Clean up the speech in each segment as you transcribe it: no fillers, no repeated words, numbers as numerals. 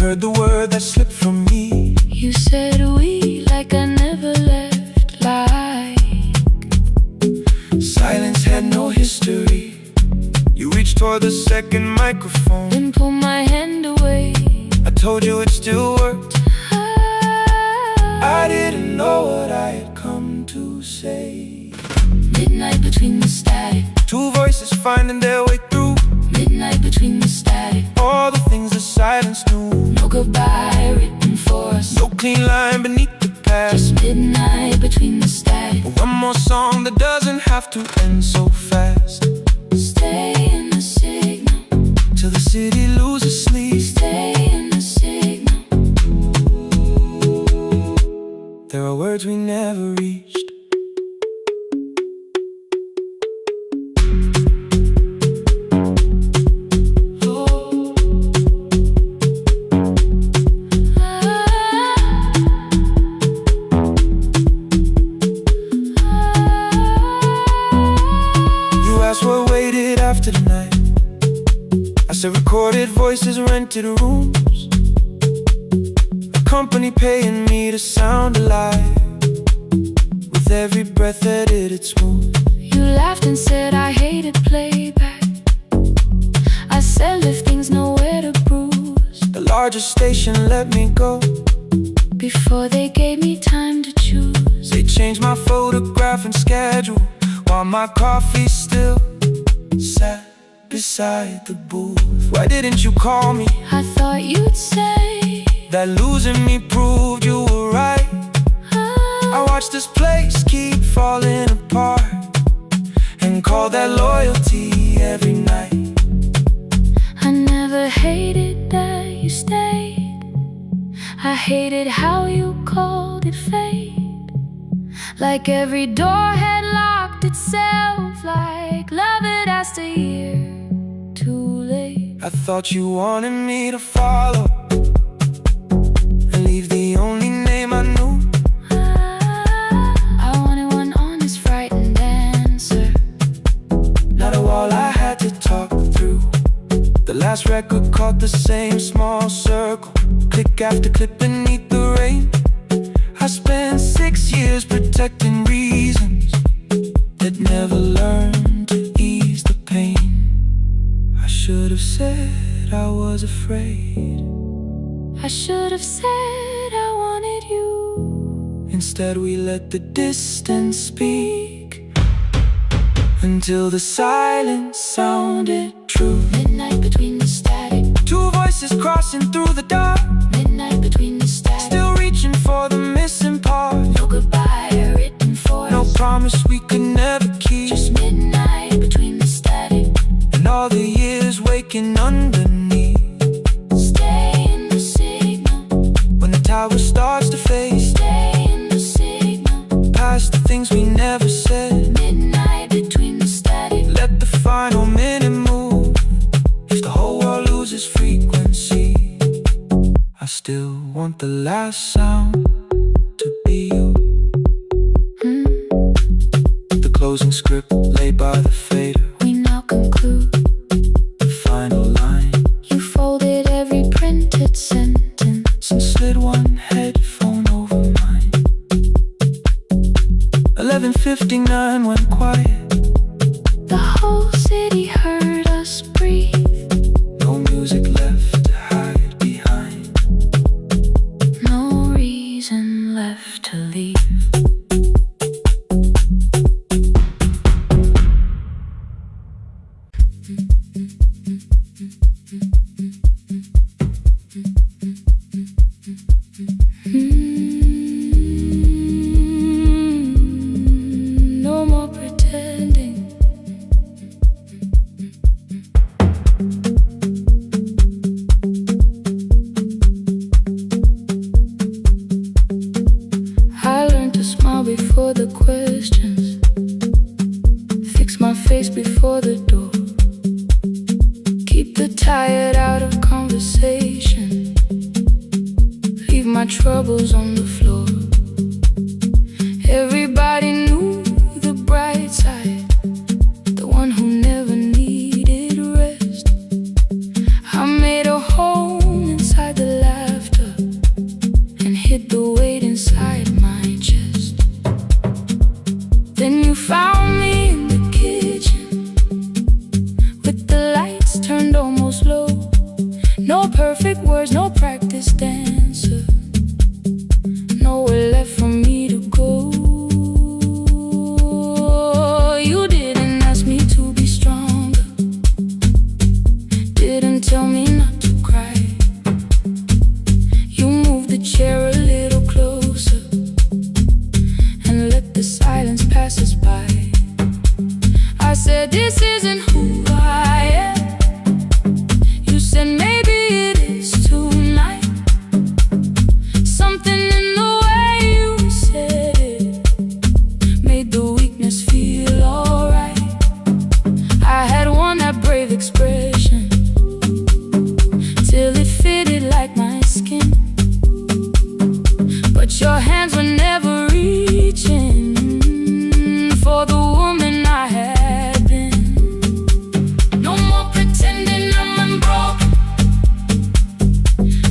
heard the word that slipped from me. You said we like I never left, like Silence had no history. You reached toward the second microphone, then pull my hand away. I told you it still worked. I didn't know what I had come to say. Midnight between the static, Two voices finding their way through. midnight between the static. All the things the silence knew. No goodbye written for us, No clean line beneath the past. just midnight between the static. One more song that doesn't have to end so fast. Stay in the signal, Till the city loses sleep. stay in the signal. There are words we never reached. You asked what waited after the night. I said recorded voices, rented rooms, a company paying me to sound alive, with every breath edited smooth. You laughed and said I hated playback. I said if things nowhere to bruise, The largest station let me go. before they gave me time to choose. They changed my photograph and schedule, while my coffee still sat beside the booth. Why didn't you call me? I thought you'd say That losing me proved you were right. I watched this place keep falling apart, and call that loyalty every night. I never hated that you stayed. I hated how you called it fate. Like every door had locked itself, like love had asked a year too late. I thought you wanted me to follow and leave the only name I knew. I wanted one honest, frightened answer. Not a wall I had to talk through. The last record caught the same small circle, click after click beneath the rain. I spent 6 years protecting reasons that never learned to ease the pain. I should have said I was afraid. I should have said I wanted you. Instead we let the distance speak, until the silence sounded true. Midnight between the static, Two voices crossing through the dark, midnight between the static. still reaching for the missing part. No goodbye written for No us, promise we could never keep. just midnight between the static. And all the years waking underneath. Stay in the signal, When the tower starts to fade, stay in the signal. past the things we never said. Midnight between the static. Let the final minute move. If the whole world loses frequency, I still want the last sound to be you. The closing script laid by the fader, We now conclude. the final line, You folded every printed sentence. and slid one headphone over mine. 11:59 went quiet. The whole city heard us breathe. No music left to hide behind. No reason left to leave. No more pretending. I learned to smile before the questions, fix my face before the door, keep the tired out of conversation, leave my troubles on the floor. Everybody knew the bright side, the one who never needed rest. I made a home inside the light. inside my chest. Then you found me in the kitchen, with the lights turned almost low. No perfect words, no practice dancer, nowhere left for me to go. You didn't ask me to be stronger, didn't tell me not to cry. You moved the chair a little closer and let the silence pass us by. I said, this isn't who I am. You said, maybe it is tonight. Something in the way you said it made the weakness feel alright. I had worn that brave expression till it fitted like my skin, but your hands were never reaching for the woman I had been. No more pretending I'm unbroken,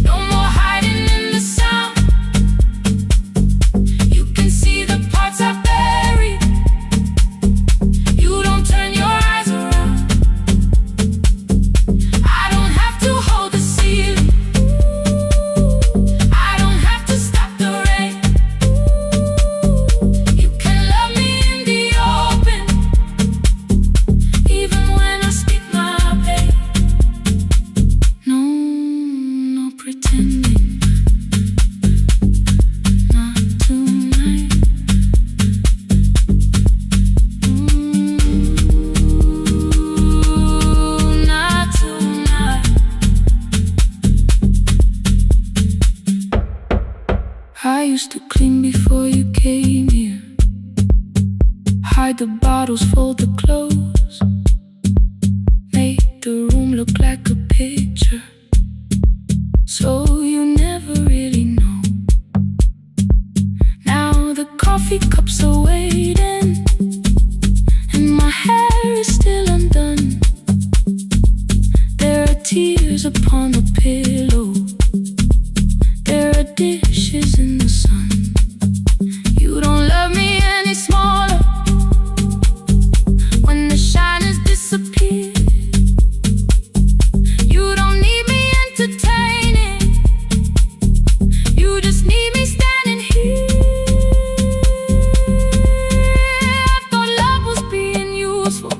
no more hiding in the sound. You can see the parts I buried. You don't turn your eyes around. I don't have to hold the ceiling, I don't have to stop the rain. You can love me in the open, even when I speak my pain. No, no pretending, not tonight. Not tonight. I used to clean before you came here, hide the bottles, fold the clothes, make the room look like a picture, so you never really know. Now the coffee cups are waiting, and my hair is still undone. There are tears upon the pillow, there are dishes in the sun. You don't love me any smaller when the shine has disappeared. You don't need me entertaining, you just need me standing here. I thought love was being useful,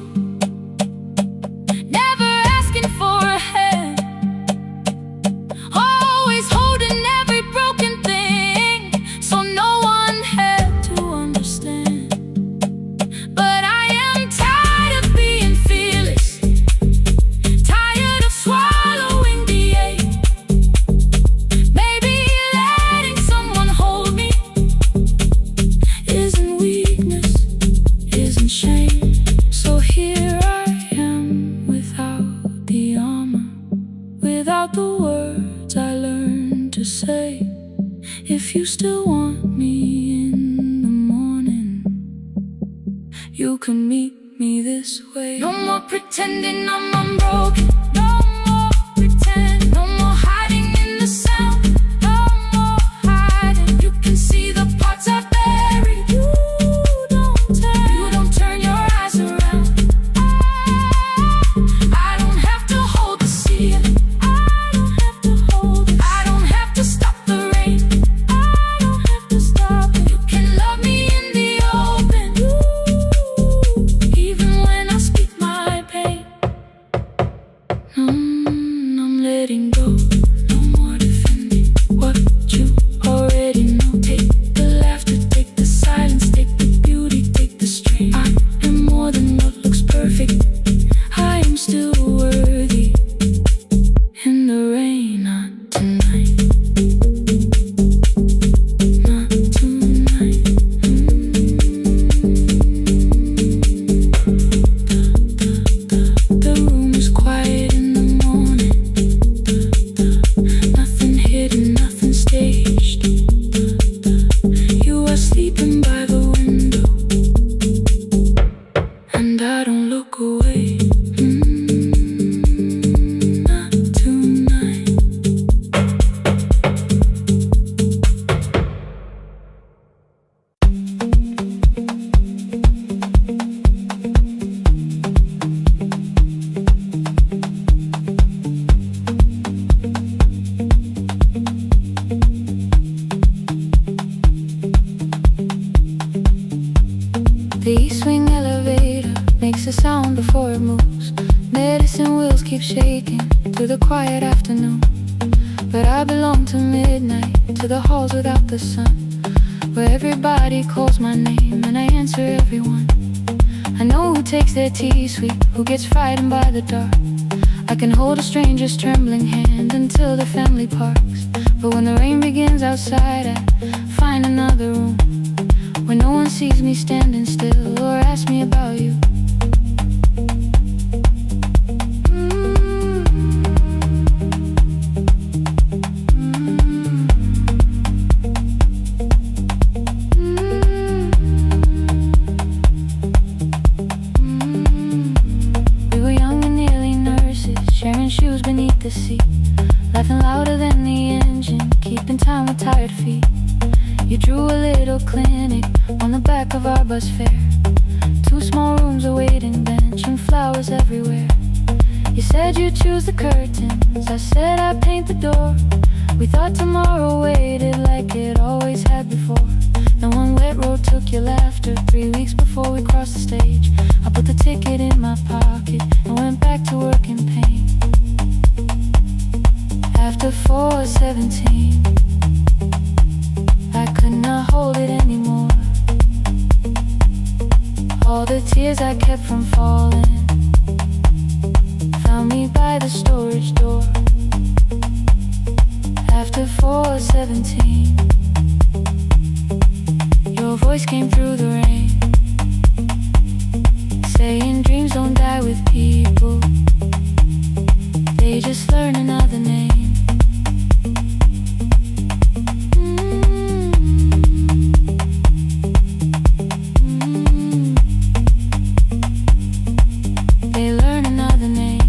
never asking for a hand, always holding every broken thing, so no one had to understand. But I am tired of being fearless, tired of swallowing the ache. Maybe letting someone hold me isn't weakness, isn't shame. So here I am without the armor, without the words I learned to say. If you still want me in the morning, you can meet me this way. No more pretending I'm unbroken, no more pretend, no more hiding in the sound, no more hiding. You can see the parts I buried. You don't turn your eyes around. I don't have to hold the ceiling, I don't have to hold it. I don't have to stop the rain, I don't have to stop it. You can love me in the open, even when I speak my pain. I'm letting go, no more defending what you already know. Take the laughter, take the silence, take the beauty, take the strain. I am more than what looks perfect, I am still worthy. In the rain, not tonight, not tonight. The room is quiet in the morning, quiet afternoon, but I belong to midnight, to the halls without the sun, where everybody calls my name and I answer everyone. I know who takes their tea sweet, who gets frightened by the dark. I can hold a stranger's trembling hand until the family parks. But when the rain begins outside, I find another room where no one sees me standing still or asks me about you. Sharing shoes beneath the seat, laughing louder than the engine, keeping time with tired feet. You drew a little clinic on the back of our bus fare. 2 small rooms, a waiting bench, and flowers everywhere. You said you'd choose the curtains, I said I'd paint the door. We thought tomorrow waited like it always had before. Then one wet road took your laughter. 3 weeks before we crossed the stage, I put the ticket in my pocket and went back to work in pain. After 4:17, I could not hold it anymore. All the tears I kept from falling found me by the storage door. After 4:17, your voice came through the rain, saying dreams don't die with people, they just learn another name. They learn another name.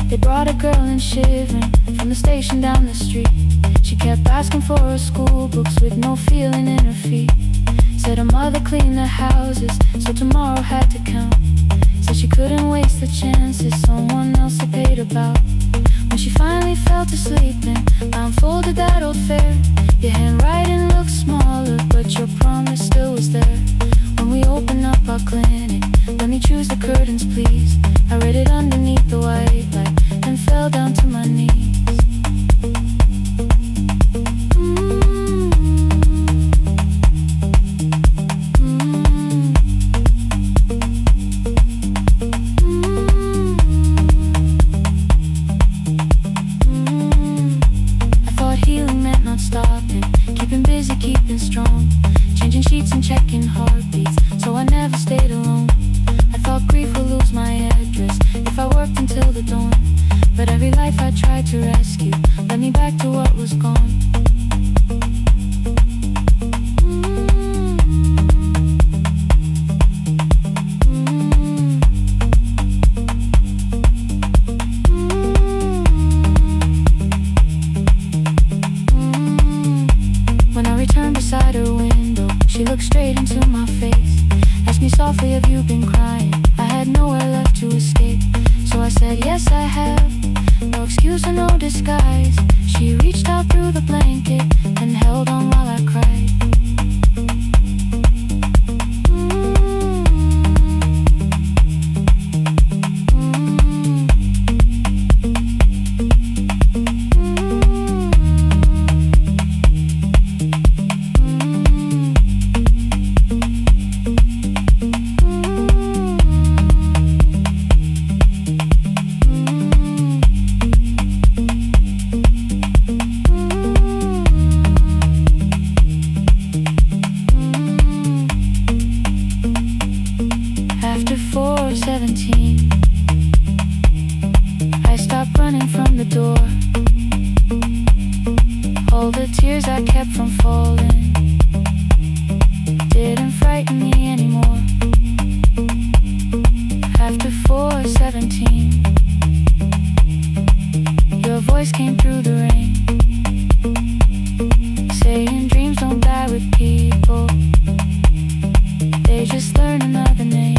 They brought a girl in shivering from the station down the street. She kept asking for her school books with no feeling in her feet. Said her mother cleaned the houses, so tomorrow had to count. Said she couldn't waste the chances someone else had paid about. When she finally fell to sleep and I unfolded that old fare, your handwriting looked smaller, but your promise still was there. When we opened up our clinic, let me choose the curtains please. I read it underneath the white light and fell down to my knees. Stopping, keeping busy, keeping strong, changing sheets and checking heartbeats, so I never stayed alone. I thought grief would lose my address if I worked until the dawn, but every life I tried to rescue led me back to what was gone. Beside her window, she looked straight into my face, asked me softly, have you been crying? I had nowhere left to escape, so I said, yes I have, no excuse or no disguise. She reached out through the blanket and held on while I cried. After 4:17, I stopped running from the door. All the tears I kept from falling didn't frighten me anymore. After 4:17, your voice came through the rain, saying dreams don't die with people, they just learn another name.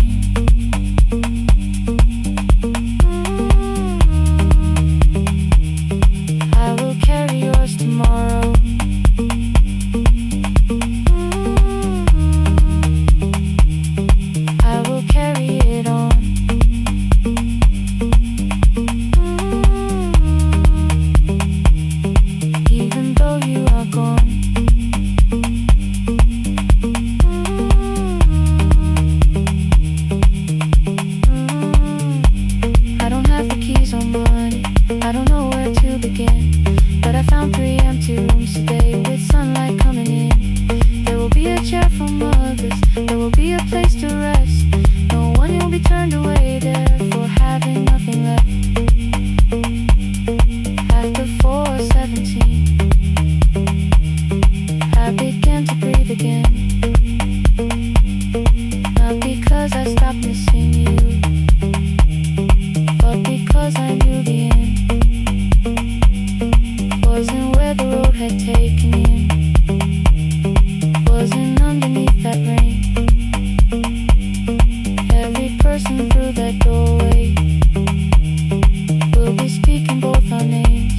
'cause I knew the end wasn't where the road had taken me, wasn't underneath that rain. Every person through that doorway will be speaking both our names.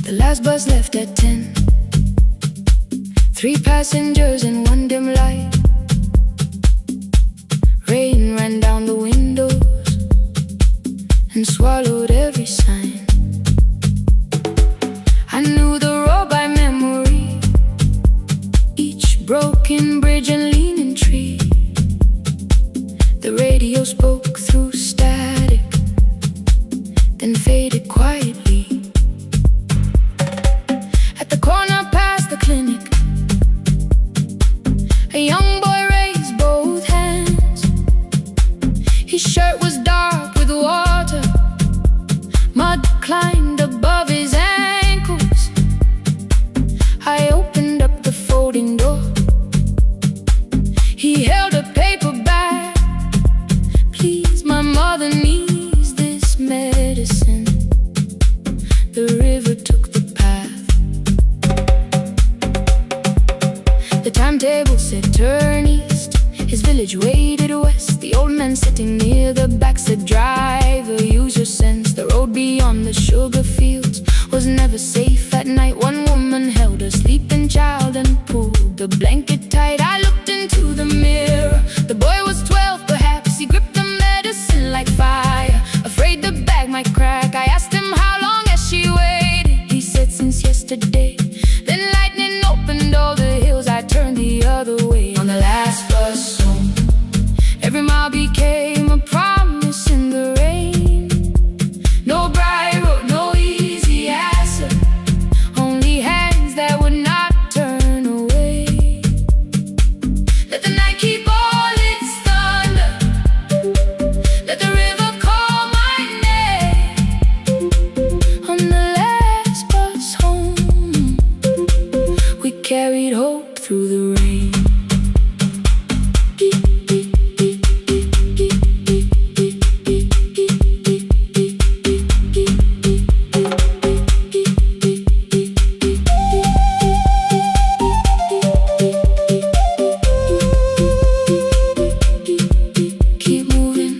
The last bus left at 10. 3 passengers and 1 dim light. Rain ran down the windows and swallowed every sign. I knew the road by memory, each broken bridge and leaning tree. The radio spoke through static, then faded quietly. At the corner past the clinic, a young boy raised both hands. His shirt was dark with water, mud climbed above his ankles. I opened up the folding door. He held a paper bag. Please, my mother needs this medicine. The river took the path. The timetable said turn east. His village waded west. The old man sitting near the back said driver, use your sense. The road beyond the sugar fields was never safe at night. One woman held a sleeping child and pulled the blanket tight. I looked into the mirror. The boy was 12 perhaps. He gripped the medicine like fire, afraid the bag might crack. I asked him how long has she waited. He said since yesterday. Then lightning opened all the hills. I turned the other way on the last bus home. Every mile became a promise in the rain. No bright road, no easy answer, only hands that would not turn away. Let the night keep all its thunder, let the river call my name. On the last bus home, we carried hope through the rain. Keep moving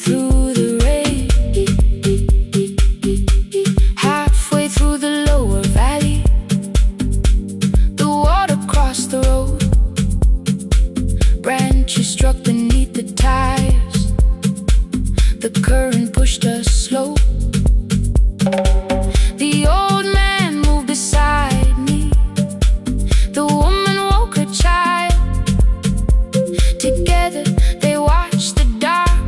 through the rain. Halfway through the lower valley, the water crossed the road. Branches struck beneath the tires. The current pushed us slow. The old man moved beside me. The woman woke her child. Together they watched the dark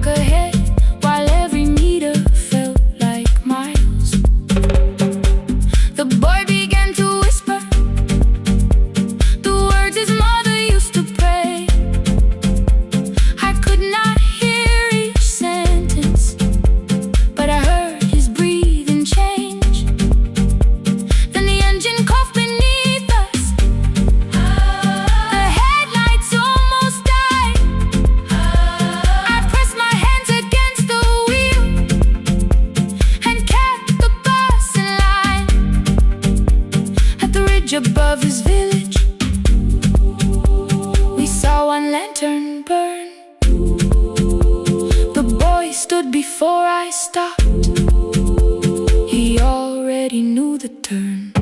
before I stopped. He already knew the turn.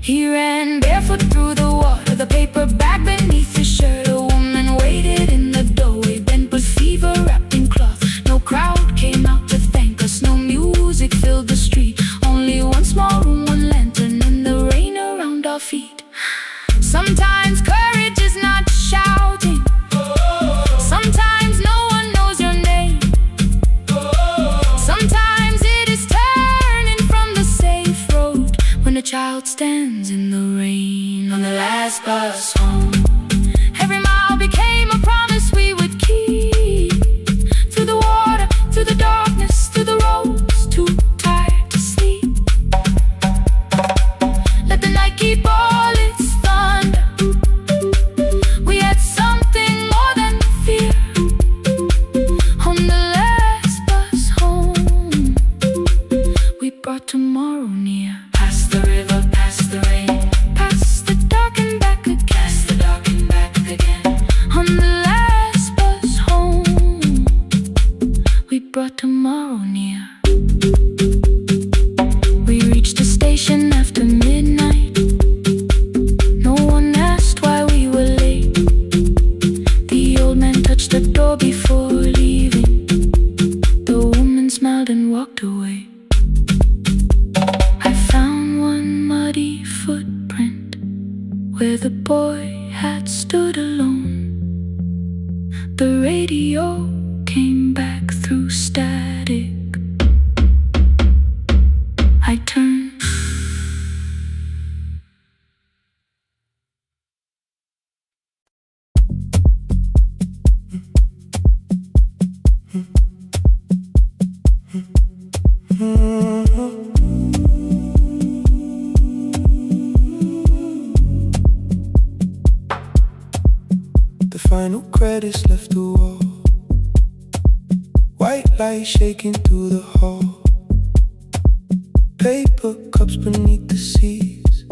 He ran barefoot through the water, the paper bag beneath his shirt. A woman waited in the doorway, bent with fever wrapped in cloth. No crowd came out to thank us, no music filled the street. Only one small room, one lantern, and the rain around our feet. Sometimes courage is not shouting. Sometimes no one knows your name. Sometimes it is turning from the safe road when a child stands in the rain on the last bus home. Every mile became a promise we would keep. Through the water, through the darkness, through the roads, too tired to sleep. Let the night keep all its thunder. We had something more than fear. On the last bus home, we brought tomorrow near. Past the river, past the rain, past the dark and back again. Past the dark and back again. On the last bus home, we brought tomorrow near. We reached the station after midnight. No one asked why we were late. The old man touched the door before leaving. The woman smiled and walked away. I found one muddy footprint where the boy had stood alone. The radio came back through static. I turned. The final credits left the wall. White light shaking through the hall. Paper cups beneath the seats.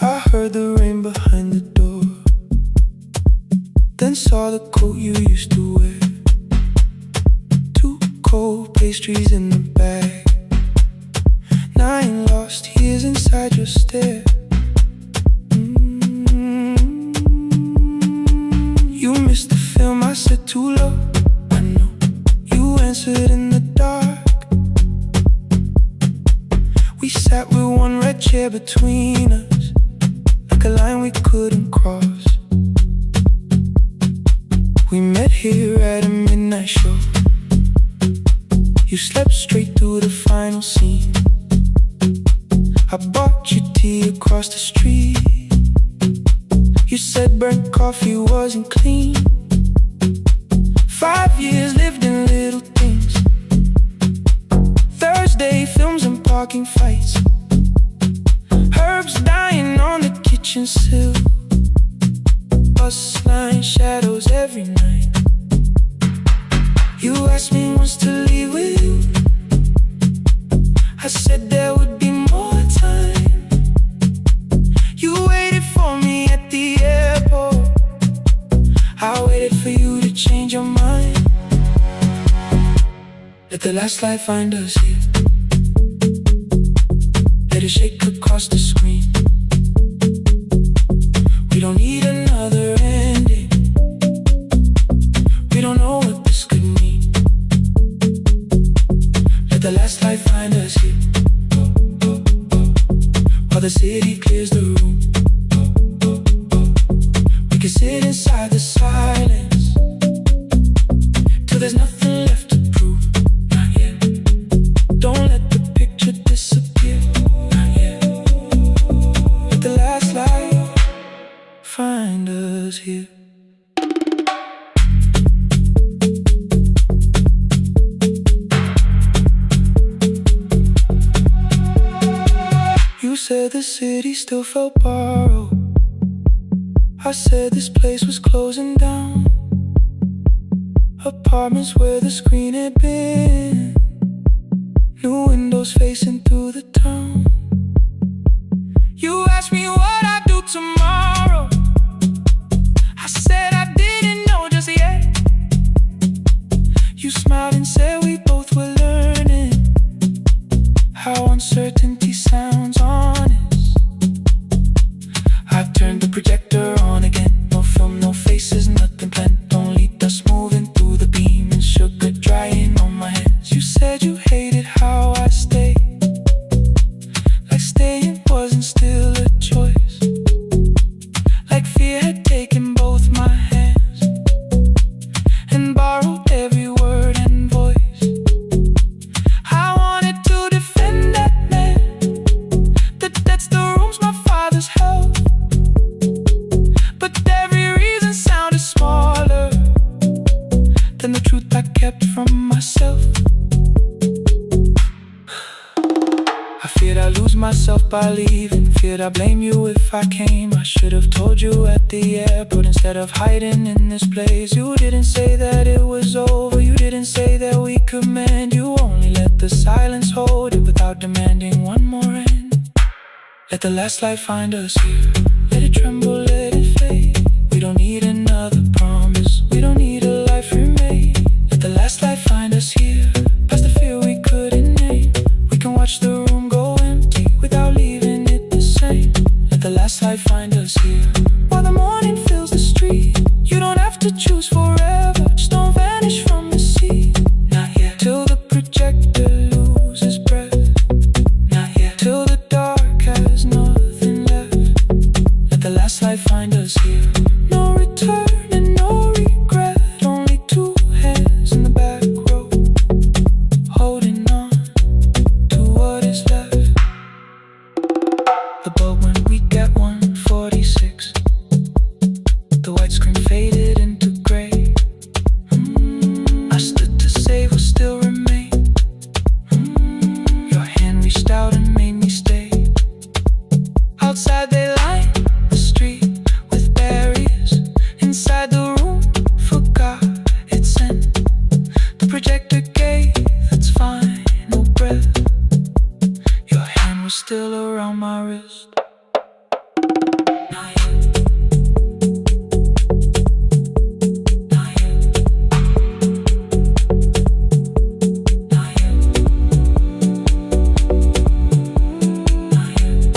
I heard the rain behind the door. Then saw the coat you used to wear. Two cold pastries in the bag. 9 lost years inside your stare. You missed the film, I said too low. I know you answered in the dark. We sat with one red chair between us, like a line we couldn't cross. We met here at a midnight show. You slept straight through the final scene. I bought you tea across the street. You said burnt coffee wasn't clean. 5 years lived in little things. Thursday films and parking fights. Herbs dying on the kitchen sill. Bus line shadows every night. You asked me once to leave with you. I said there would be more time. You waited for me at the airport. I waited for you to change your mind. Let the last light find us here. Let it shake across the screen. We don't need another ending. We don't know what this could mean. Let the last light find us here. While the city clears the room, we can sit inside the silence till there's nothing left to prove. Not yet. Don't let the picture disappear. Not yet. Let the last light find us here. You said the city still felt borrowed. I said this place was closing down. Apartments where the screen had been. New windows facing through the town. You asked me what I'd do tomorrow. I said I didn't know just yet. by leaving. Feared I'd blame you if I came. I should have told you at the airport instead of hiding in this place. You didn't say that it was over. You didn't say that we could mend. You only let the silence hold it without demanding one more end. Let the last light find us here. Let it tremble, let it fade. We don't need another promise. We don't need a life remade. Let the last light find us here. Past the fear we couldn't name. We can watch the room go empty without leaving it the same. Let the last light find us here. While the morning fills the street, you don't have to choose forever. Just don't vanish from the sea. Not yet. Till the projector loses breath. Not yet. Till the dark has nothing left. Let the last light find us here. No return and no regret. Only two hands in the back row, holding on to what is left. The bulb when we get 146. The white screen faded into gray. I stood to save what still remained. Your hand reached out and made me stay. Outside they line the street with barriers. Inside the room, forgot its scent. The projector gave its final breath. Your hand was still around my wrist. Not yet. Not yet. Not yet. Not yet.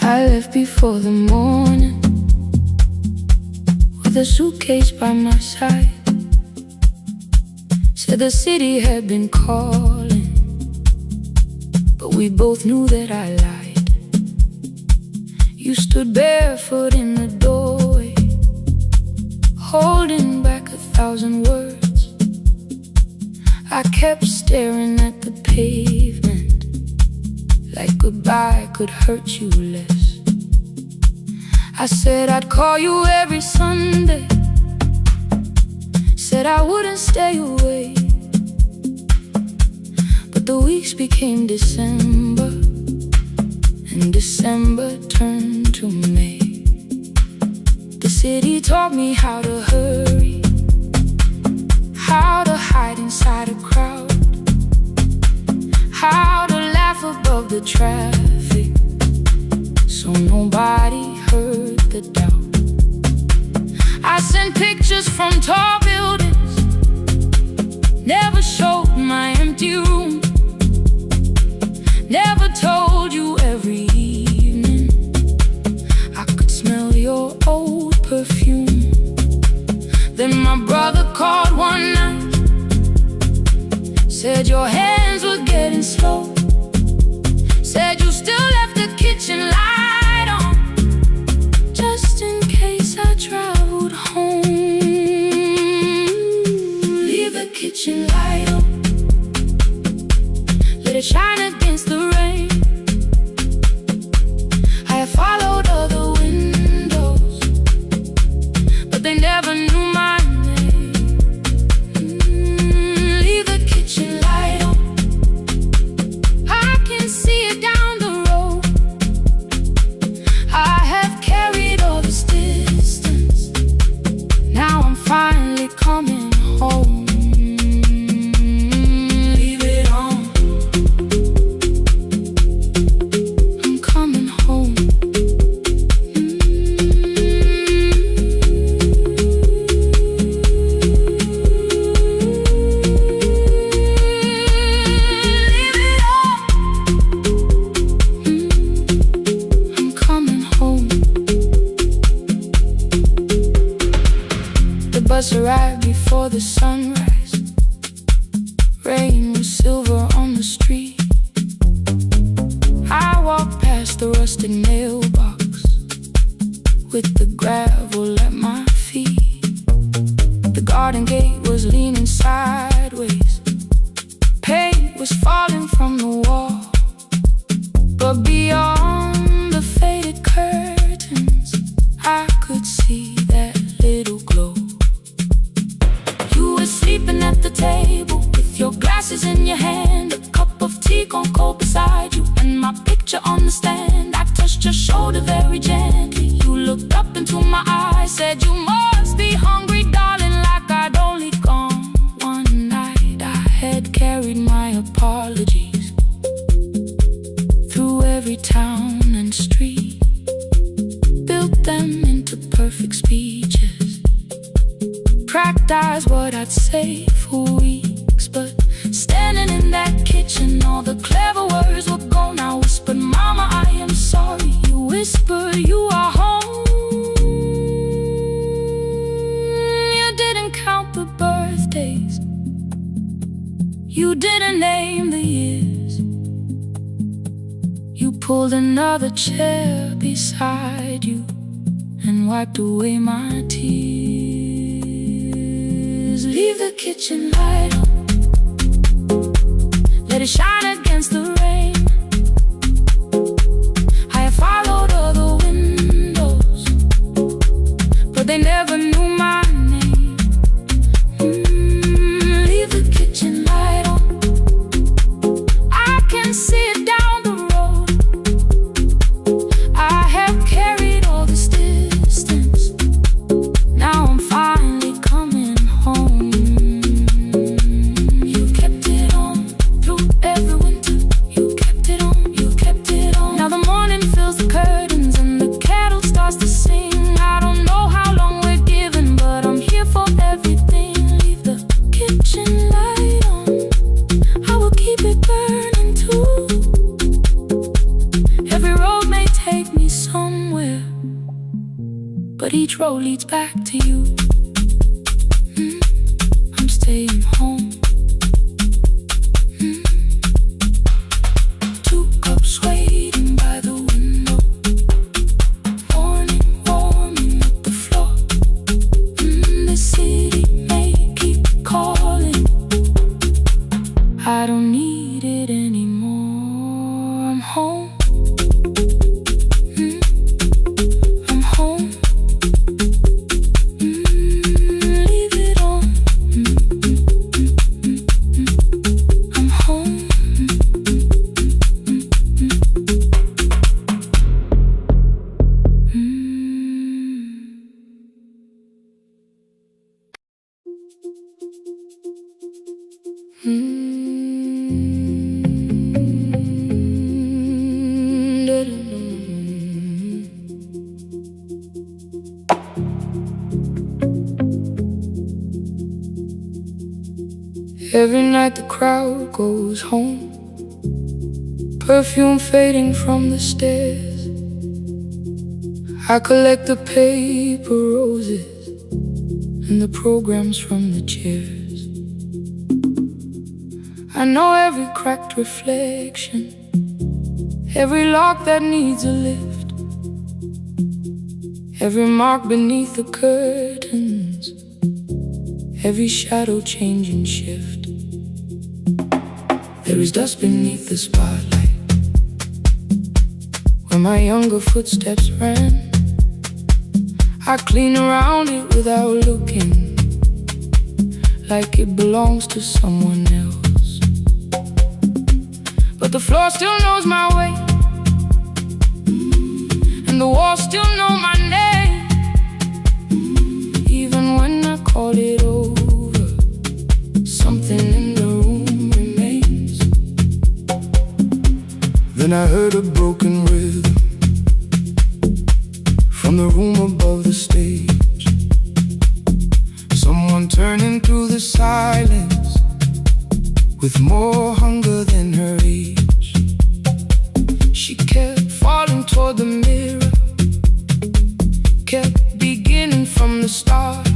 I left before the morning with a suitcase by my side. Said the city had been calling, but we both knew that I lied. You stood barefoot in the doorway, holding back 1,000 words. I kept staring at the pavement, like goodbye could hurt you less. I said I'd call you every Sunday, said I wouldn't stay away. But the weeks became December, and December turned to May. The city taught me how to hurry, how to hide inside a crowd, how to laugh above the traffic, so nobody heard the doubt. I sent pictures from tall buildings, never showed my empty room, never told you every evening I could smell your old perfume. Then my brother called one night, said your hands were getting slow, said you still left the kitchen light on, just in case I traveled home. Leave the kitchen light on, let it shine against the rain. I have followed other windows, but they never knew my name. Leave the kitchen light on, I can see it down the road. I have carried all this distance, now I'm finally coming home. Leave it on, the sunrise. Rain was silver on the street. I walked past the rusted mailbox with the gravel at my feet. The garden gate was leaning sideways. Paint was falling from the wall. But beyond the faded curtains, I could see that little glow. You were sleeping at the table with your glasses in your hand, a cup of tea gone cold beside you, and my picture on the stand. I touched your shoulder very gently. You looked up into my eyes, said you must be hungry, darling, like I'd only gone one night. I had carried my apologies through every town and street, built them into perfect speeches, practiced what I'd say for weeks. But standing in that kitchen, all the clever words were gone. I whispered, Mama, I am sorry. You whispered, you are home. You didn't count the birthdays, you didn't name the years. You pulled another chair beside you and wiped away my tears. Leave the kitchen light on, let it shine against the rain. I have followed other windows, but they never knew my name. Leave the kitchen light on, I can see it down the road. I have carried all this distance, now I'm finally coming home. You kept it on through every winter. You kept it on, you kept it on. Now the morning fills the curtains and the kettle starts to sing. I don't know how long we're given, but I'm here for everything. Leave the kitchen light on, I will keep it burning too. Every road may take me somewhere, but each road leads back to you. I'm staying home. 2 cups waiting by the window, morning warming up the floor. The city may keep calling, I don't need it anymore. I'm home. I'm home. Leave it on. I'm home. Every night the crowd goes home, perfume fading from the stairs. I collect the paper roses and the programs from the chairs. I know every cracked reflection, every lock that needs a lift, every mark beneath the curtains, every shadow change and shift. There is dust beneath the spotlight where my younger footsteps ran. I clean around it without looking, like it belongs to someone else. But the floor still knows my way, and the walls still know my name. Even when I call it over, something in the room remains. Then I heard a broken rhythm from the room above the stage. Someone turning through the silence with more hunger than her age. She kept falling toward the mirror, kept beginning from the start.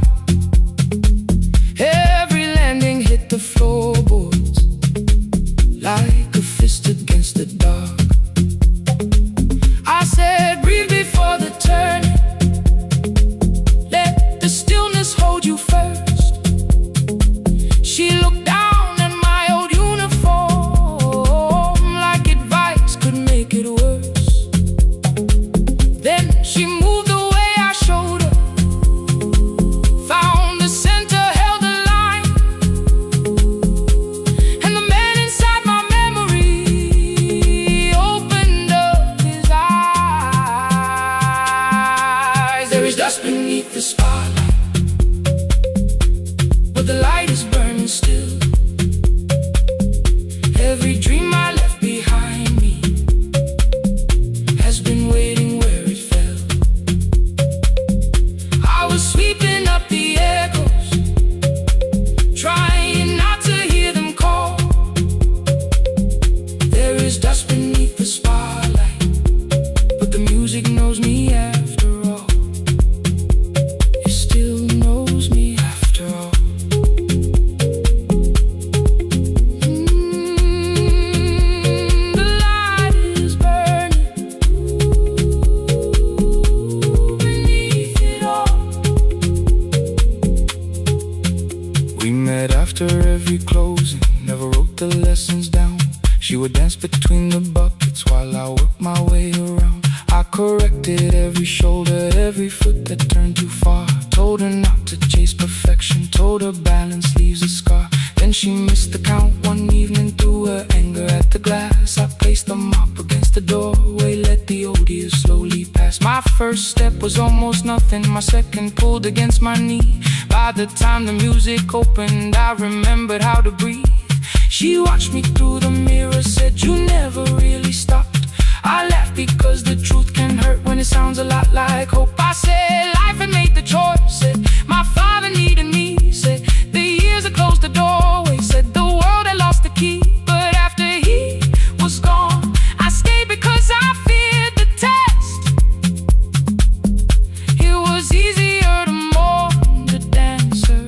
is dust beneath the spotlight, but the music knows me after all. It still knows me after all. The light is burning beneath it all. We met after every closing, never wrote the lessons down. She would dance between the buckets while I worked my way around. I corrected every shoulder, every foot that turned too far. Told her not to chase perfection, told her balance leaves a scar. Then she missed the count one evening, threw her anger at the glass. I placed the mop against the doorway, let the odious slowly pass. My first step was almost nothing, my second pulled against my knee. By the time the music opened, I remembered how to breathe. She watched me through the mirror, said, "You never really stopped." I laughed because the truth can hurt when it sounds a lot like hope. I said, life had made the choice, said, my father needed me, said, the years had closed the doorway, said, the world had lost the key. But after he was gone, I stayed because I feared the test. It was easier to mourn the dancer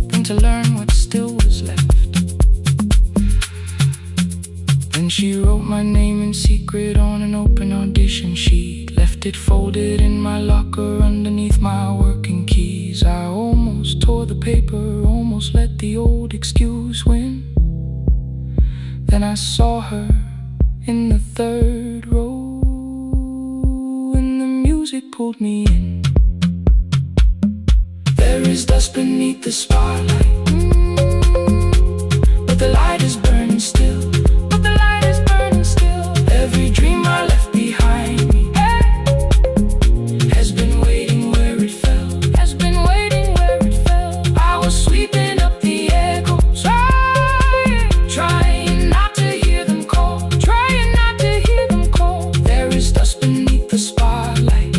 than to learn what still was left. Then she wrote my name in secret on an open audition sheet, left it folded in my locker underneath my working keys. I almost tore the paper, almost let the old excuse win. Then I saw her in the third row, and the music pulled me in. There is dust beneath the spotlight, but the light is burning still. Every dream I left behind me has been waiting where it fell, has been waiting where it fell. I was sweeping up the echoes, trying not to hear them call, trying not to hear them call. There is dust beneath the spotlight,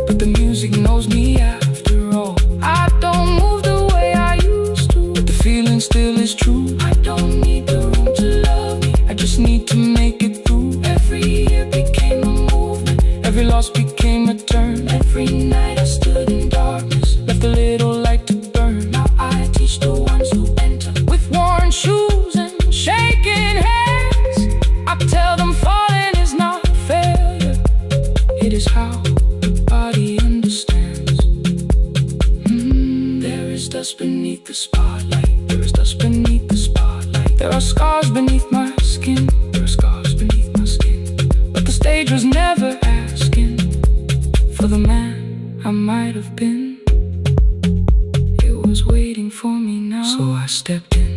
but the music knows me after all. I don't move the way I used to, but the feeling still is true. I don't need the room to love me, I just need to make it through. Every year became a movement, every loss became a turn. Every night I stood in darkness, left a little light to burn. Now I teach the ones who enter with worn shoes and shaking hands. I tell them falling is not failure, it is how the body understands. There is dust beneath the spotlight, there is dust beneath the spotlight. There are scars beneath my skin, there are scars beneath my skin. But the stage was never asking for the man I might have been. It was waiting for me now, so I stepped in.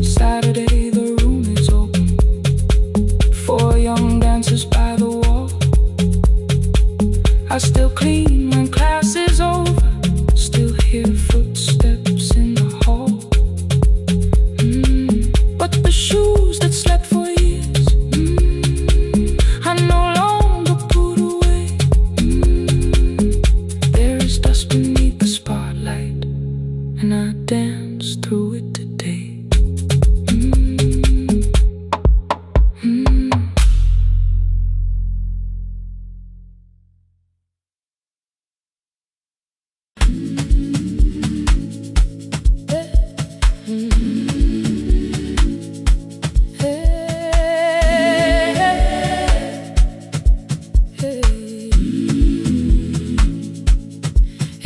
Saturday, the room is open, 4 young dancers by the wall. I still clean when class is over, still hear footsteps in the hall. But the shoes that slept for years, I no longer put away. There is dust beneath the spotlight, and I dance through it today.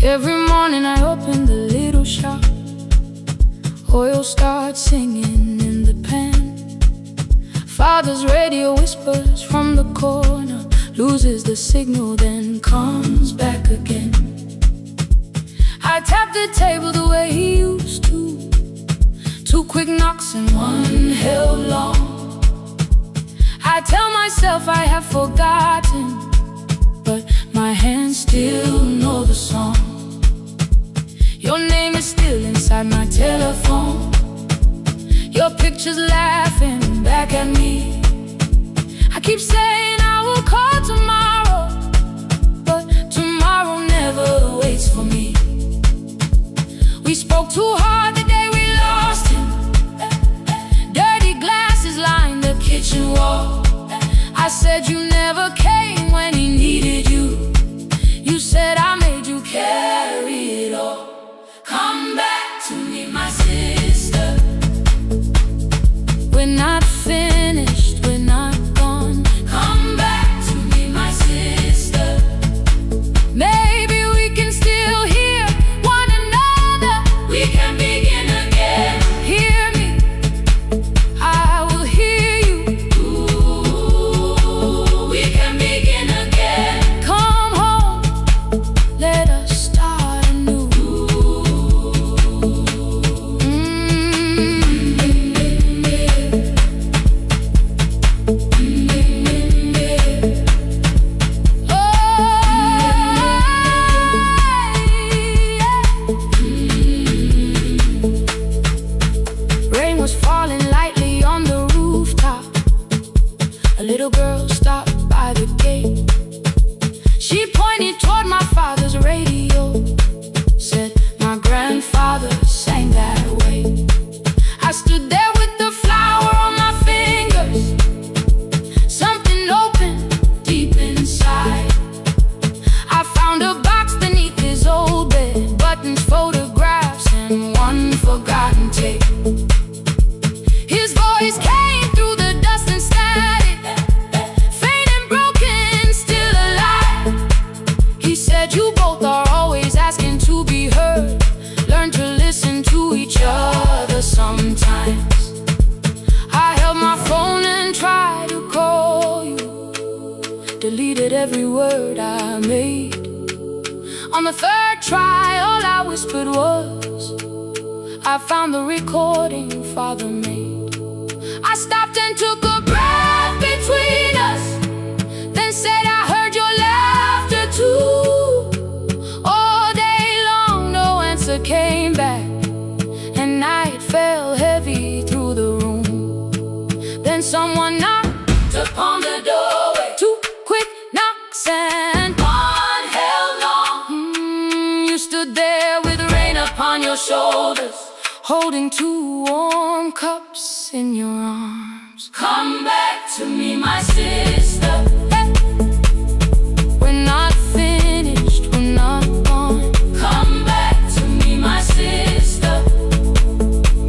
Every morning I open the little shop, oil starts singing in the pan. Father's radio whispers from the corner, loses the signal, then comes back again. I tap the table the way he used to, 2 quick knocks and 1 held long. I tell myself I have forgotten, but my hands still know the song. Your name is still inside my telephone, your picture's laughing back at me. I keep saying I will call tomorrow, but tomorrow never waits for me. We spoke too hard the day we lost him. Dirty glasses lined the kitchen wall. I said you never came when he needed you. You said I made you carry it all. Come back to me, my sister. We're not finished, we're not gone. Come back to me, my sister. Maybe we can still hear one another. We can begin again. Hear me, I will hear you. Ooh, we can begin again. Come home, let us start anew. Rain was falling lightly on the rooftop. A little girl stopped by the gate. She pointed toward my father's radio. Said my grandfather sang that way. I stood there with the flower on my fingers. Something opened deep inside. I found a box beneath his old bed. Buttons, photographs, and one forgotten tape. His voice came through the dust and static. Faint and broken, still alive. He said you both are always asking to be heard. Learn to listen to each other sometimes. I held my phone and tried to call you. Deleted every word I made. On the third try, all I whispered was, I found the recording Father made. I stopped and took a breath between us, then said I heard your laughter too. All day long no answer came back, and night fell heavy through the room. Then someone knocked upon the doorway. Two quick knocks and one held long. You stood there with rain upon your shoulders, holding two warm cups in your arms. Come back to me, my sister. We're not finished, we're not gone. Come back to me, my sister.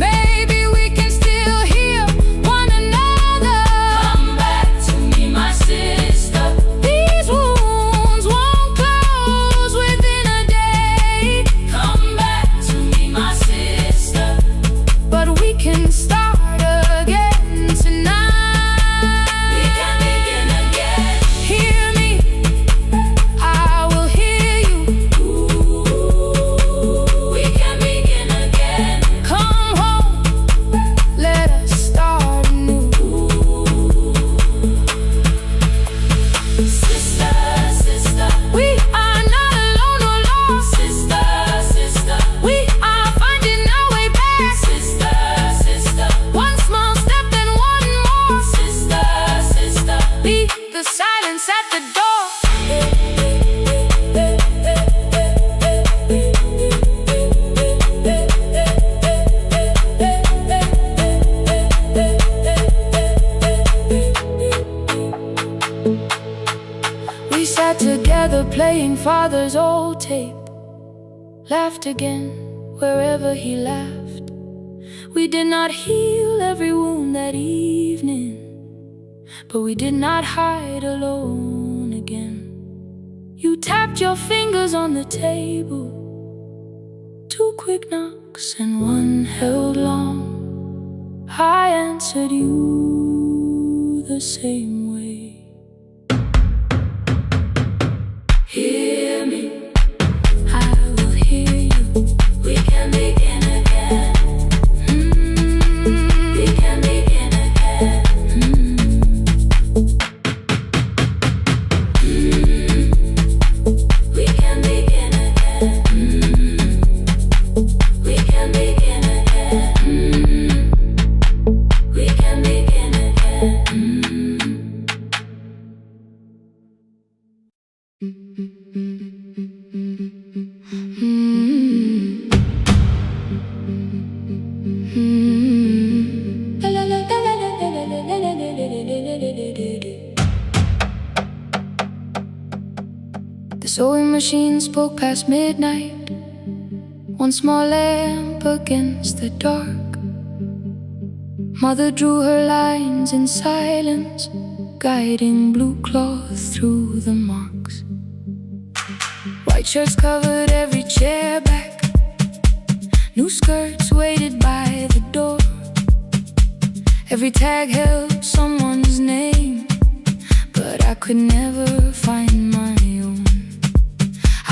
Maybe we can still hear one another. Come back to me, my sister. These wounds won't close within a day. Come back to me, my sister. But we can start again tonight. We can begin again. Hear me, I will hear you. Ooh, we can begin again. Come home, let us start anew. Sister, sister, we are not alone or lost. Sister, sister, we are finding our way back. Sister, sister, one small step and one more. Sister, sister, leave the silence at the door. We sat together playing Father's old tape. Laughed again wherever he laughed. We did not heal every wound that evening, but we did not hide alone again. You tapped your fingers on the table. Two quick knocks and one held long. I answered you the same way. Hear me, I will hear you. We can begin again. We can begin again. We can begin again. We can begin again. We can begin again. machine spoke past midnight, one small lamp against the dark. Mother drew her lines in silence, guiding blue cloth through the marks. White shirts covered every chair back, new skirts waited by the door. Every tag held someone's name, but I could never find my own.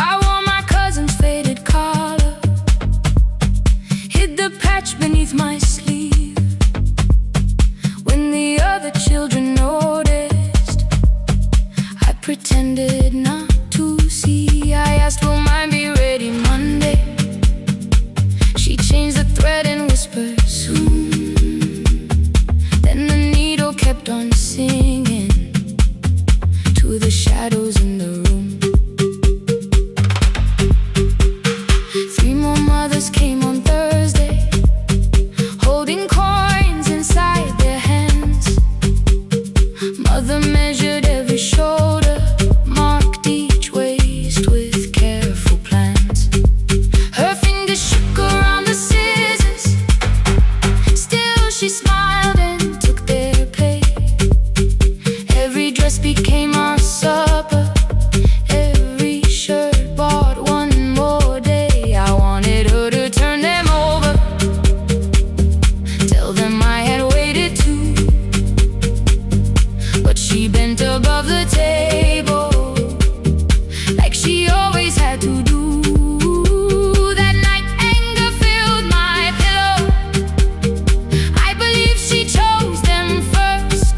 I wore my cousin's faded collar, hid the patch beneath my sleeve. When the other children noticed, I pretended not to see. I asked, will mine be ready Monday? She changed the thread and whispered, soon. Then the needle kept on singing to the shadows in the room. 3 more mothers came on Thursday, holding coins inside their hands. Mother measured every shoulder, marked each waist with careful plans. Her fingers shook around the scissors, still she smiled and took their pay. Every dress became our supper, every shirt bought one more day. I wanted her to turn them over, tell them I had waited too. But she bent above the table, like she always had to do. That night anger filled my pillow, I believe she chose them first.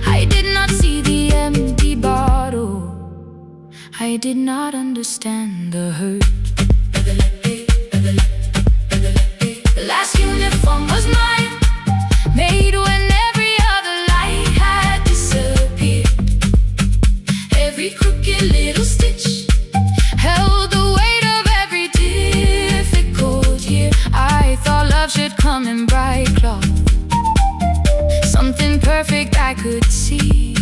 I did not see the empty bottle, I did not understand the hurt. The last uniform was mine, made when every other light had disappeared. Every crooked little stitch held the weight of every difficult year. I thought love should come in bright cloth, something perfect I could see.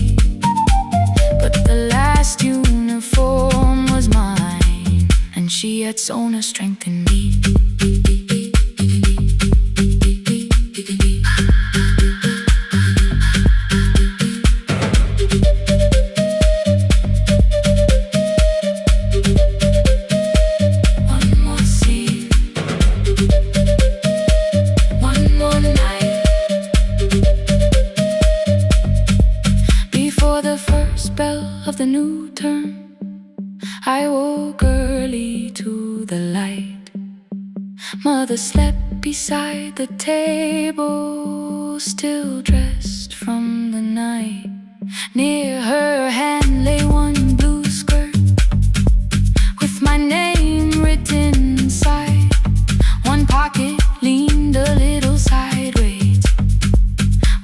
But the last uniform was mine, and she had sewn her strength in me. One more scene, one more night. Before the first bell of the new term, I woke early to the light. Mother slept beside the table, still dressed from the night. Near her hand lay one blue skirt with my name written inside. One pocket leaned a little sideways,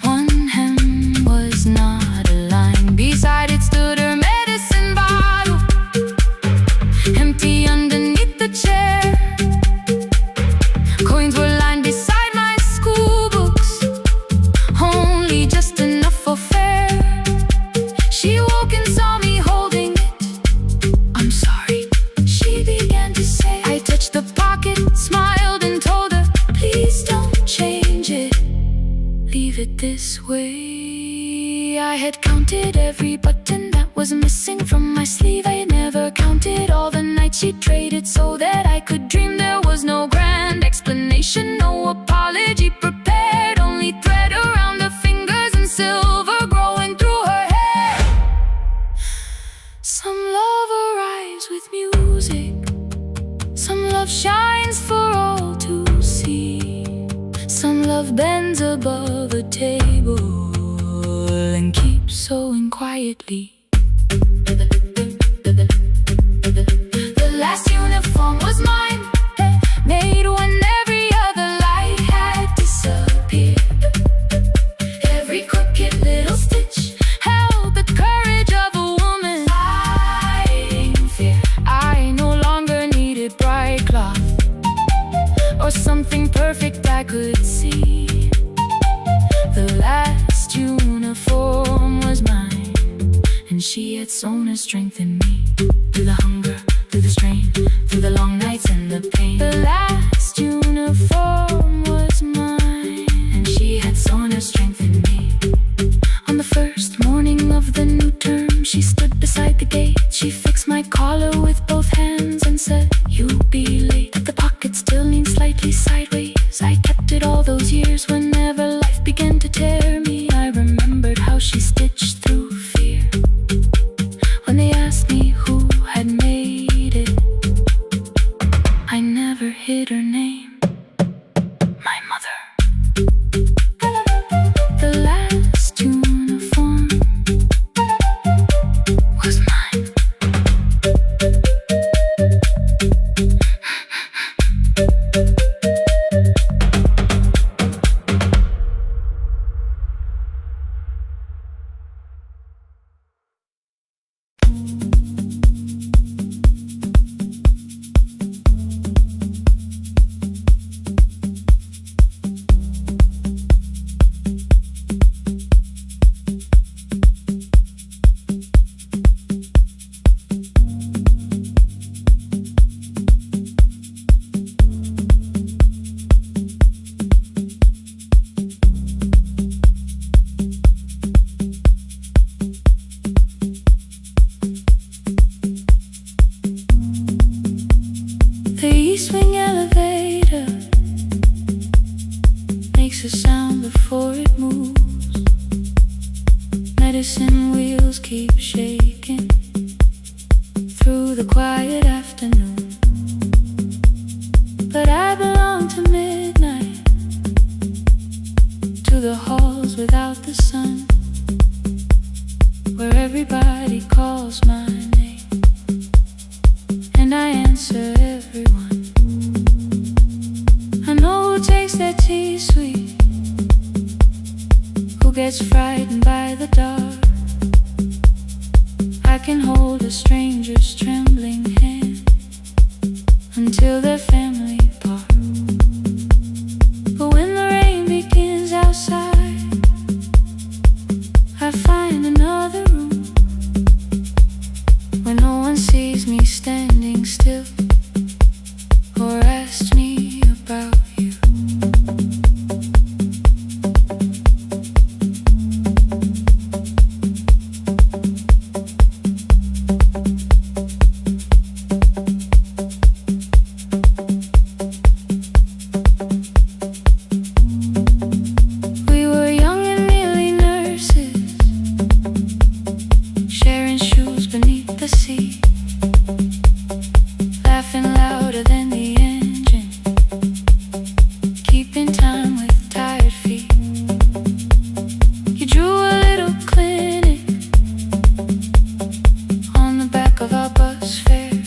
one hem was not aligned. Beside it stood her medicine bottle, empty underneath the chair. Coins were lined beside my school books, only just enough for fare. She woke and saw me holding it. I'm sorry, she began to say. I touched the pocket, smiled and told her, please don't change it, leave it this way. I had counted every button that was missing from my sleeve. I never counted all the nights she traded so that I could dream. There was no grand explanation, no apology prepared, only thread around her fingers and silver growing through her hair. Some love arrives with music, some love shines for all to see. Some love bends above a table and keeps sewing quietly. The last uniform was mine, made when every other light had disappeared. Every crooked little stitch held the courage of a woman fighting fear. I no longer needed bright cloth or something perfect I could see. The last uniform was mine, and she had sewn her strength in me. Through the hunger, the strain, through the long nights and the pain. The last uniform was mine, and she had so much strength in me. On the first morning of the new term, she stood beside the gate. She fixed my collar with both hands and said, "You'll be late." The pocket still leaned slightly sideways. I kept it all those years. Whenever life began to tear me, I remembered how she stitched through fear. When they asked me who had made it, I never hid her name. My mother. The last uniform was mine. The East Wing elevator makes a sound before it moves. Medicine wheels keep shaking through the quiet afternoon. But I belong to midnight, to the halls without the sun, where everybody calls my name, and I answer everyone. I know who takes their tea sweet, who gets frightened by the dark. I can hold a stranger's trembling hand until their family part. But when the rain begins outside, I find another room where no one sees me standing still or asks me about you. We were young and nearly nurses, sharing shoes beneath the sea, laughing louder than the engine, keeping time with tired feet. You drew a little clinic on the back of our bus fare,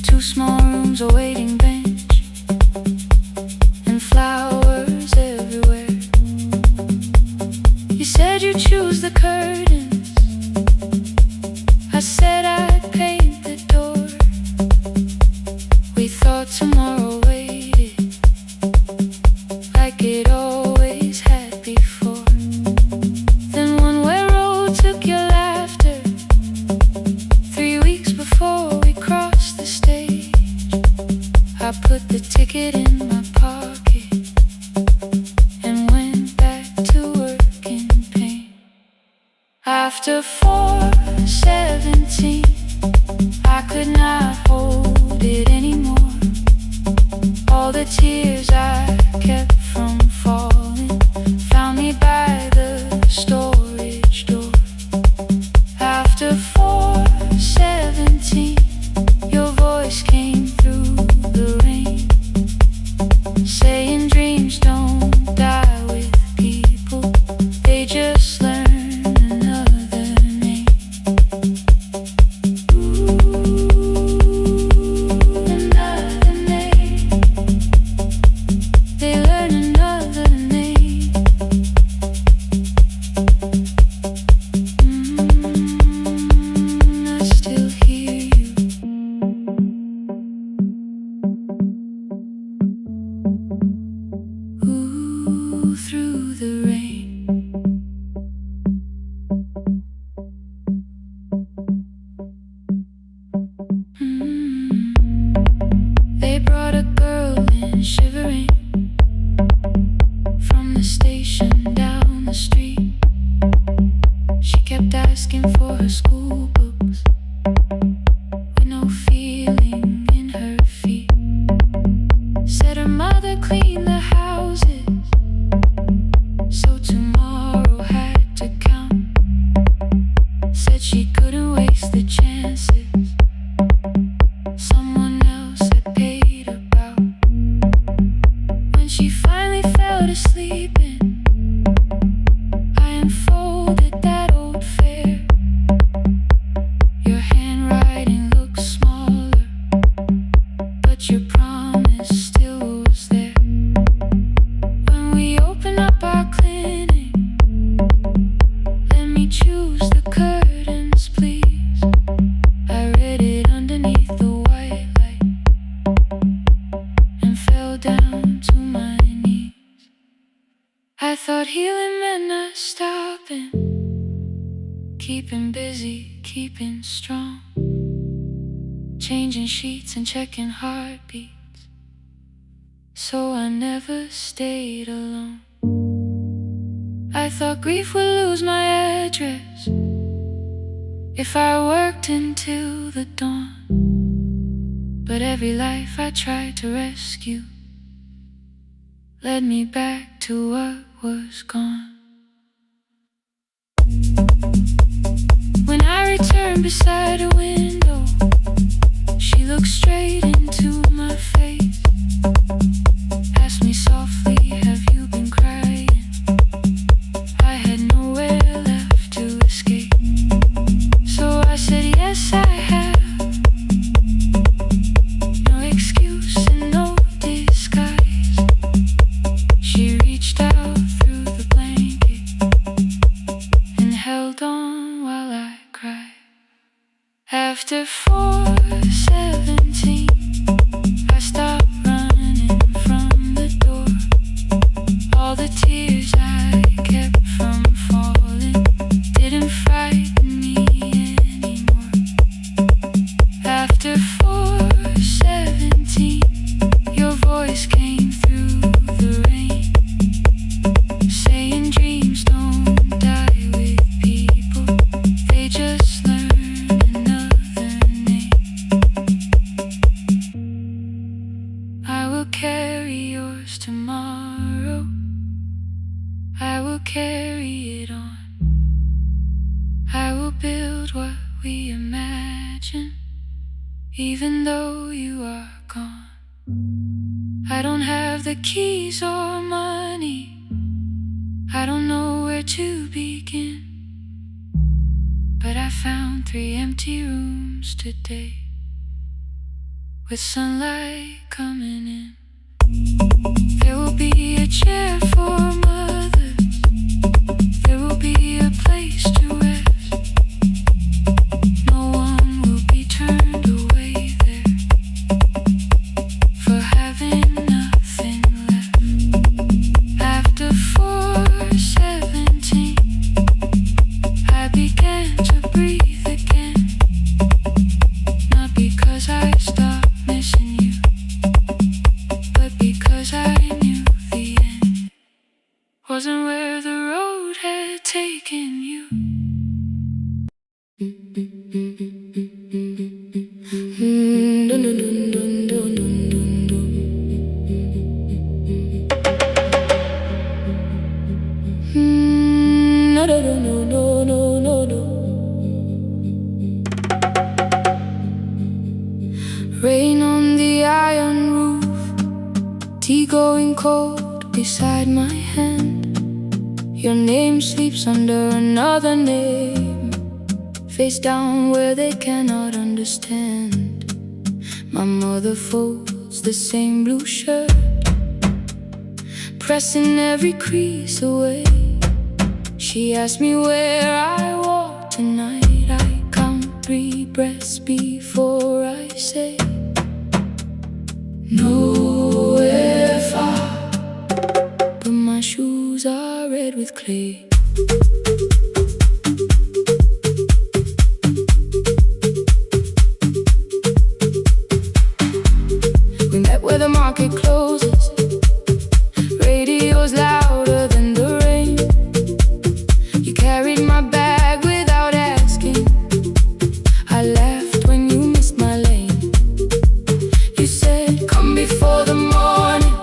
2 small rooms, a waiting bench, and flowers everywhere. You said you'd choose the curtains, I said I'd paint the door. We thought tomorrow waited like it always had before. Then one way road took your laughter, 3 weeks before we crossed the stage. I put the ticket in my pocket and went back to work in pain. After 4:17, I could not hold it anymore. All the tears I kept from falling found me by the storage door. After 4:17, your voice came through the rain, saying dreams don't die with people, they just learn another name. Ooh, another name. to clean the houses, so tomorrow had to count. Said she couldn't waste the chances someone else had paid about. When she finally fell to sleeping, I unfolded that old fare. Your handwriting looks smaller, but your promise still was there. When we open up our clinic, let me choose the curtains, please. I read it underneath the white light and fell down to my knees. I thought healing meant not stopping, keeping busy, keeping strong, changing sheets and checking heartbeats, so I never stayed alone. I thought grief would lose my address if I worked until the dawn, but every life I tried to rescue led me back to what was gone. When I returned beside a window, she looked straight into my face, asked me softly, have you been crying? I had nowhere left to escape, so I said yes I have. No excuse and no disguise. She reached out through the blanket and held on while I cried. After 4:17, I stopped running from the door. All the tears I kept from falling didn't frighten me anymore. After 4:17, your voice came through the rain, saying dreams don't die with people, they just learn another name. I will carry yours tomorrow, I will carry it on. I will build what we imagine, even though you are gone. I don't have the keys or money, I don't know where to begin, but I found 3 empty rooms today, with sunlight coming in. There will be a chair for mothers, there will be a place to rest. No one will be turned away there for having nothing left. After 4:17, I began to breathe again, not because I stopped missing you, but because I knew the end wasn't where the road had taken you. Rain on the iron roof, tea going cold beside my hand. Your name sleeps under another name, face down where they cannot understand. My mother folds the same blue shirt, pressing every crease away. She asked me where I walk tonight. I count 3 breaths before I say nowhere far, but my shoes are red with clay. We met where the market closes, radio's louder than the rain. You carried my bag without asking, I laughed when you missed my lane. You said, come before the morning,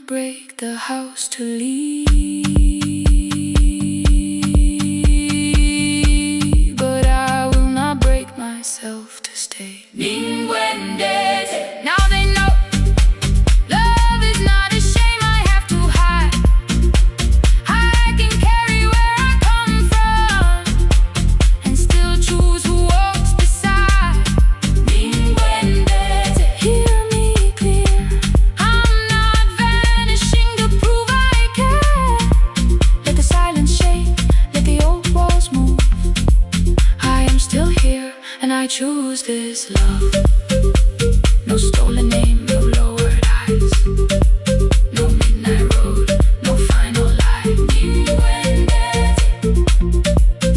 break the house to leave, but I will not break myself to stay. Now they know love is not a shame I have to hide. I can carry where I come from and still choose who walks beside. Hear me clear, I'm not vanishing to prove I care. Let the silence shake, let the old walls move. I am still here and I choose this love. No stolen name, no lowered eyes, no midnight road, no final lie.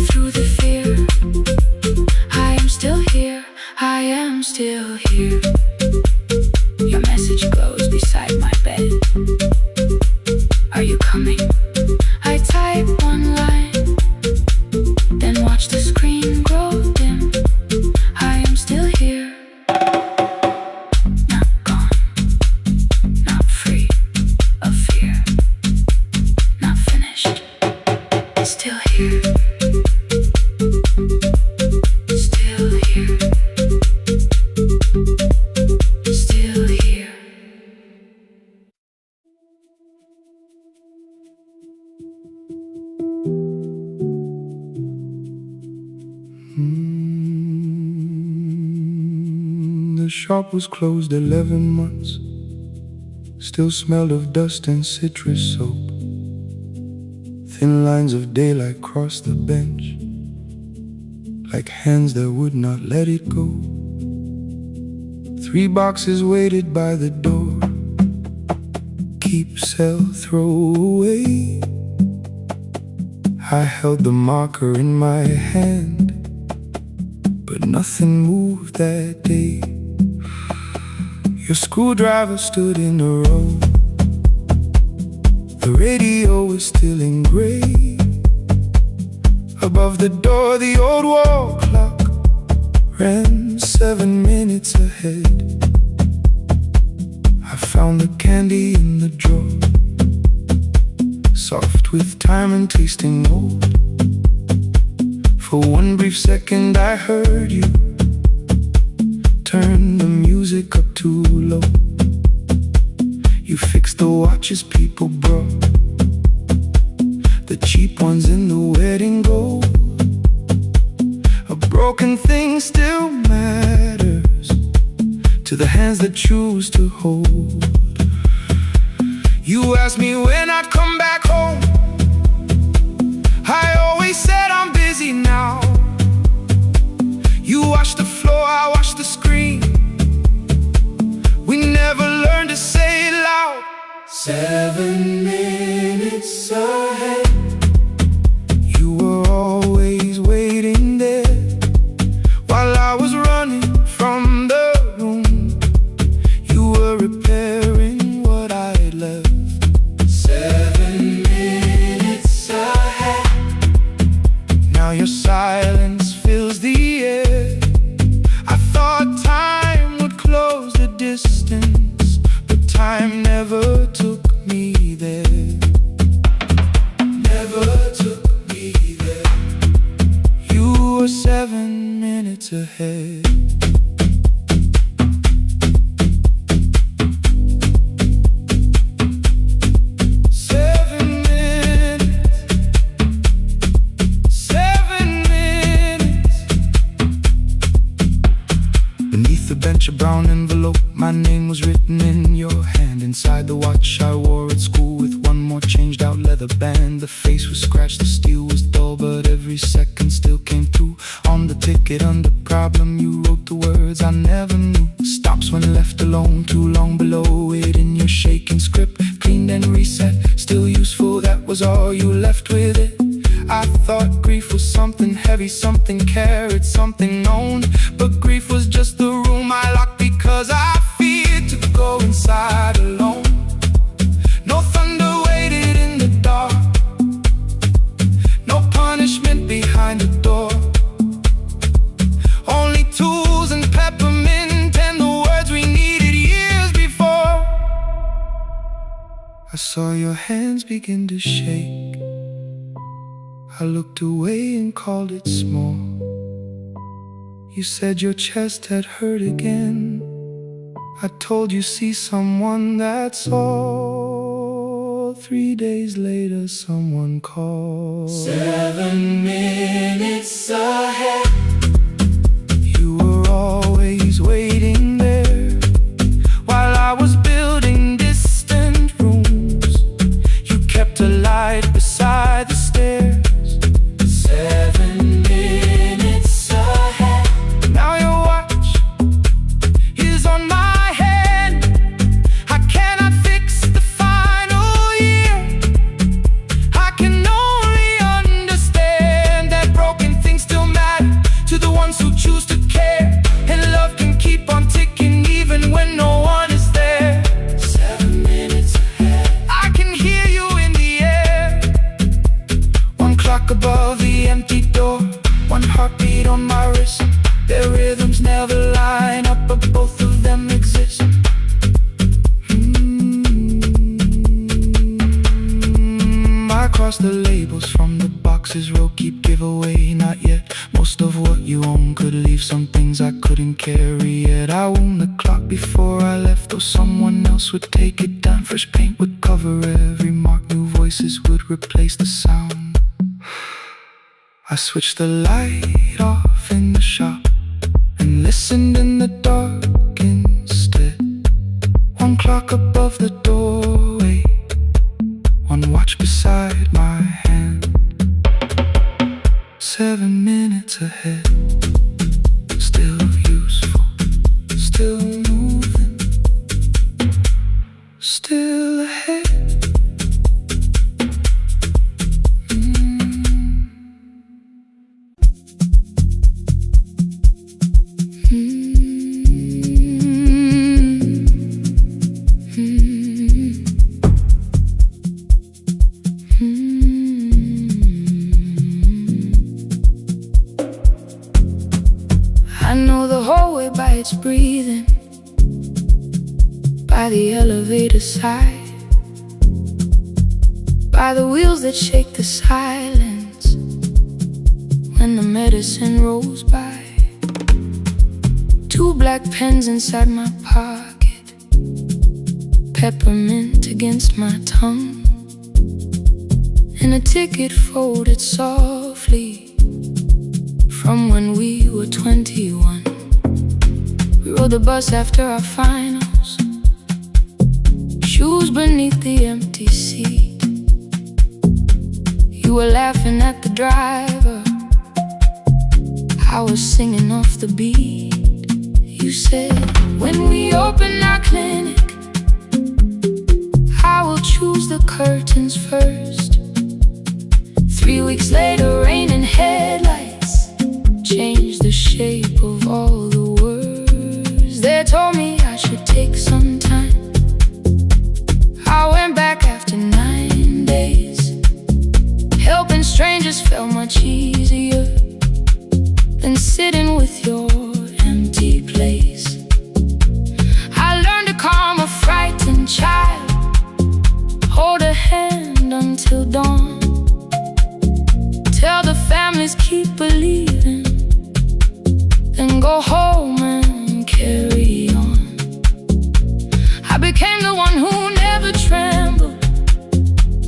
Through the fear, I am still here, I am still here. Your message glows beside my bed. Are you coming? I type one line, then watch the screen grow dim. I am still here. Not gone, not free of fear, not finished. Still here. Still here. Still here. The shop was closed 11 months. Still smelled of dust and citrus soap. Thin lines of daylight crossed the bench, like hands that would not let it go. 3 boxes waited by the door. Keep, sell, throw away. I held the marker in my hand, but nothing moved that day. Your screwdriver stood in a row. The radio was still in gray. Above the door, the old wall clock ran 7 minutes ahead. I found the candy in the drawer, soft with time and tasting old. For one brief second I heard you turn the music up too low. You fixed the watches people brought, the cheap ones in the wedding gold. A broken thing still matters to the hands that choose to hold. You asked me when I'd come back home. I always said I'm busy now. You washed the floor, I washed the screen. We never learned to say it loud. 7 minutes ahead. You were always waiting there while I was running from the room. You were repairing what I had left. 7 minutes ahead. Now your silence fills the air. I thought time would close the distance, but time never took me there. Never took me there. You were 7 minutes ahead. A brown envelope, my name was written in your hand. Inside the watch I wore at school with one more changed out leather band. The face was scratched, the steel was dull, but every second still came through. On the ticket under problem you wrote the words I never knew. Stops when left alone, too long below it in your shaking script. Cleaned and reset, still useful, that was all you left with it. I thought grief was something heavy, something carried, something known. But grief was just the room I locked because I feared to go inside alone. No thunder waited in the dark, no punishment behind the door. Only tools and peppermint and the words we needed years before. hands begin to shake. I looked away and called it small. You said your chest had hurt again. I told you see someone, that's all. 3 days later someone called. 7 minutes ahead. You were always waiting there while I was building distant rooms. You kept a light beside the stairs. 7 minutes ahead. Now your watch is on my hand. I cannot fix the final year. I can only understand that broken things still matter to the ones who choose to care. And love can keep on ticking even when no one is there. 7 minutes ahead. I can hear you in the air. One clock above the empty door, one heartbeat on my wrist. Their rhythms never line up, but both of them exist. I cross the labels from the boxes, row keep giveaway, not yet. Most of what you own could leave, some things I couldn't carry yet. I wound the clock before I left, though someone else would take it down. Fresh paint would cover every mark, new voices would replace the sound. I switched the light off in the shop and listened in the dark instead. One clock above the doorway, one watch beside my hand. 7 minutes ahead. Still useful, still moving, still ahead. I know the hallway by its breathing, by the elevator side, by the wheels that shake the silence when the medicine rolls by. 2 black pens inside my pocket, peppermint against my tongue, and a ticket folded softly from when we were 21. We rode the bus after our finals, shoes beneath the empty seat. You were laughing at the driver, I was singing off the beat. You said, when we open our clinic, I will choose the curtains first. 3 weeks later, rain and headlights changed the shape of all the words. They told me I should take some time. I went back after 9 days. Helping strangers felt much easier than sitting with your empty place. I learned to calm a frightened child, hold a hand until dawn, tell the families keep believing, then go home and carry on. I became the one who never trembled,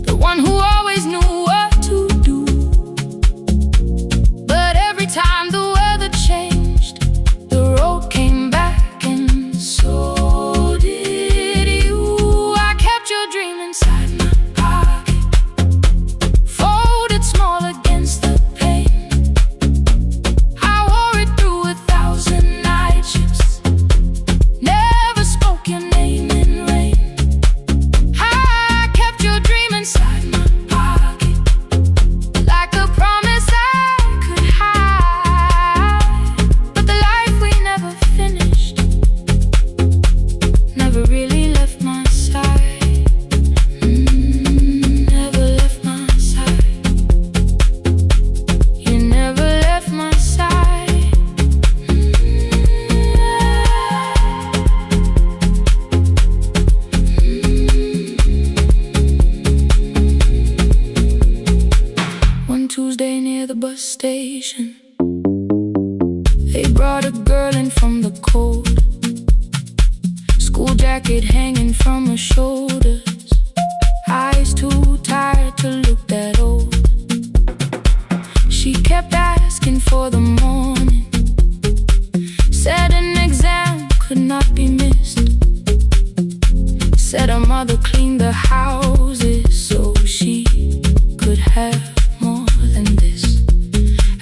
the one who always knew what to do. But every time the weather changed, the road came back, and so did you. I kept your dream inside my pocket, folded small against the pain. station. They brought a girl in from the cold, school jacket hanging from her shoulders, eyes too tired to look that old. She kept asking for the morning, said an exam could not be missed, said her mother cleaned the houses so she could have more than this.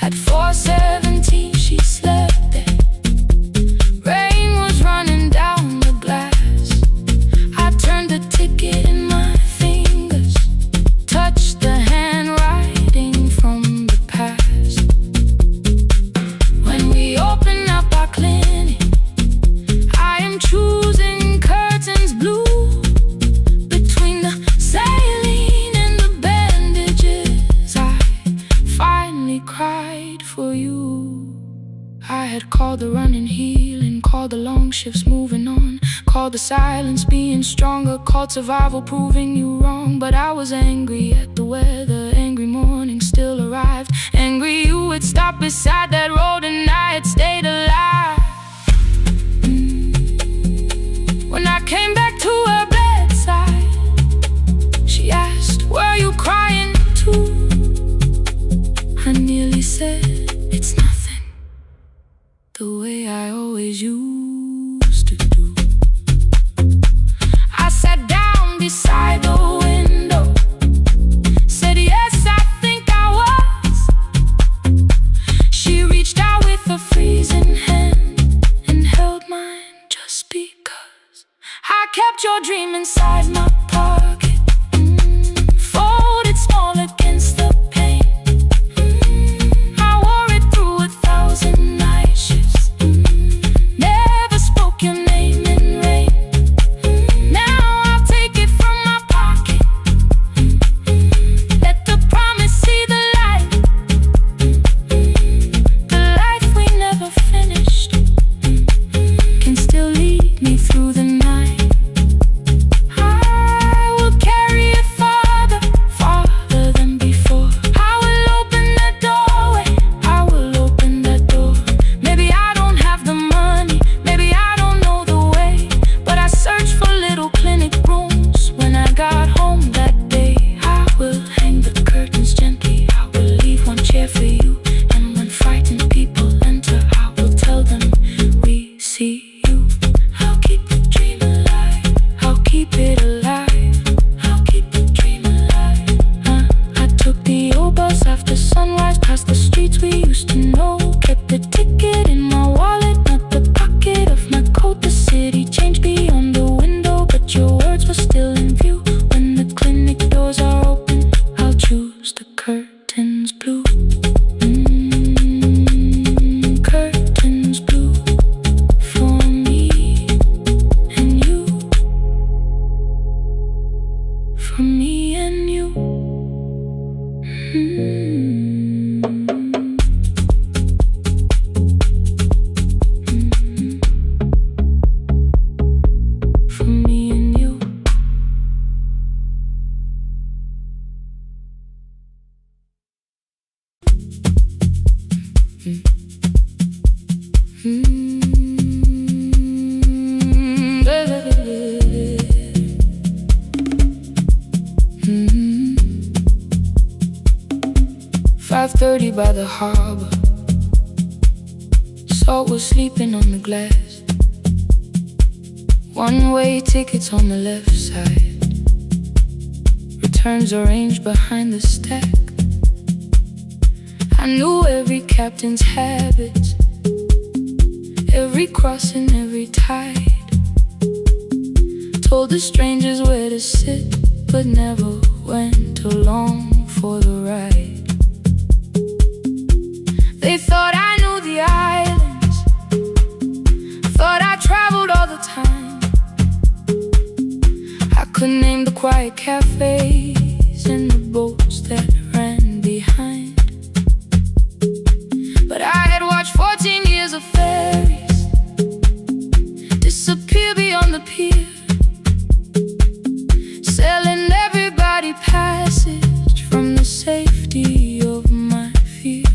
At 4:17 she slept there, rain was running down the glass. I turned the ticket in my fingers, touched the handwriting from the past. When we open up our clinic, I am choosing curtains blue. Between the saline and the bandages, I finally cried for you. I had called the running healing, called the long shifts moving on, called the silence being stronger, called survival proving you wrong. But I was angry at the weather, angry morning still arrived, angry you would stop beside that road and I had stayed alive. When I came back to her bedside, she asked, "Were you crying too?" I nearly said, "It's nothing," the way I always used to do. I sat down beside the window, said, "Yes, I think I was." She reached out with a freezing hand and held mine just because. I kept your dream inside my pocket, folded small against the pain. I wore it through 1,000 night shifts, never spoke your name in rain. Now I'll take it from my pocket, let the promise see the light, the life we never finished can still lead me through the night. I will carry it farther, farther than before. I will open that doorway, I will open that door. Maybe I don't have the money, maybe I don't know the way, but I searched for little clinic rooms when I got home that day. I will hang the curtains gently, I will leave one chair for you, and when frightened people enter, I will tell them we see you. I'll keep the dream alive, I'll keep it alive, I'll keep the dream alive. I took the old bus after sunrise, past the streets we used to know, kept the ticket in my wallet, not the pocket of my coat. The city changed beyond the window, but your words were still in view. When the clinic doors are open, I'll choose the curtains blue. Curtains blue for me and you, for me and you. 5:30 by the harbor, salt was sleeping on the glass. One-way tickets on the left side, returns arranged behind the stack. I knew every captain's habits, every crossing, every tide. Told the strangers where to sit, but never went along for the ride. They thought I knew the islands, thought I traveled all the time. I could name the quiet cafes and the boats that ran behind. But I had watched 14 years of ferries disappear beyond the pier, selling everybody passage from the safety of my fear.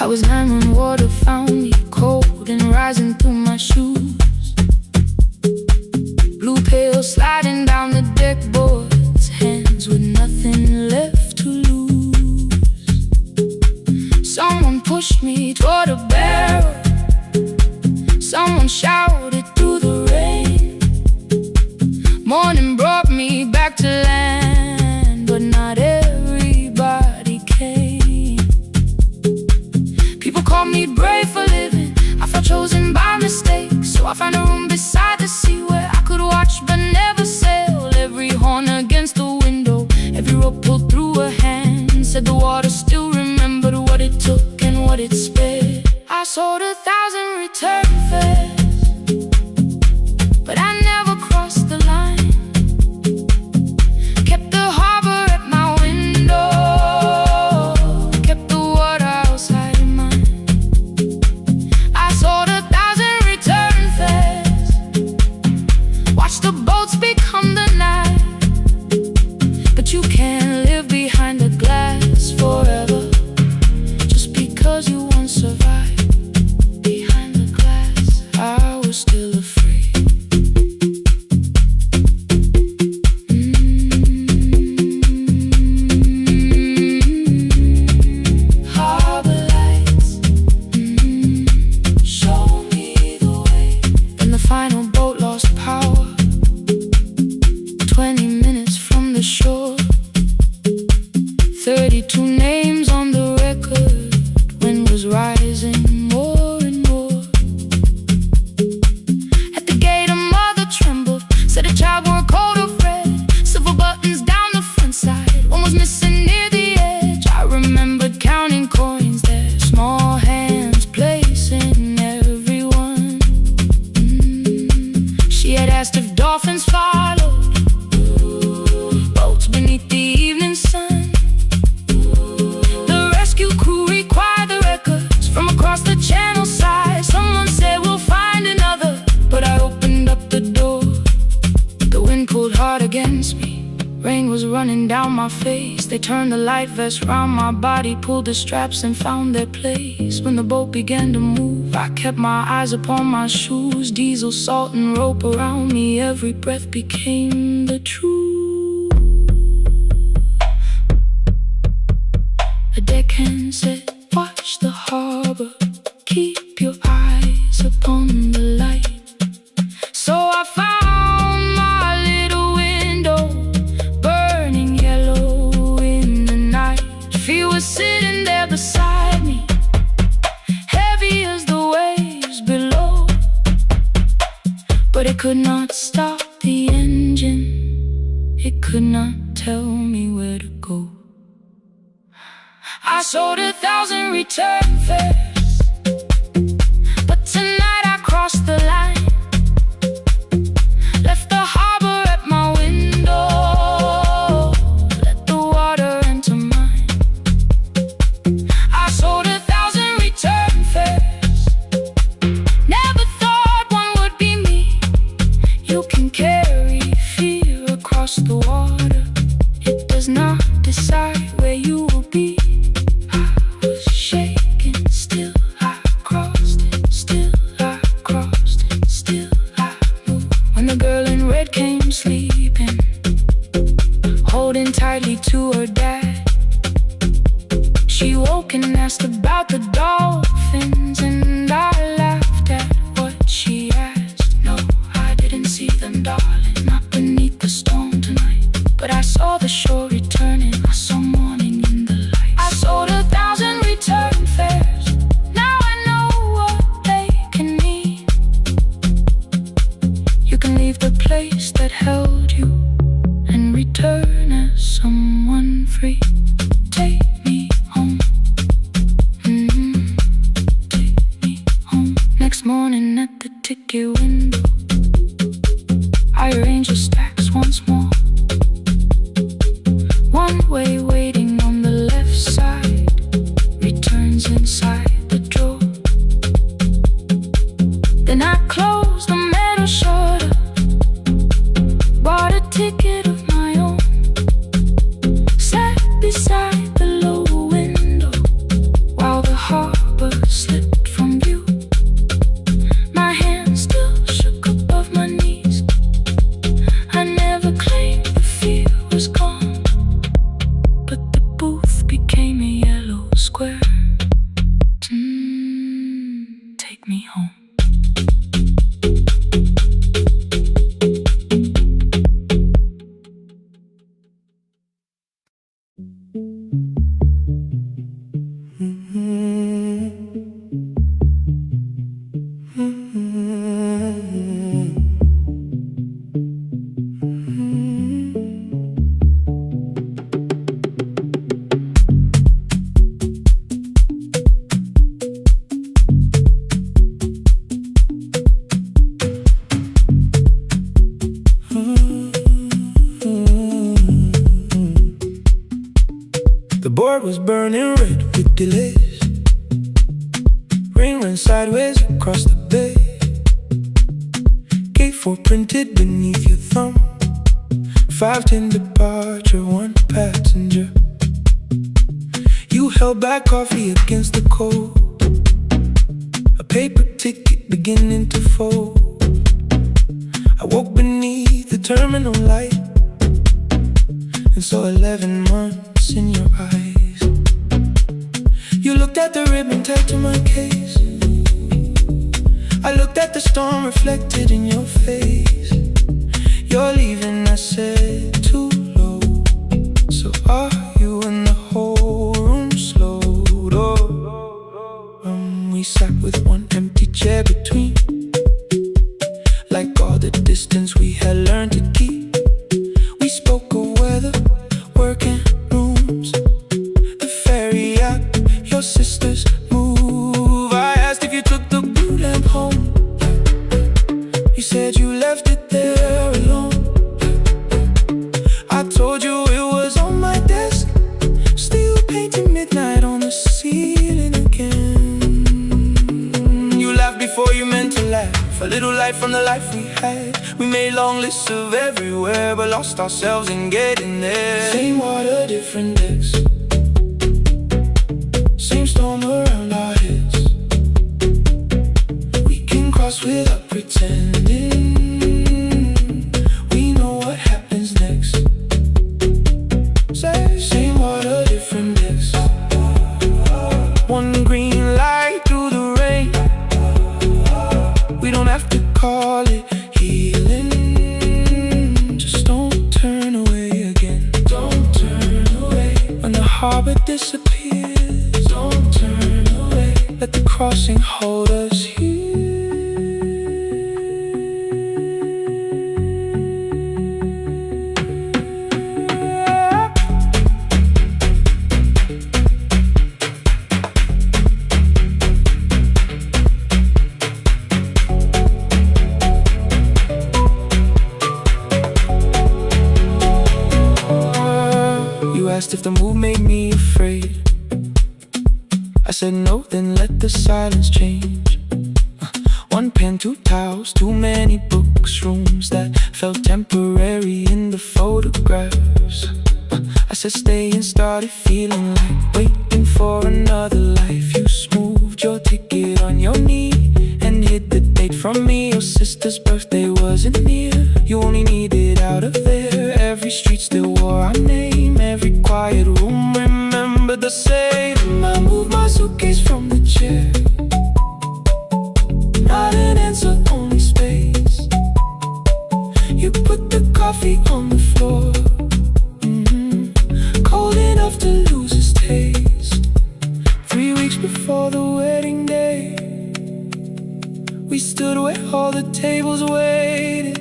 I was 9 when water found me, cold and rising through my shoes. Blue pail sliding down the deck boards, hands with nothing left to lose. Someone pushed me toward a barrel, someone shouted through the rain. Morning brought me back to land, but not everybody came. People called me brave for living, I felt chosen by mistake. So I found a room beside the sea where I could watch but never sail. Every horn against the window, every rope pulled through a hand, said the water still remembered what it took and what it spared. I sold 1,000 return fares, but I never crossed the line. Kept the harbor at my window, kept the water outside of mine. I sold 1,000 return fares, watched the boats become the night. But you can't live behind the glass forever, just because you once survived. Behind the glass, I was still afraid. Harbor lights, show me the way. Then the final boat lost power, 20 minutes from the shore. 32 names on the record, wind was rising more and more. At the gate a mother trembled, said a child wore a coat of red, silver buttons down the front side, one was missing near the edge. I remembered counting coins there, small hands placing everyone. She had asked if dolphins followed, boats beneath the evening sun. The rescue crew required the records from across the channel side. Someone said we'll find another, but I opened up the door. The wind pulled hard against me, rain was running down my face. They turned the light vest round my body, pulled the straps and found their place. When the boat began to move, I kept my eyes upon my shoes. Diesel, salt and rope around me, every breath became the truth. A deckhand said, watch the harbor, keep your eyes upon the light. So I found my little window, burning yellow in the night. She was sitting there beside me, heavy as the waves below, but it could not stop the engine, it could not tell me where to go. I sold 1,000 return fares, but tonight I crossed the line. Left the harbor at my window, let the water enter mine. I sold 1,000 return fares, never thought one would be me. You can carry fear across the water, it does not decide where you will be. Sleeping, holding tightly to her dad. She woke and asked about the dolphins, and I laughed at what she asked. No, I didn't see them, darling, not beneath the storm tonight. But I saw the shore returning, I saw morning in the light. I sold 1,000 return fares, now I know what they can mean. You can leave the place that held you and return as someone free. Take me home, take me home. booth became a yellow square. Take me home. The board was burning red with delays. Rain ran sideways across the bay. Gate 4 printed beneath your thumb. 5:10 departure, 1 passenger. You held back coffee against the cold. A paper ticket beginning to fold. I woke beneath the terminal light and saw 11 months in your eyes. You looked at the ribbon tied to my case. I looked at the storm reflected in your face. You're leaving, I said, too low. So are you? And the whole room slowed up. We sat with one empty chair between, like all the distance we had learned to keep. We spoke of weather, work and rooms, the ferry act, your sister's move. I asked if you took the blue lamp home. You said you left it there alone. I told you it was on my desk, still painting midnight on the ceiling again. You laughed before you meant to laugh, a little light from the life we had. We made long lists of everywhere, but lost ourselves in getting there. Same water, different decks, same storm around our heads. We can cross without pretending. We know what happens next. Same water, different decks. One green light through the rain. We don't have to call it healing. Just don't turn away again. Don't turn away. When the harbor disappears, don't turn away. Let the crossing hold us here. You asked if the move made me afraid. I said no, then let the silence change. One pen, 2 towels, too many books, rooms that felt temporary in the photographs. I said stay and started feeling like waiting for another life. You smoothed your ticket on your knee and hid the date from me. Your sister's birthday wasn't near. You only needed out of there. Every street still wore our name. Every quiet room remembered the same. I moved my suitcase from the chair. Not an answer, only space. You put the coffee on the floor, cold enough to lose its taste. 3 weeks before the wedding day, we stood where all the tables waited.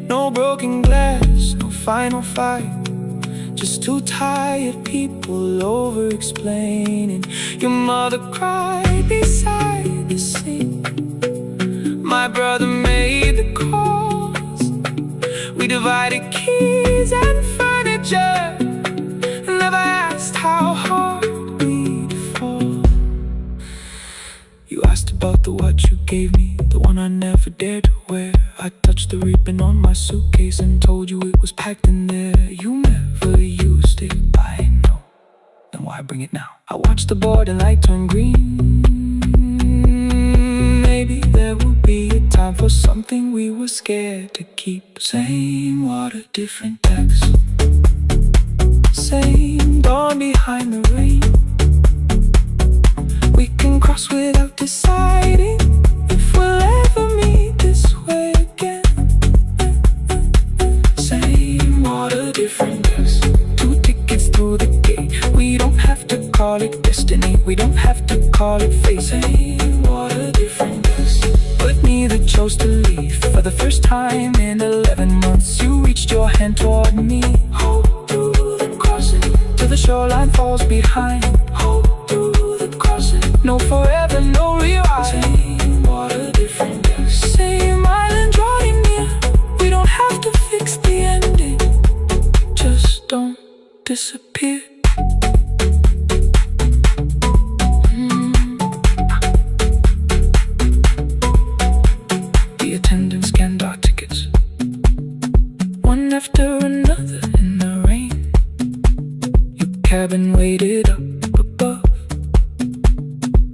No broken glass, no final fight, just 2 tired people over-explaining. Your mother cried beside the sink. My brother made the calls. We divided keys and furniture, never asked how hard we'd fall. You asked about the watch you gave me, the one I never dared to wear. I touched the ribbon on my suitcase and told you it was packed in there. You never used it, I know. Then why bring it now? I watched the board and light turn green. Maybe there will be a time for something we were scared to keep. Same water, different decks. Same dawn behind call it destiny, we don't have to call it fate. Same water, different dust, but neither chose to leave. For the first time in 11 months, you reached your hand toward me. Hold through the crossing till the shoreline falls behind. Hold through the crossing, no forever, no rewind. Same water, different dust, same island drawing near. We don't have to fix the ending, just don't disappear. The attendants scanned our tickets, one after another in the rain. Your cabin waited up above,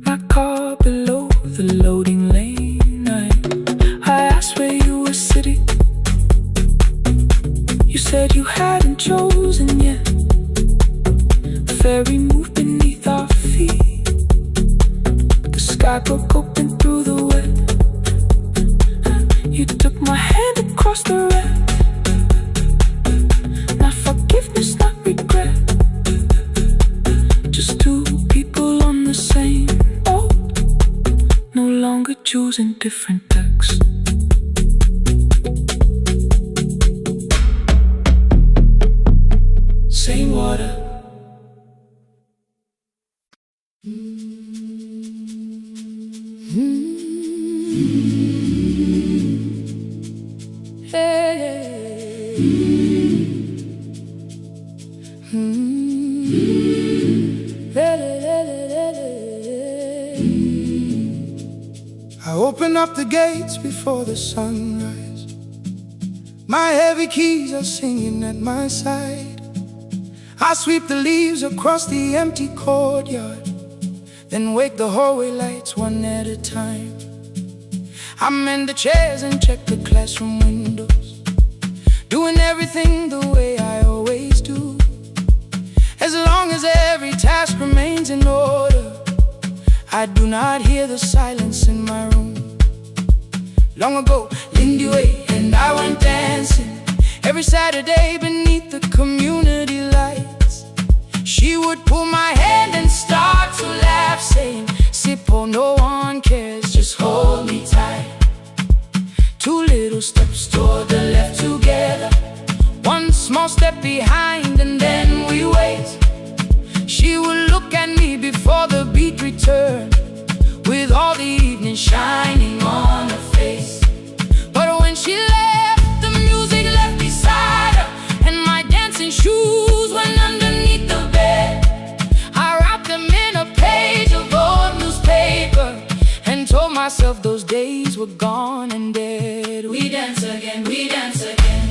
my car below the loading lane. I asked where you were sitting. You said you hadn't chosen yet. The ferry moved beneath our feet. The sky broke open through the wet. You took my hand across the red. Not forgiveness, not regret. Just two people on the same boat, no longer choosing different decks. Same water. I open up the gates before the sunrise. My heavy keys are singing at my side. I sweep the leaves across the empty courtyard, then wake the hallway lights one at a time. I mend the chairs and check the classroom windows, doing everything the way I always do. As long as every task remains in order, I do not hear the silence in my room. Long ago, Lindy Way and I went dancing every Saturday beneath the community lights. She would pull my hand and start to laugh, saying, "Sippo, no one cares, just hold me tight." Two little steps toward the left together, one small step behind, and then we wait. She would look at me before the beat returned, with all the evening shining on her face. But when she left, the music left beside her, and my dancing shoes went underneath the bed. I wrapped them in a page of old newspaper and told myself those days were gone and dead. We dance again, we dance again.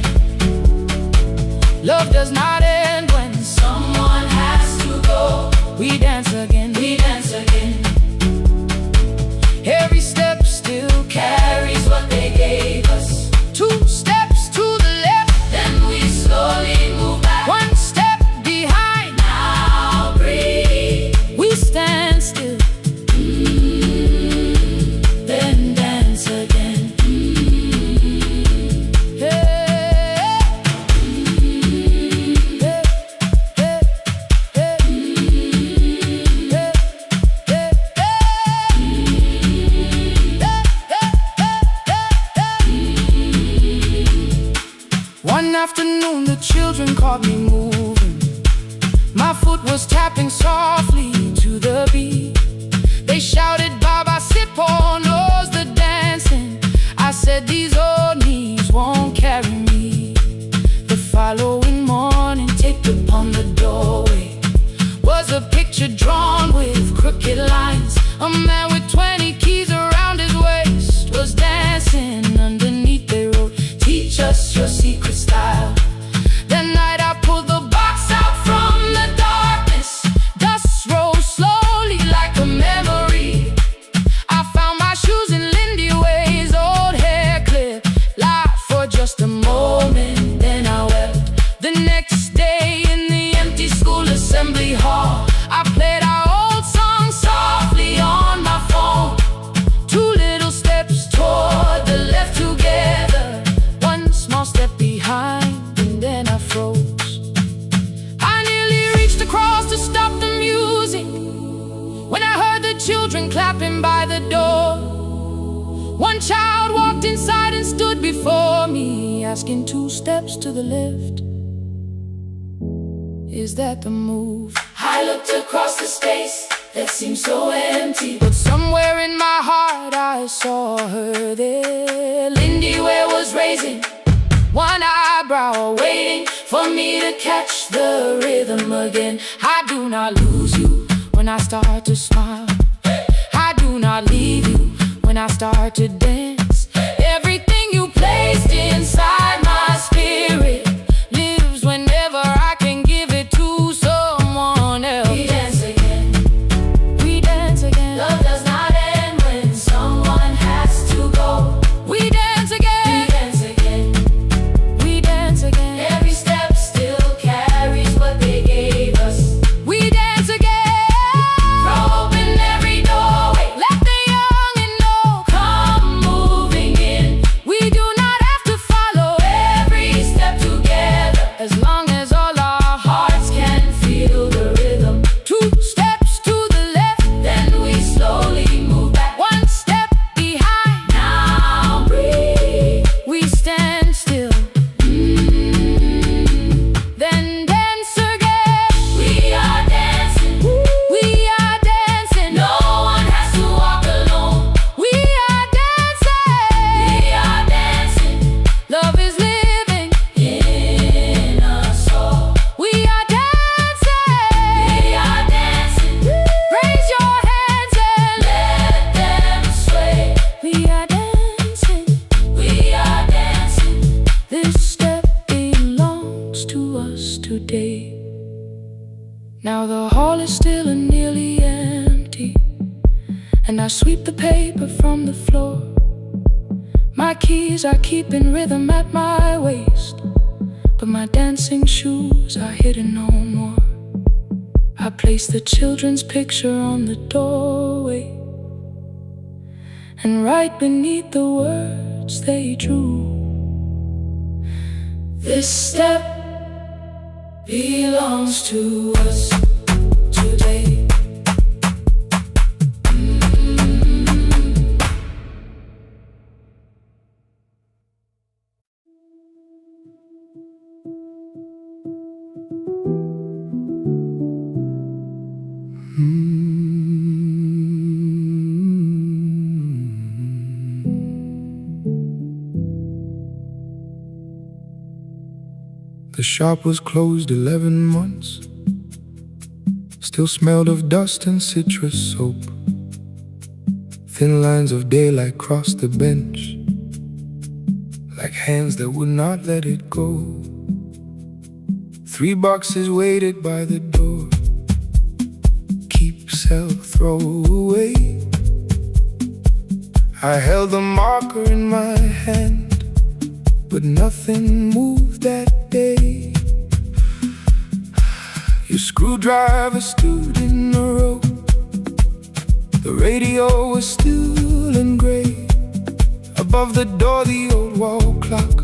Love does not end when someone has to go. We dance again, we dance again. Every step still carries what they gave us. Two steps to the left, then we slowly move back. One step behind, now breathe. We stand still, then dance again. One afternoon the children caught me moving. My foot was tapping softly to the beat. They shouted, "Baba Sippo knows the dancing." I said, "These old knees won't carry me." The following morning, taped upon the doorway was a picture drawn with crooked lines. A man with 20 keys around his waist was dancing underneath. They wrote, "Teach us your secret style." That night I pulled the box out from the darkness. Dust rose slowly like a memory. I found my shoes in Lindy Way's old hair clip. Laughed for just a moment, then I wept. The next day in the empty school assembly hall, I played our old song softly on my asking 2 steps to the left. Is that the move? I looked across the space that seemed so empty, But somewhere in my heart I saw her there. Lindy Ware was raising One eyebrow waiting for me to catch the rhythm again. I do not lose you when I start to smile. I do not leave you when I start to dance. Everything you placed inside my spirit lives whenever I can give it to someone else. We dance again. We dance again. Love does not end when someone has to go. We dance We again. dance again. We dance again. Every step still carries what they gave us. We dance again. Throw open every doorway. Let the young and know. Come moving in. We do not have to follow Every step together. as long as all our Hearts can feel the rhythm. 2 steps to the left, Then we slowly move back. 1 step behind. Now breathe. We stand still, then dance again. We are dancing. We are dancing. No one has to walk alone. We are dancing. We are dancing Love is living. in us all. We are dancing. We are dancing. Raise your hands and Let them sway. we are dancing. We are dancing. This step belongs to us today. Now the hall is still and nearly empty, and I sweep the paper from the floor. My keys are keeping rhythm at my waist, but my dancing shoes are hidden no more. I place the children's picture on the doorway, and right beneath the words they drew, This step belongs to us today. The shop was closed 11 months. Still smelled of dust and citrus soap. Thin lines of daylight crossed the bench, like hands that would not let it go. 3 boxes waited by the door. Keep, sell, throw away. I held the marker in my hand, but nothing moved that day. Your screwdriver stood in a row. The radio was still and gray. Above the door the old wall clock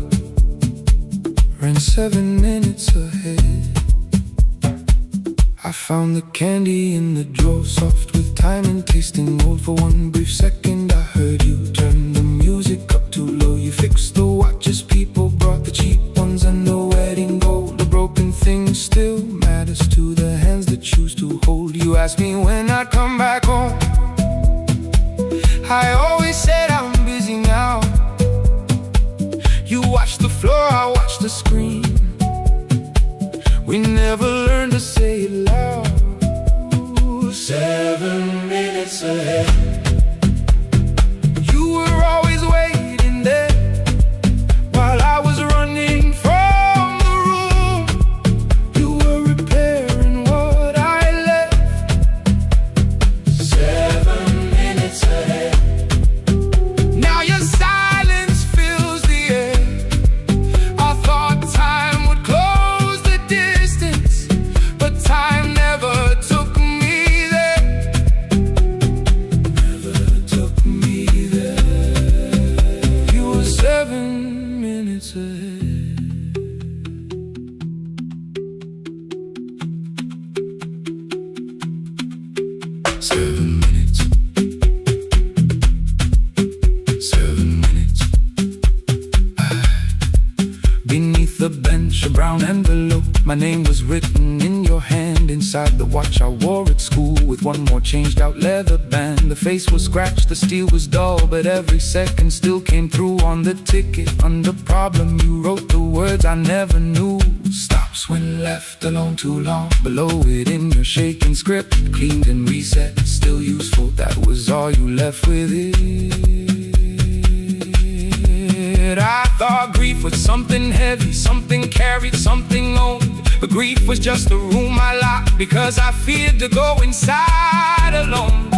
ran 7 minutes ahead. I found the candy in the drawer, soft with time and tasting old. For one brief second I heard you turn the music up too low. You fixed the watches, people brought the cheap ones and the wedding gold. The broken thing still matters to the hands that choose to hold. You asked me when I'd come back home. I always said I'm busy now. You watched the floor, I watched the screen. We never learned to say it loud. 7 minutes ahead. You were always waiting there while I was running from the room. You were repairing what I left. 7 minutes ahead. Now your silence fills the air. I thought time would close the distance, but time never took me there. Never took me there. You were 7 minutes ahead. was written in your hand inside the watch I wore at school, with one more changed out leather band. The face was scratched, the steel was dull, but every second still came through on the ticket. Under problem you wrote the words I never knew. Stops when left alone too long. Below it in your shaking script, cleaned and reset, still useful. That was all you left with it. I thought grief was something heavy, something carried, something owned. But grief was just a room I locked because I feared to go inside alone.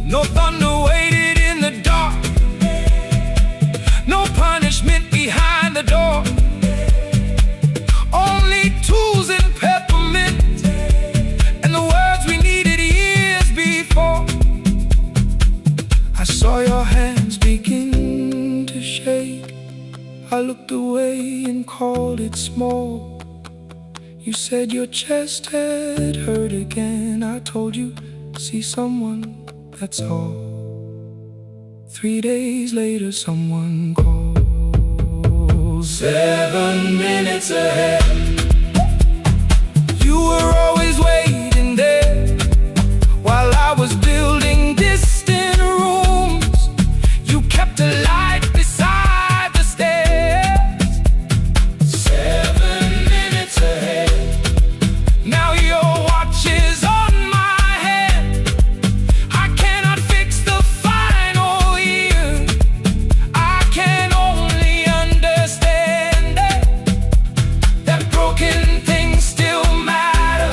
No thunder waited in the dark, no punishment behind the door. Only tools and peppermint, and the words we needed years before. I saw your hands begin to shake. I looked away and called it small. You said your chest had hurt again. I told you, see someone, that's all. 3 days later someone calls. 7 minutes ahead. You were always waiting there while I was building distant rooms. You kept a light beside the stairs. 7 minutes ahead. Now your watch is on my head. I cannot fix the final year. I can only understand that broken things still matter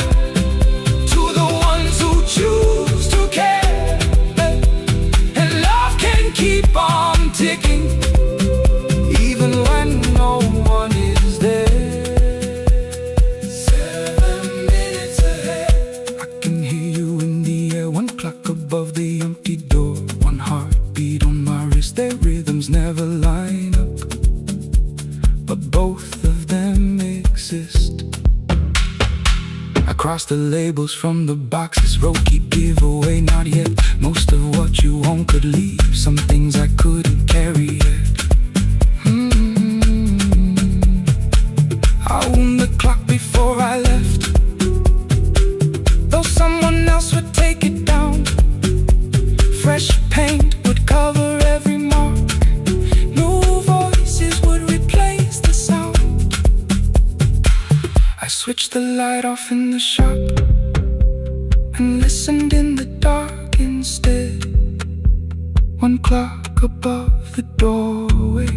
to the ones who choose to care. And love can keep on ticking even when no one is there. 7 minutes ahead. I can hear you in the air, one clock above the empty door, one heartbeat on my wrist. Their rhythms never line up, but both of them exist. I crossed the labels from the boxes, wrote keep, give away, not yet. Most of what you own could leave, some things I couldn't carry yet. I wound the clock before I left, though someone else would take it down. Fresh paint would cover every mark, new voices would replace the sound. I switched the light off in the shop and listened in the dark instead. One clock above the doorway,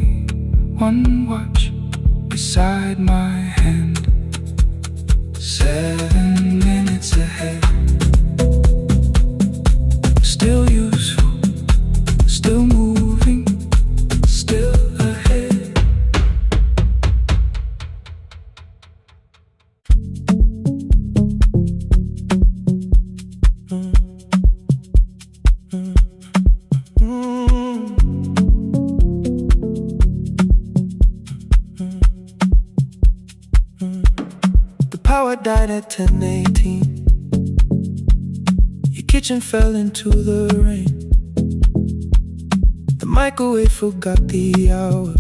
one watch beside my hand. 7 minutes ahead. Still useful, still moving, still ahead. The power died at 10:18. Your kitchen fell into the rain. The microwave forgot the hour,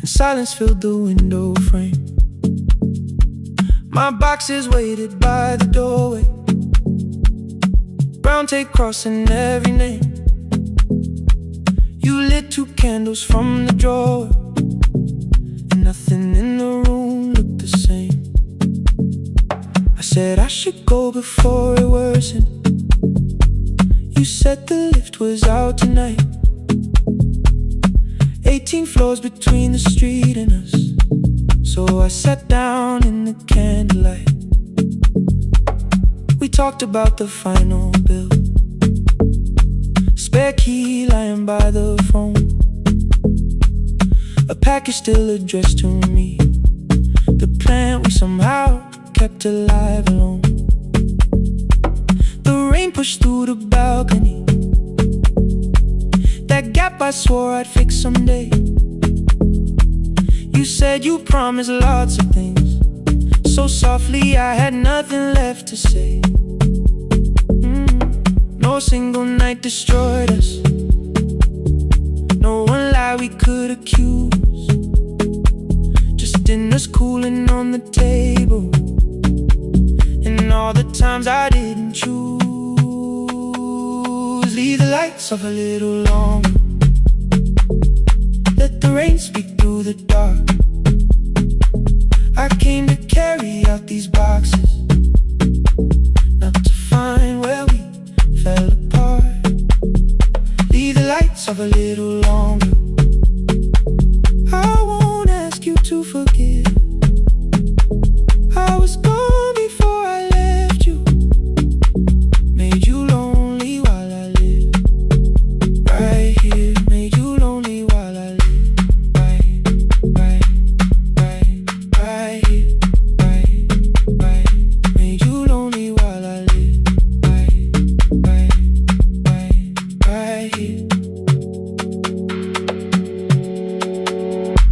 and silence filled the window frame. My boxes waited by the doorway, brown tape crossing every name. You lit 2 candles from the drawer, and nothing in the room looked the same. I said I should go before it worsened. You said the lift was out tonight. 18 floors between the street and us, so I sat down in the candlelight. We talked about the final bill, spare key lying by the phone, a package still addressed to me, the plant we somehow kept alive alone. The rain pushed through the balcony, that gap I swore I'd fix someday. You said you promised lots of things, so softly I had nothing left to say. No single night destroyed us, no one lie we could accuse. Just dinner's cooling on the table, and all the times I didn't choose. Leave the lights off a little longer, let the rain speak through the dark. I came to carry out these boxes, not to find where we fell apart. Leave the lights off a little longer. I won't ask you to forgive. I was gone before I left you, made you lonely while I lived right here, made you lonely while I lived right here, right, made you lonely while I lived right here.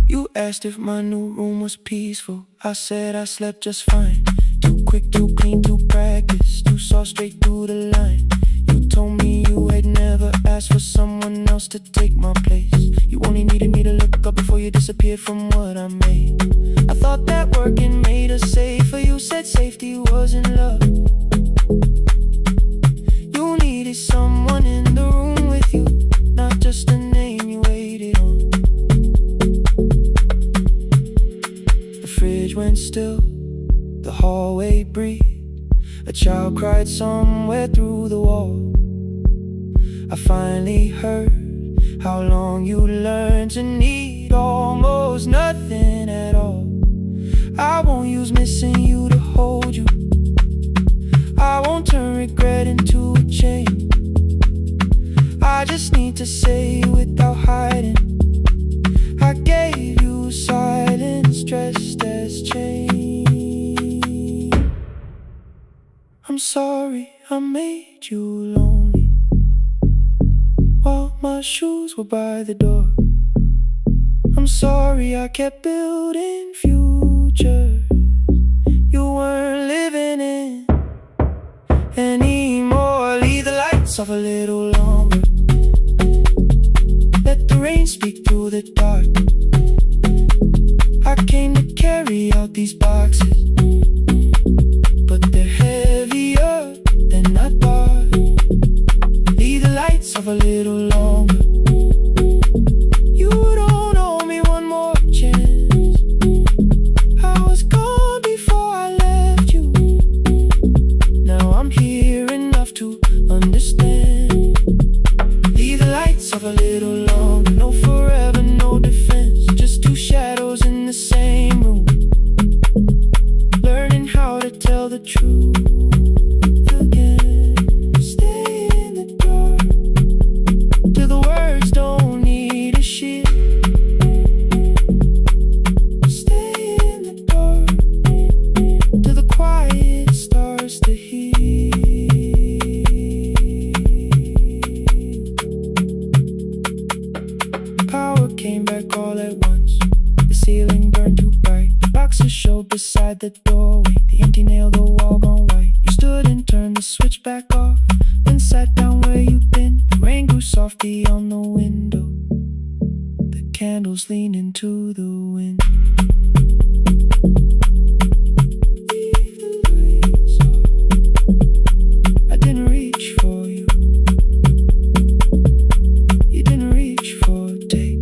You asked if my new room was peaceful. I said I slept just fine. Too quick, too clean, too practiced. You saw straight through the line. You told me you had never asked for someone else to take my place. You only needed me to look up before you disappeared from what I made. I thought that working made us safer. You said safety was in love. You needed someone in the room with you, not just a name you waited on. The fridge went still, the hallway breathed. A child cried somewhere through the wall. I finally heard how long you learned to need almost nothing at all. I won't use missing you to hold you. I won't turn regret into a chain. I just need to say without hiding, I gave you silence dressed as change. I'm sorry I made you lonely while my shoes were by the door. I'm sorry I kept building futures you weren't living in anymore. Leave the lights off a little longer, let the rain speak through the dark. I came to carry out these boxes, but they're heavier than I thought. Leave the lights off a little longer. You don't owe me one more chance. I was gone before I left you. Now I'm here enough to understand. Leave the lights off a little longer. No forever, no defense, just two shadows in the same room, learning how to tell the truth again. Stay in the dark till the words don't need a shield. Stay in the dark till the quiet starts to heal. Power came back all at once. The ceiling burned too bright. The boxes showed beside the doorway. The empty nail, the wall gone white. You stood and turned the switch back off, then sat down where you've been. The rain grew softly on the window, the candles leaned into the wind. Leave the lights off. I didn't reach for you. You didn't reach for a take.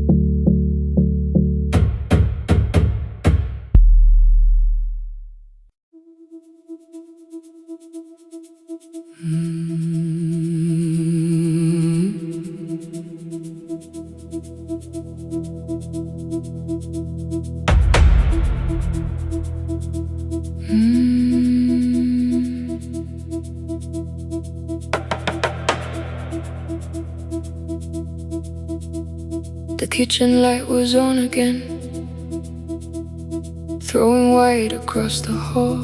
The kitchen light was on again, throwing white across the hall.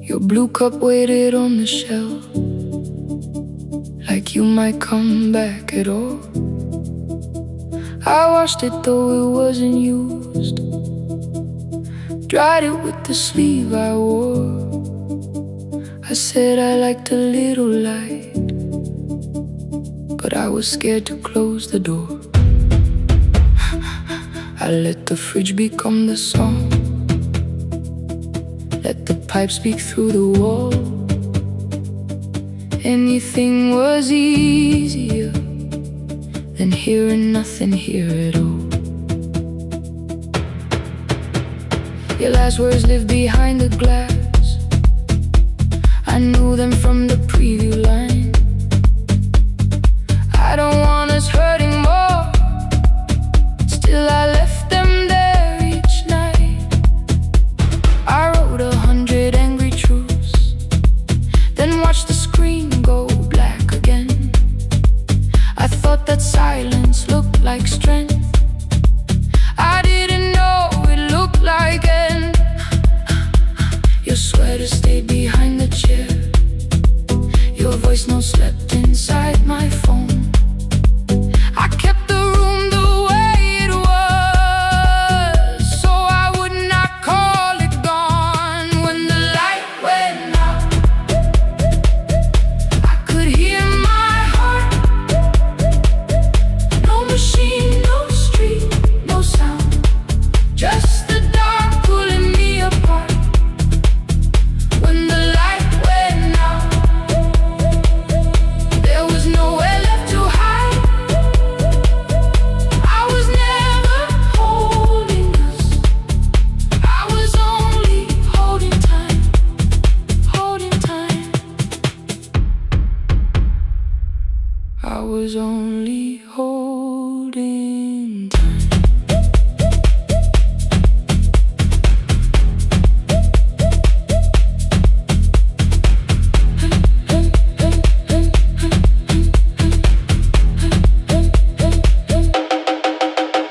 Your blue cup waited on the shelf, like you might come back at all. I washed it though it wasn't used, dried it with the sleeve I wore. I said I liked a little light, but I was scared to close the door. I let the fridge become the song. Let the pipe speak through the wall. Anything was easier than hearing nothing here at all. Your last words live behind the glass. I knew them from the preview line. I don't want us hurting more. Still I left them there each night. I wrote 100 angry truths, then watched the screen go black again. I thought that silence looked like strength. I didn't know it looked like end. Your sweater stayed behind the chair. Your voice note slept inside my phone. I kept the room the way it was, so I would not call it gone. When the light went out, I could hear my heart. No machine, no street, no sound, just the dark pulling me apart. When the light went out, there was nowhere left to hide. I was never holding us. I was only holding time, holding time. I was only holding time.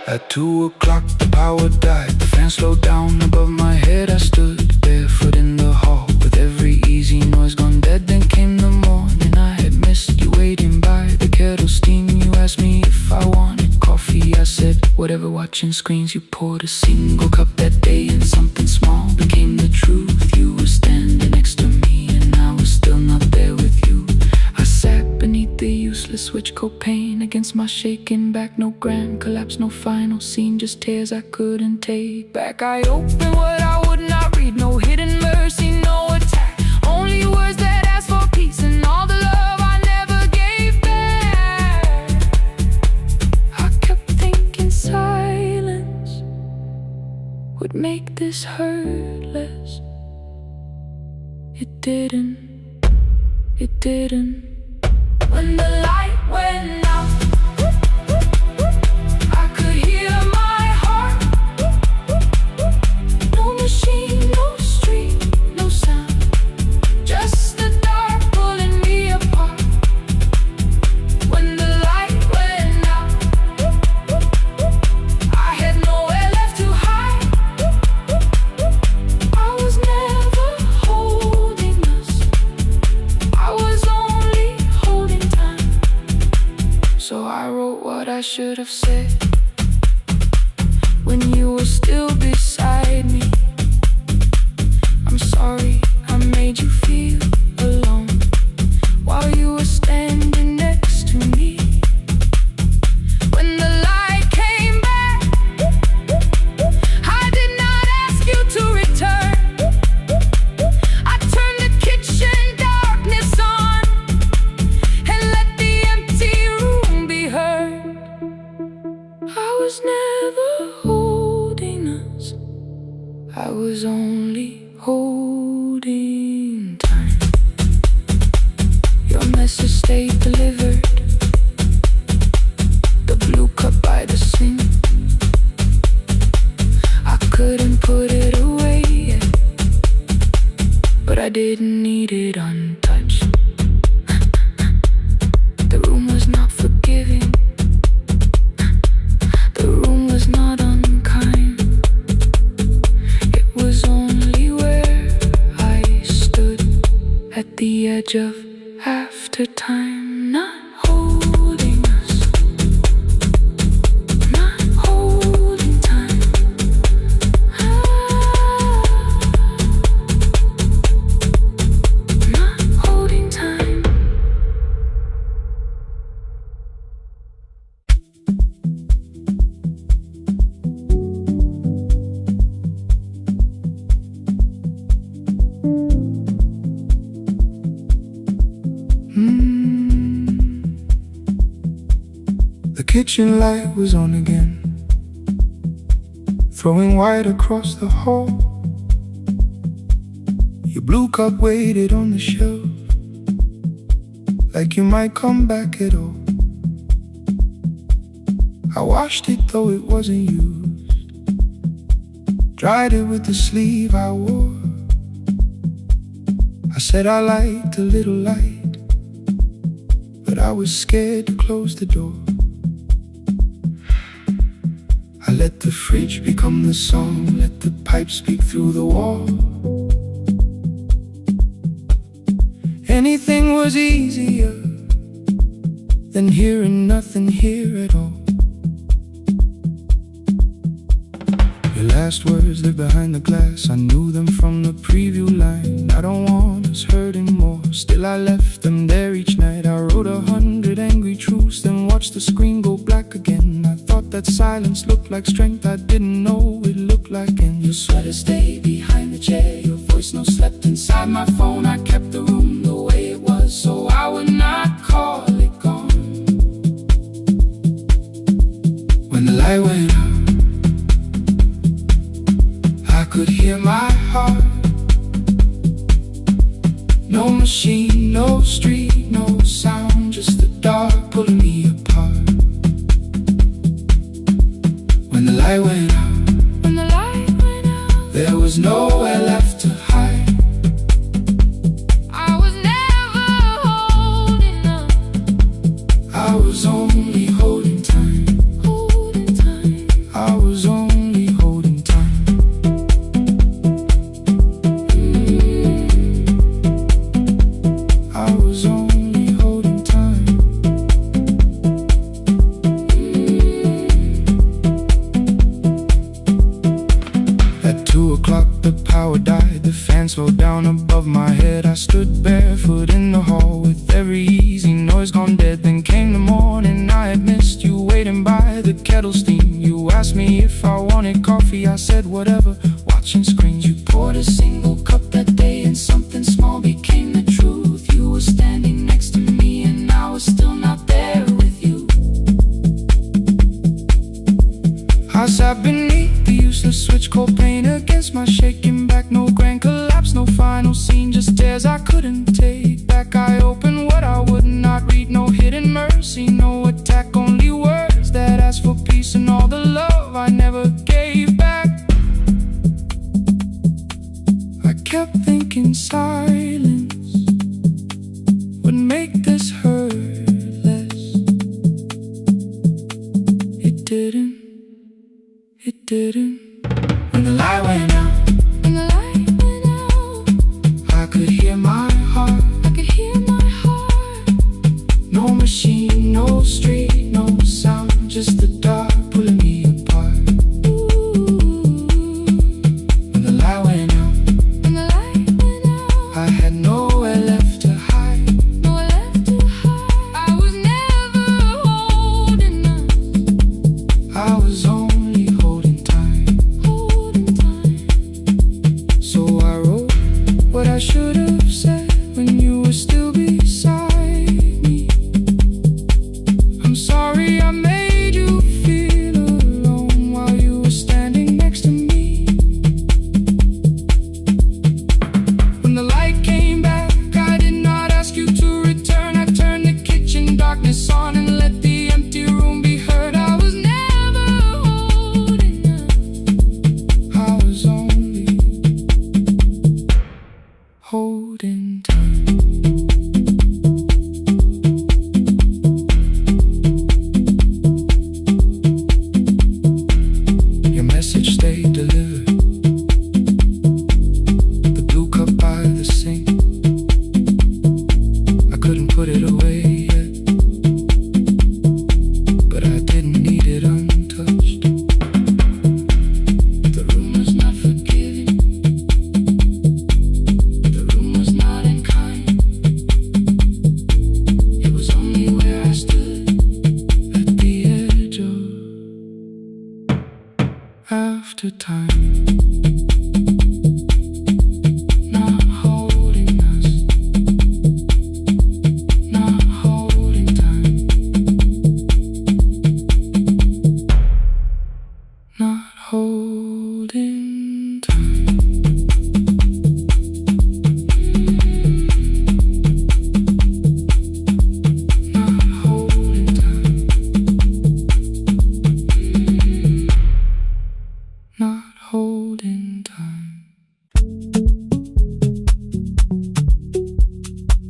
At 2 o'clock the power died. The fan slowed down above my head. I stood barefoot in the hall with every easy noise gone dead. Then came the morning. I had missed you waiting by the kettle steam. You asked me if I wanted coffee. I said whatever, watching screens. You poured a single cup that day, and something small became the truth. You were standing next to me, and I was still not there with you. I sat beneath the useless switch, copain against my shaking back. No grand collapse, no final scene, just tears I couldn't take back. I opened what I would not read, no hidden mercy, no attack. Only words that ask for peace and all the love I never gave back. I kept thinking silence would make this hurt less. It didn't, it didn't. When the light went out, I could hear my heart. No machine, no street, no sound, just the dark pulling me apart. When the light went out, I had nowhere left to hide. I was never holding us. I was only holding time. So I wrote what I should have said when you were still beside me. I'm sorry I made you feel alone while you were standing next to me. When the light came back, I did not ask you to return. I turned the kitchen darkness on and let the empty room be heard. I was never holding us. I was only holding time. Your message stayed delivered. The blue cup by the sink. I couldn't put it away yet, but I didn't need it untouched. The room was not forgiving. The room was not unkind. It was only where I stood at the edge of after time, not holding us, not holding time. Not holding time. kitchen light was on again, throwing white across the hall. Your blue cup waited on the shelf, like you might come back at all. I washed it though it wasn't used, dried it with the sleeve I wore. I said I liked a little light, but I was scared to close the door. I let the fridge become the song, let the pipe speak through the wall. Anything was easier than hearing nothing here at all. Your last words lived behind the glass, I knew them from the preview line. I don't want us hurting more, still I left them there each night. I wrote 100 angry truths, then watched the screen go black again. I thought that silence looked like strength, I didn't know it looked like end. Your sweater stayed behind the chair, your voice no slept inside my phone. I kept the room the way it was, so I would not call it gone. When the light went out, I could hear my heart. No machine, no street, no sound, just the dark pulling me apart. When the light went out, there was nowhere left to hide. I was never holding up, I was only holding time. I was only holding time. I was only holding time. At 2 o'clock the power died, the fan slowed down above my head. I stood barefoot in the hall with every easy noise gone dead. Then came the morning, I had missed you waiting by the kettle steam. You asked me if I wanted coffee, I said whatever, watching screens. You poured a single cup that day and something small became the truth. You were standing next to me and I was still not there with you. I sat beneath the useless switch, cold pain against my shaking back. No grand collapse, no final scene, just tears I couldn't take back. I opened what I would not read, no hidden mercy, no attack, only words that asked for peace and all the love I never gave back. I kept thinking silence would make this hurt less. It didn't. It didn't. When the light went out, I could hear my heart. No machine, no street, no sound, just the dark pulling me apart. When the light went out, I had nowhere left to hide. I was never holding up, I was only holding time. So I wrote what I should have said when you were still beside me. I'm sorry I made you feel alone while you were standing next to me. When the light came back, I did not ask you to return. I turned the kitchen darkness on and let the empty room be heard. I was never holding up, I was only holding time. Your message stayed delivered, the blue cup by the sink. I couldn't put it away yet, but I didn't need it untouched. The room was not forgiving, the room was not in kind.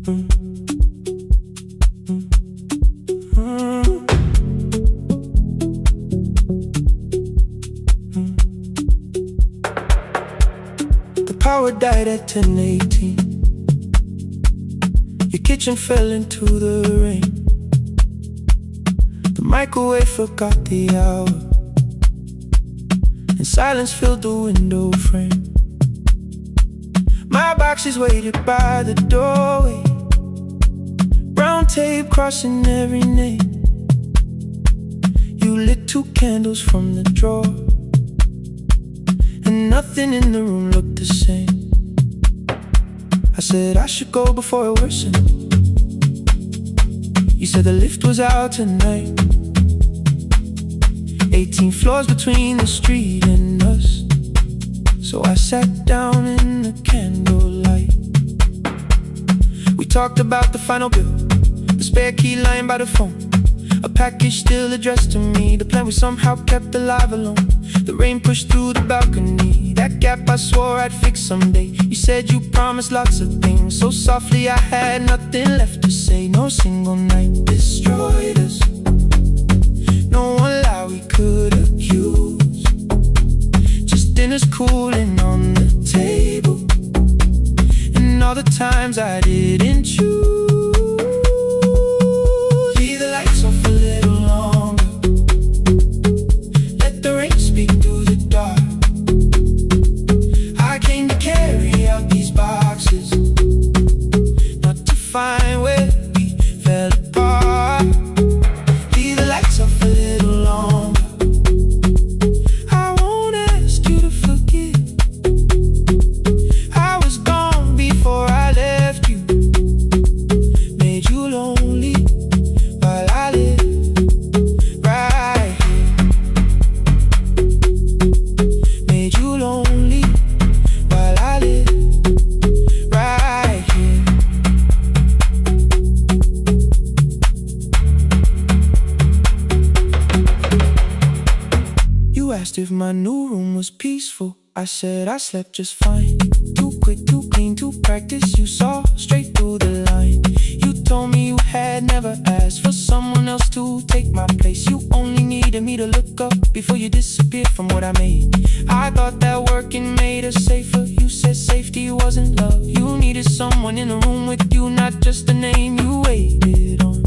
The power died at 10:18. Your kitchen fell into the rain. The microwave forgot the hour, and silence filled the window frame. My boxes waited by the doorway, brown tape crossing every name. You lit 2 candles from the drawer, and nothing in the room looked the same. I said I should go before it worsened. You said the lift was out tonight. 18 floors between the street and us. So I sat down in the candlelight. We talked about the final bill, the spare key lying by the phone, a package still addressed to me, the plan we somehow kept alive alone. The rain pushed through the balcony, that gap I swore I'd fix someday. You said you promised lots of things, so softly I had nothing left to say. No single night destroyed us, no one lie we could accuse. Just dinners cooling on the table, and all the times I didn't choose. Leave the lights off a little longer, let the rain speak through the dark. I came to carry out these boxes, not to find where we fell apart. Leave the lights off a little longer. I won't ask you to forgive. I was gone before I left you, made you lonely while I live right here. Made you lonely while I live right here. You asked if my new room was peaceful. I said I slept just fine. Too quick, too clean, too practiced. You saw straight through the line. You told me you had never asked for someone else to take my place. You only needed me to look up before you disappeared from what I made. I thought that working made us safer. You said safety wasn't love. You needed someone in the room with you, not just a name you waited on.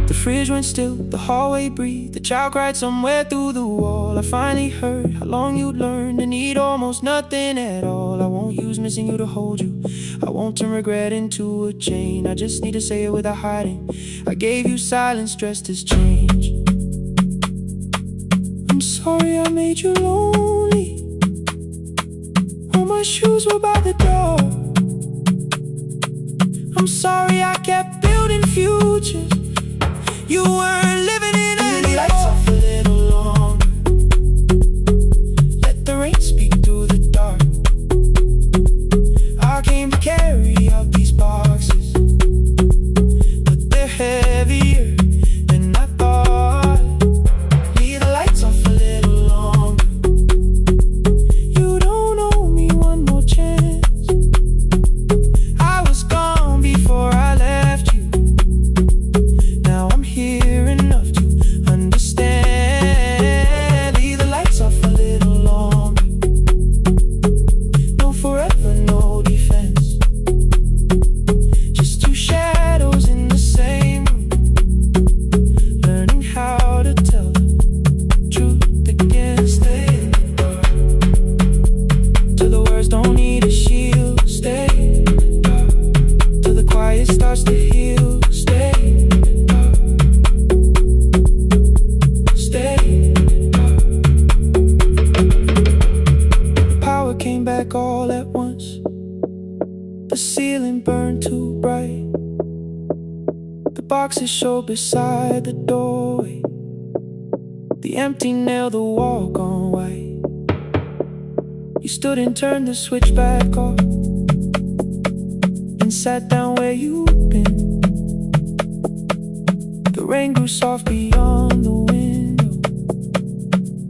The fridge went still, the hallway breathed, the child cried somewhere through the wall. I finally heard how long you'd learned to need almost nothing at all. I won't use missing you to hold you, I won't turn regret into a chain. I just need to say it without hiding. I gave you silence dressed as change. I'm sorry I made you lonely. All my shoes were by the door. I'm sorry I kept building futures you weren't living in anymore. Lights off a little longer, let the rain speak through the dark. I came to carry out these boxes, but they're heavier than I thought. Leave the lights off a little longer. You don't owe me one more chance. I was gone before I left you. Now I'm here enough to understand. Leave the lights off a little longer. No forever, no defense. Just 2 shadows in the same room, learning how to tell the truth again. Stay in the dark till the words don't need a shield. Stay in the dark till the quiet starts to heal. Stay in the dark. Stay in the dark. The power came back all at once. The ceiling burned too bright. The boxes showed beside the doorway. The empty nail, the wall gone white. You stood and turned the switch back off, and sat down where you'd been. The rain grew soft beyond the window.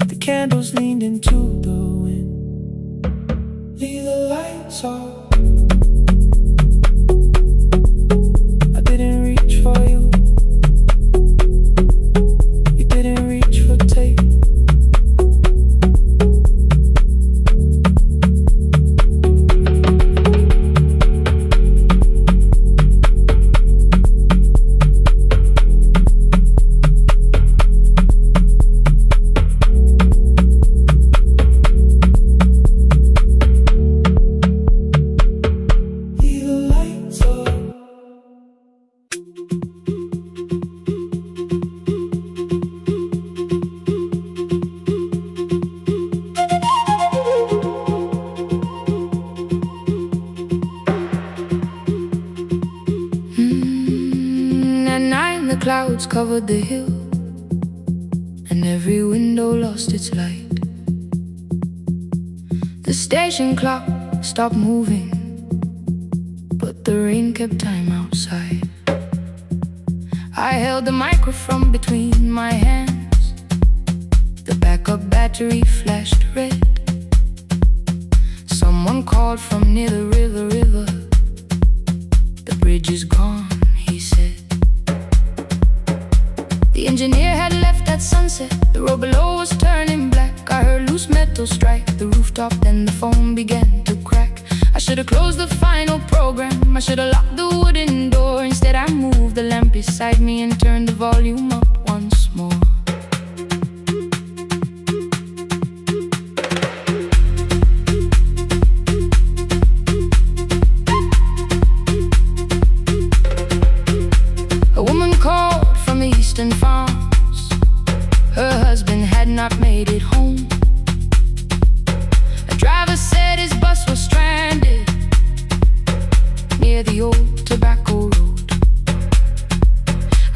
The candles leaned into the wind. Leave the lights off. clouds covered the hill, and every window lost its light. The station clock stopped moving, but the rain kept time outside. I held the microphone between my hands. The backup battery flashed red. Someone called from near the river. The bridge is gone, he said. The engineer had left at sunset. The road below was turning black. I heard loose metal strike the rooftop, then the phone began to crack. I should have closed the final program. I should have locked the wooden door. Instead I moved the lamp beside me and turned the volume up once more. A woman called from the eastern farms. Her husband had not made it home. A driver said his bus was stranded near the old tobacco road.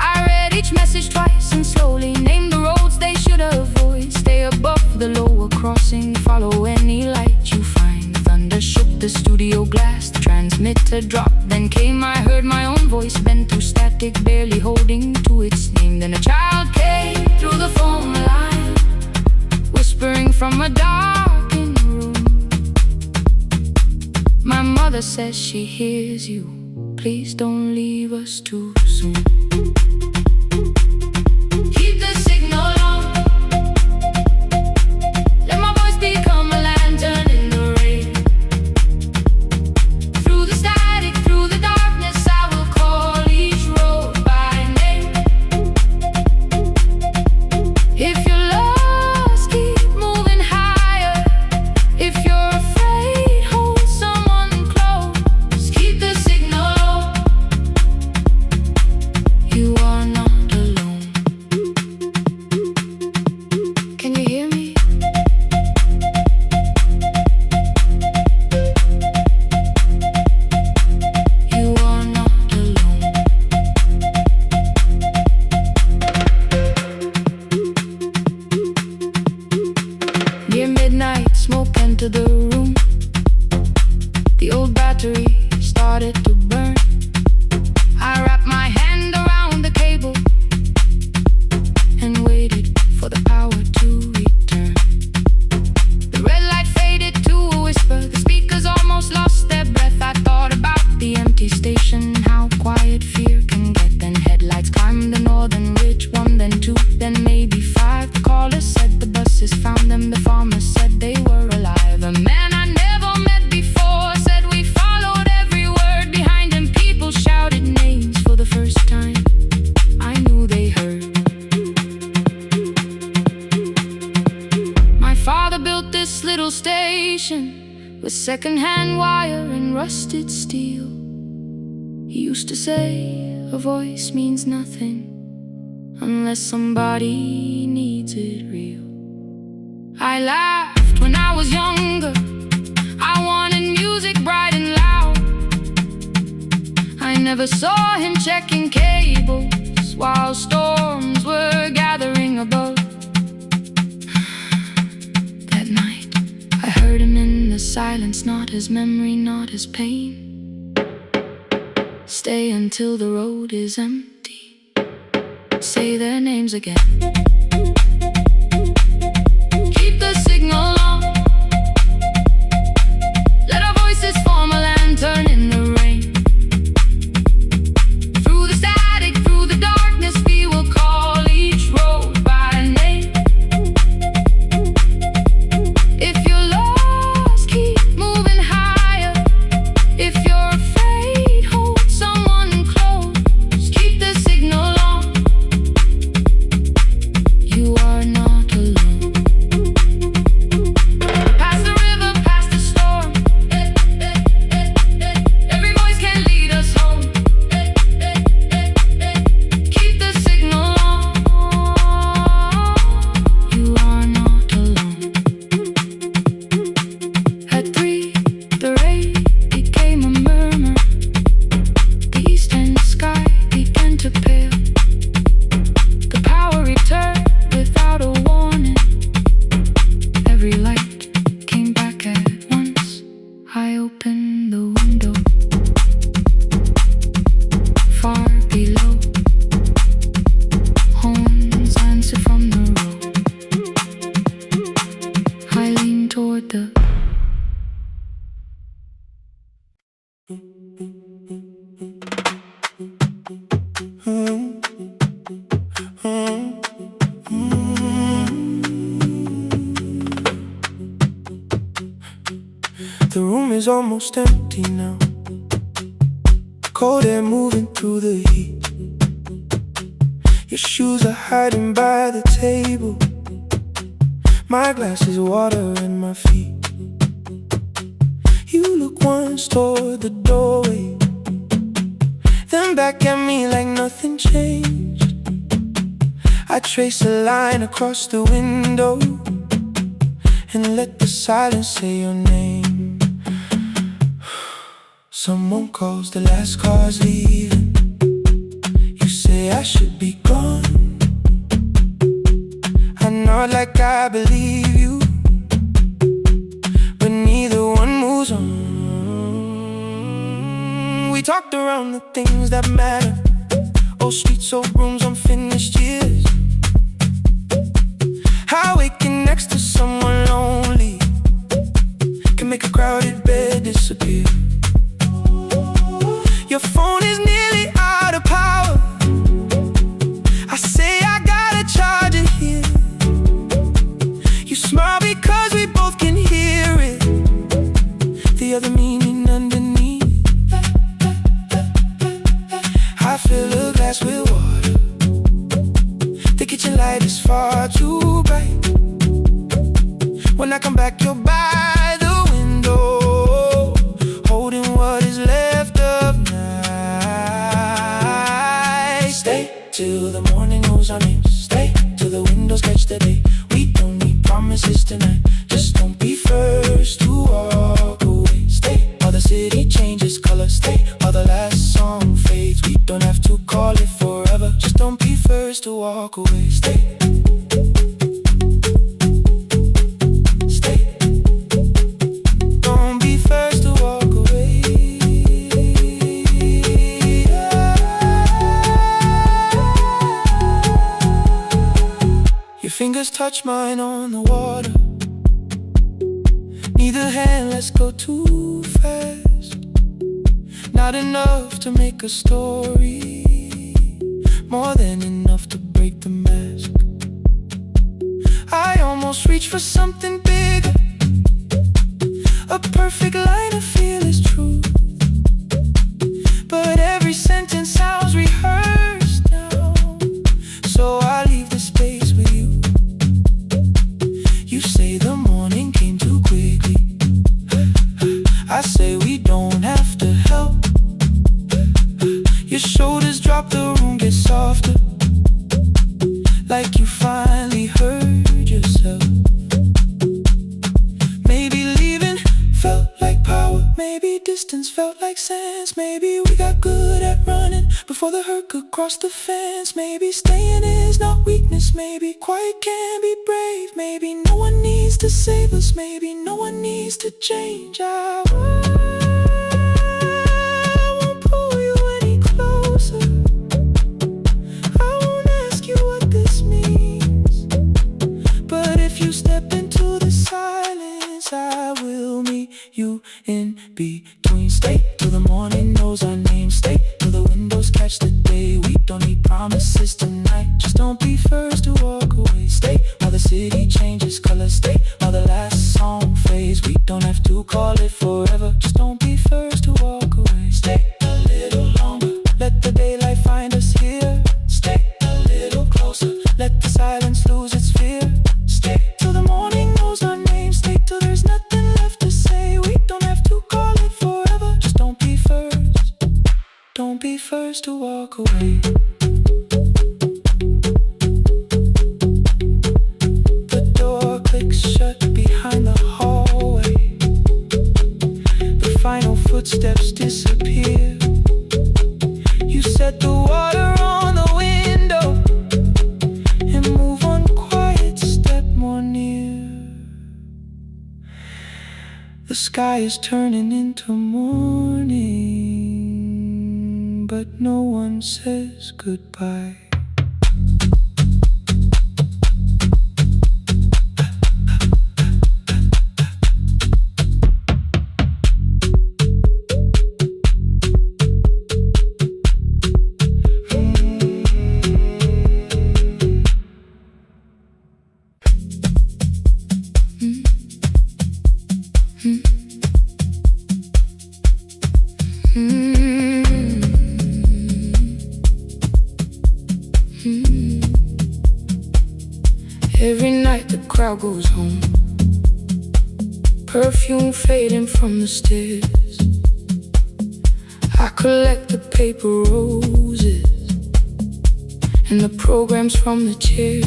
I read each message twice and slowly named the roads they should avoid. Stay above the lower crossing, follow any light you find. Thunder shook the studio glass, the transmitter dropped. Then came, I heard my own voice bent through static, barely holding to its name. Then a child came through the phone line, whispering from a darkened room. My mother says she hears you. Please don't leave us too soon. Keep the signal on. Let my voice become a lantern in the rain. Through the static, through the darkness, I will call each road by name. If you're lost, keep moving higher. If you're afraid, hold someone close. Keep the signal low. You are not alone. Can you hear me? You are not alone. Near midnight, smoke entered the room. The old battery started to burn. I wrapped my hand around the cable and waited for the power to return. The red light faded to a whisper. The speakers almost lost their breath. I thought about the empty station, how quiet fear can get. Then headlights climbed the northern ridge, one, then two, then maybe five. The caller said the buses found them. The farmer said they were alive. A man I never met before said we followed every word behind him. People shouted names for the first time. I knew they heard. My father built this little station with second-hand wire and rusted steel. He used to say a voice means nothing unless somebody needs it real. I laughed when I was younger. I wanted music bright and loud. I never saw him checking cables while storms were gathering above. That night, I heard him in the silence, not his memory, not his pain. Stay until the road is empty. Say their names again. Keep the signal on. Let our voices form a lantern in the rain. Through the static, through the darkness, we will call each road by name. If you're lost, keep moving higher. If you're afraid, hold someone close. Keep the signal on. in the window, far below. Horns answer from the road. I lean toward the The room is almost empty now. Cold air moving through the heat. Your shoes are hiding by the table. My glass is water in my feet. You look once toward the doorway, then back at me like nothing changed. I trace a line across the window and let the silence say your name. Someone calls, the last car's leaving. You say I should be gone. I nod like I believe you, but neither one moves on. We talked around the things that matter. Old streets, old rooms, unfinished years. How waking next to someone lonely can make a crowded bed disappear. Your phone is nearly out of power. I say I gotta charge it here. You smile because we both can hear it, the other meaning underneath. I fill a glass with water. The kitchen light is far too bright. When I come back, you're by the window, holding what is left of night. Stay till the morning knows our names. Stay till the windows catch the day. We don't need promises tonight. Just don't be first to walk away. Stay while the city changes color. Stay while the last song fades. We don't have to call it forever. Just don't be first to walk away. Stay. Fingers touch mine on the water. Neither hand lets go too fast. Not enough to make a story, more than enough to break the mask. I almost reach for something bigger, a perfect line of fearless truth. But every sentence sounds rehearsed now, so I leave the space with you. You say the morning came too quickly. I say we don't have to help. Your shoulders drop, the room gets softer, like you finally heard yourself. Maybe leaving felt like power. Maybe distance felt like sense. Maybe we got good at running before the hurt could cross the fence. Maybe staying is not weakness. Maybe quiet can be brave. Maybe no one needs to save us. Maybe no one needs to change. I won't pull you any closer. I won't ask you what this means. But if you step into the silence, I will meet you in between. Stay till the morning knows our name. Stay till the windows catch the day. We don't need promises tonight. Just don't be first to walk away. Stay while the city changes color. Stay while the last song fades. We don't have to call it forever. Just don't be first to walk away. Stay a little longer. Let the daylight find us here. Stay a little closer. Let the silence lose its fear. Stay till the morning knows our name. Stay till there's nothing left to say. We don't have to call it forever. Just don't be first. Don't be first to walk away. The door clicks shut behind the hallway. The final footsteps disappear. You set the water on the window and move on quiet, step more near. The sky is turning into morning, but no one says goodbye. Every night the crowd goes home, perfume fading from the stairs. I collect the paper roses and the programs from the chairs.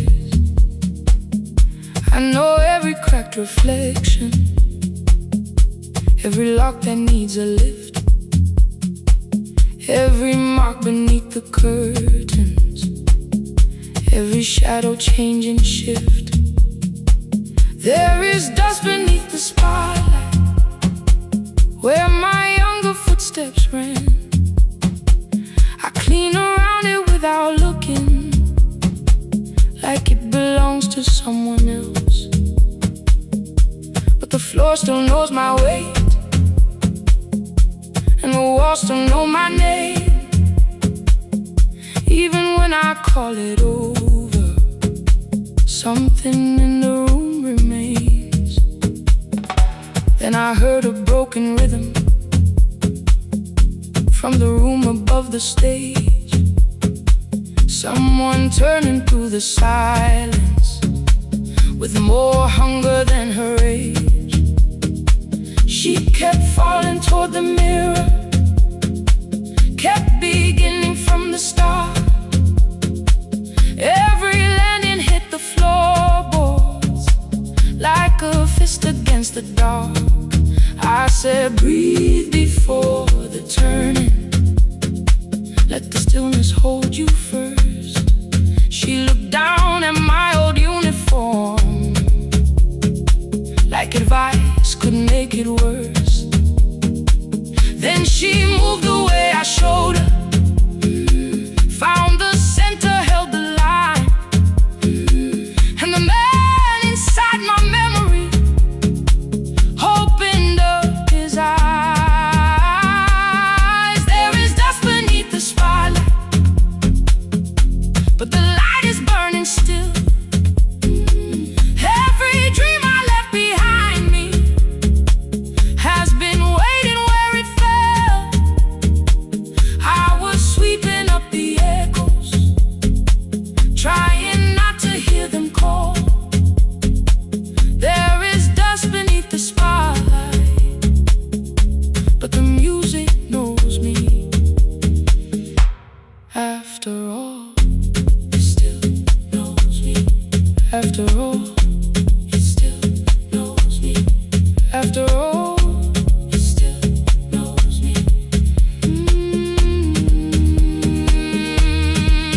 I know every cracked reflection, every lock that needs a lift, every mark beneath the curtains, every shadow change and shift. There is dust beneath the spotlight where my younger footsteps ran. I clean around it without looking, like it belongs to someone else. But the floor still knows my weight, and the walls still know my name. Even when I call it over, something in the room remains. Then I heard a broken rhythm from the room above the stage. Someone turning through the silence with more hunger than her age. She kept falling toward the mirror, kept beginning from the start. Every landing hit the floorboards like a fist against the dark. I said, breathe before the turning, let the stillness hold you first. She looked down at my old uniform, like advice could make it worse. Then she moved the way I showed her, found the center, held the line, and the man inside my memory opened up his eyes. There is dust beneath the spotlight, but the light is burning still. Every dream I left behind me has been waiting where it fell. I was sweeping up the echoes, trying not to hear them call. There is dust beneath the spotlight, but the music knows me. After all, it still knows me. After all, it still knows me. After all, it still knows me.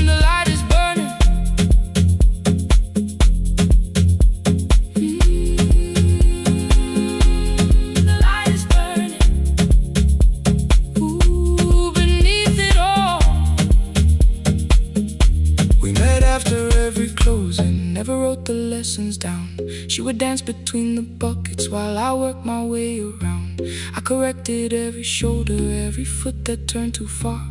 The light is burning. The light is burning. Ooh, beneath it all. We met after every closing, never wrote the lessons down. She would dance between the buckets while I worked my way around. I corrected every shoulder, every foot that turned too far.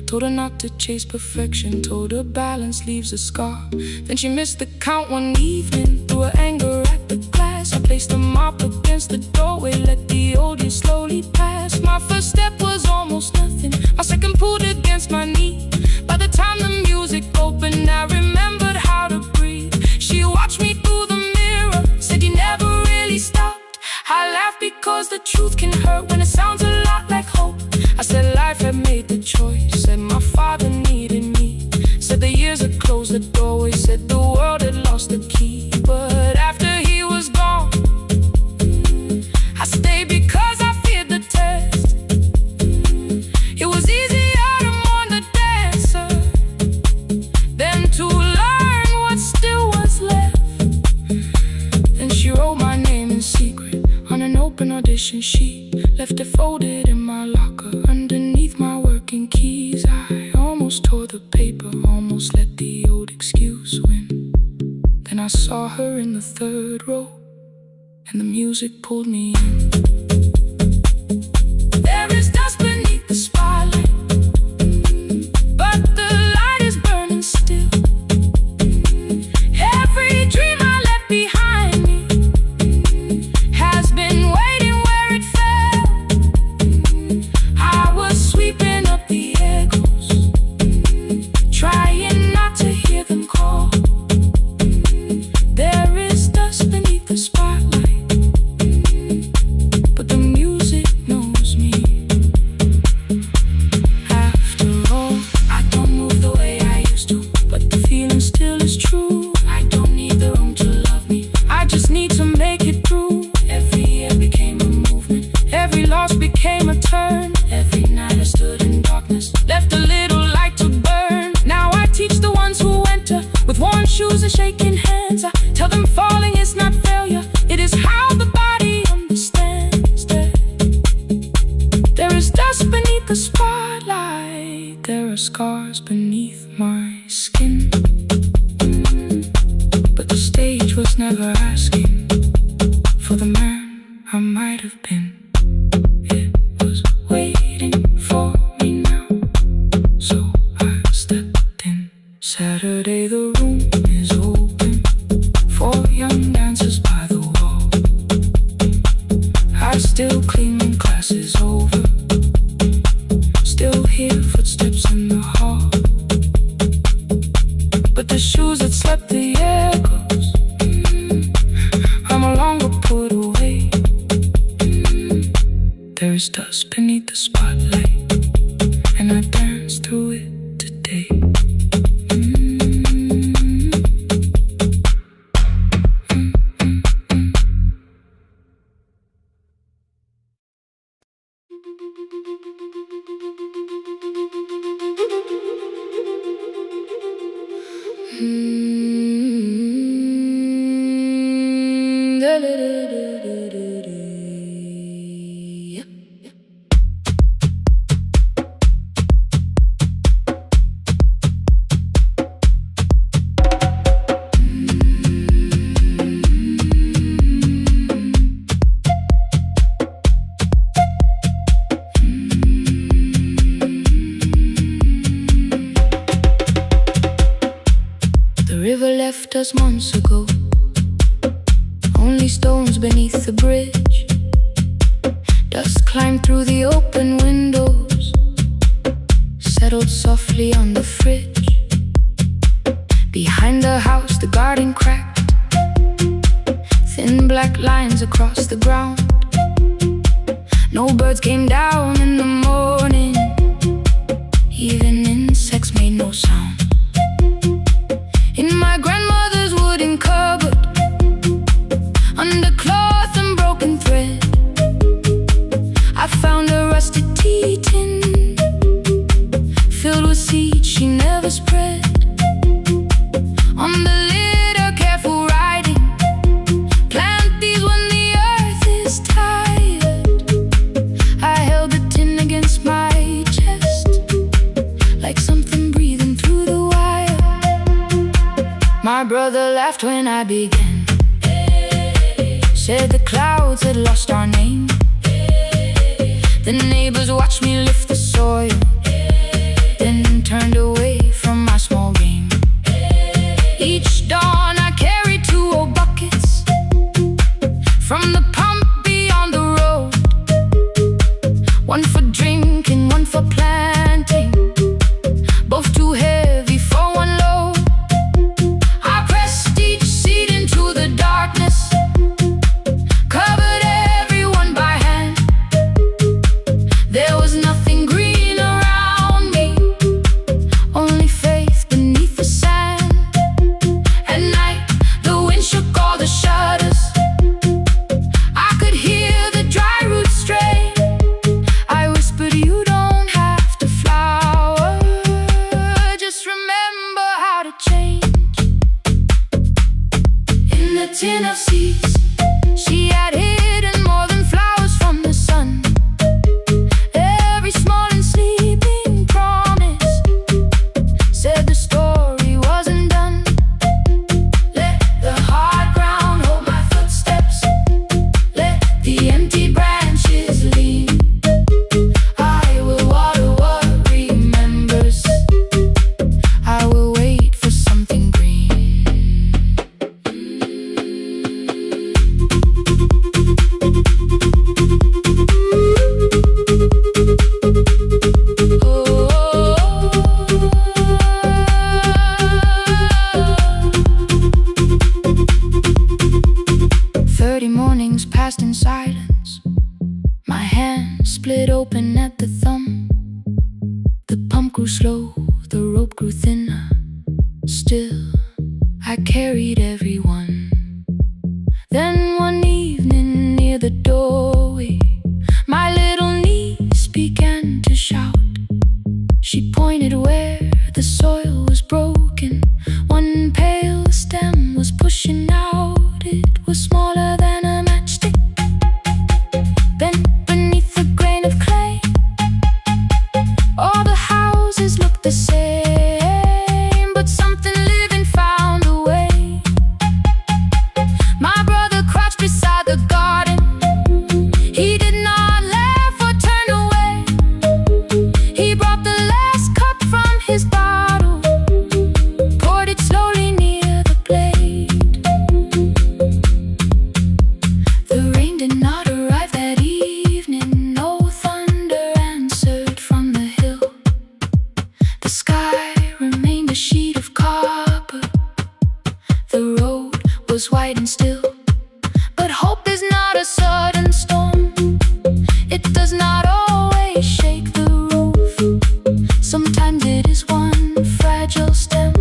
Told her not to chase perfection, told her balance leaves a scar. Then she missed the count one evening, threw her anger at the glass. I placed the mop against the doorway, let the old years slowly pass. My first step was almost nothing, my second pulled against my knee. By the time the music opened, I remembered how to breathe. She watched me through the mirror, said you never really stopped. I laughed because the truth can hurt when it sounds a lot like hope. I said life had made the choice, said my father needed me, said the years had closed the doorway, said the world had lost the key. But after he was gone, I stayed because I feared the test. It was easier to mourn the dancer than to learn what still was left. Then she wrote my name in secret on an open audition sheet. left it folded in my locker underneath my working keys. I almost tore the paper, almost let the old excuse win. Then I saw her in the third row, and the music pulled me in. There is dust beneath the spotlight, but the light is burning still. Every dream I left behind me has been waiting where it fell. I was sweeping up the echoes, trying not to hear them call. There is dust beneath the spotlight, but the music knows me. After all, I don't move the way I used to, but the feeling still is true. I don't need the room to love me, I just need to make it through. Every year became a movement, every loss became a turn. Every night I stood in darkness, left a little light to burn. Now I teach the ones who enter with worn shoes and shaking hands. I tell them falling is not failure, it is how the body understands that there is dust beneath the spotlight. There are scars beneath my skin, but the stage was never asking for the man I might have been. It was waiting for me now, so I stepped in. Saturday the room is open for young dancers by the wall. I still clean when class is over, still hear footsteps in the hall, but the shoes that slept the echoes, are no longer put away. There is dust beneath the spotlight, and I dance through it today. The river left us months ago, only stones beneath the bridge. Dust climbed through the open windows, settled softly on the fridge. Behind the house the garden cracked, thin black lines across the ground. No birds came down in the morning, even insects made no sound. In my grandmother's wooden cupboard, under cloth and broken thread, I found a rusted tea tin filled with seeds she never spread. On the lid a careful writing, plant these when the earth is tired. I held the tin against my chest, like something breathing through the wire. My brother laughed when I began, said the clouds had lost our name. The neighbors watched me lift the soil, then turned away from my small game. Each dawn I carried 2 old buckets from the pump beyond the road, one for drinking, one for planting, both too heavy for one load. I pressed each seed into the darkness, covered everyone by hand. There was nothing green around me, only faith beneath the sand. At night the wind shook all the shutters, I could hear the dry roots stray. I whispered, you don't have to fly jump grew slow, the rope grew thinner. Still, I carried everyone. Then one evening near the doorway, my little niece began to shout. She pointed where the soil was broken. One pale stem was pushing out. It was smaller than a matchstick, bent beneath a grain of clay. All the houses looked the same, but something living found a way. My brother crouched beside the garden. He did not laugh or turn away. He brought the last cup from his bottle, poured it slowly near the blade. The rain did not arrive that evening. No thunder answered from the hill. The sky remained a sheet of copper. The road was white and still. But hope is not a sudden storm. It does not always shake the roof. Sometimes it is one fragile stem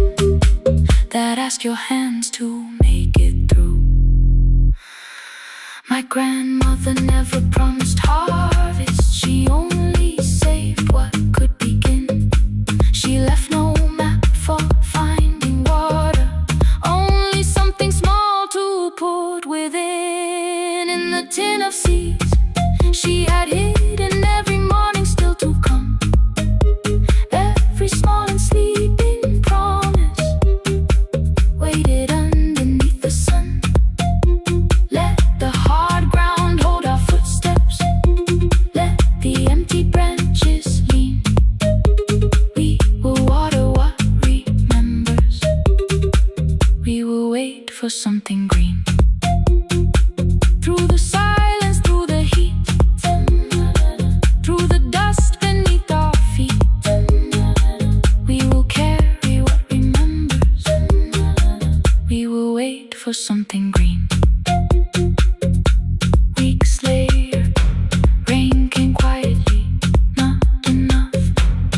that asks your hands to make it through. My grandmother never promised harvest. She only saved what could begin. She left no map for finding water, only something small to put within. In the tin of seeds she had hidden every morning still to come. Every small and sleeping promise waited underneath the sun. Let the hard ground hold our footsteps. Let the empty branches lean. We will water what remembers. We will wait for something green. Through the silence, through the heat, through the dust beneath our feet, we will carry what remembers. We will wait for something green. Weeks later, rain came quietly, not enough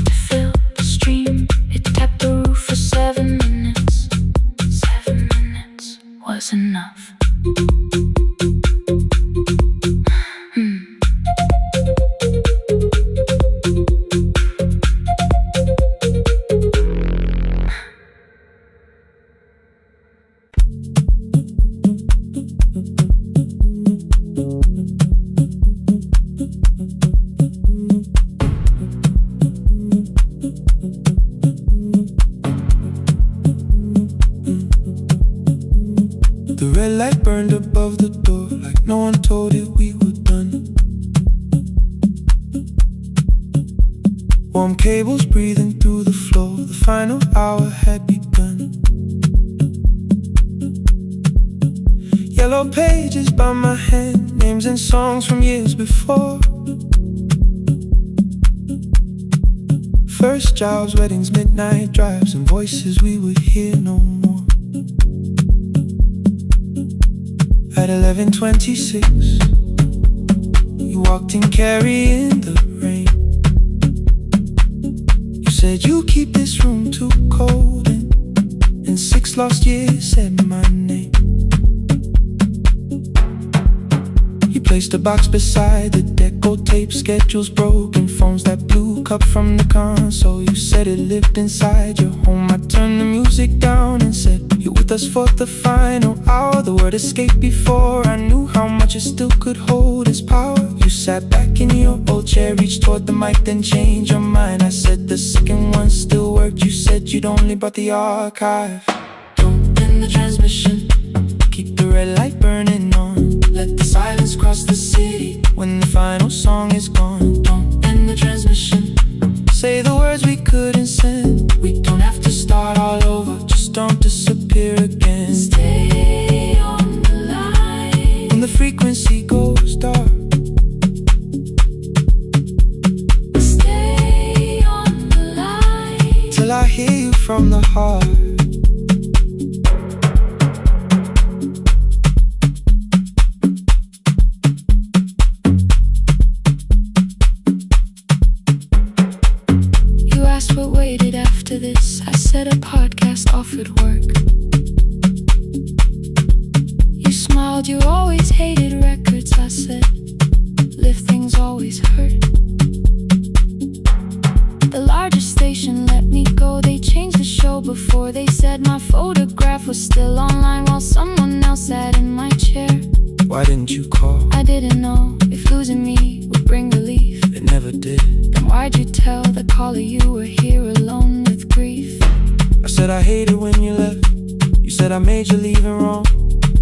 to fill the stream. It tapped the roof for 7 minutes. 7 minutes was enough. The red light burned above the door, like no one told it we were done. Warm cables breathing through the floor, the final hour had begun. Yellow pages by my hand, names and songs from years before. First jobs, weddings, midnight drives, and voices we would hear no more. At 11:26, you walked in carrying the rain. You said you keep this room too cold, and in 6 lost years said my name. You placed a box beside the deco tape, schedules broken, phones that blew, cup from the console. You said it lived inside your home. I turned the music down and said, you're with us for the final hour. The word escaped before I knew how much it still could hold its power. You sat back in your old chair, reached toward the mic, then changed your mind. I said the second one still worked. You said you'd only brought the archive. Don't end the transmission, keep the red light burning on. Let the silence cross the city when the final song is gone. Don't end the transmission, say the words we couldn't send. We don't have to start all over, just don't disappear again. Stay on the line when the frequency goes dark. Stay on the line till I hear you from the heart. what waited after this. I said a podcast offered work. You smiled, you always hated records. I said, lifting's always hurt. The largest station let me go. They changed the show before they said my photograph was still online while someone else sat in my chair. Why didn't you call? I didn't know if losing me would bring relief. It never did. Then why'd you tell the caller you were here alone with grief? I said I hated when you left. You said I made you leaving wrong.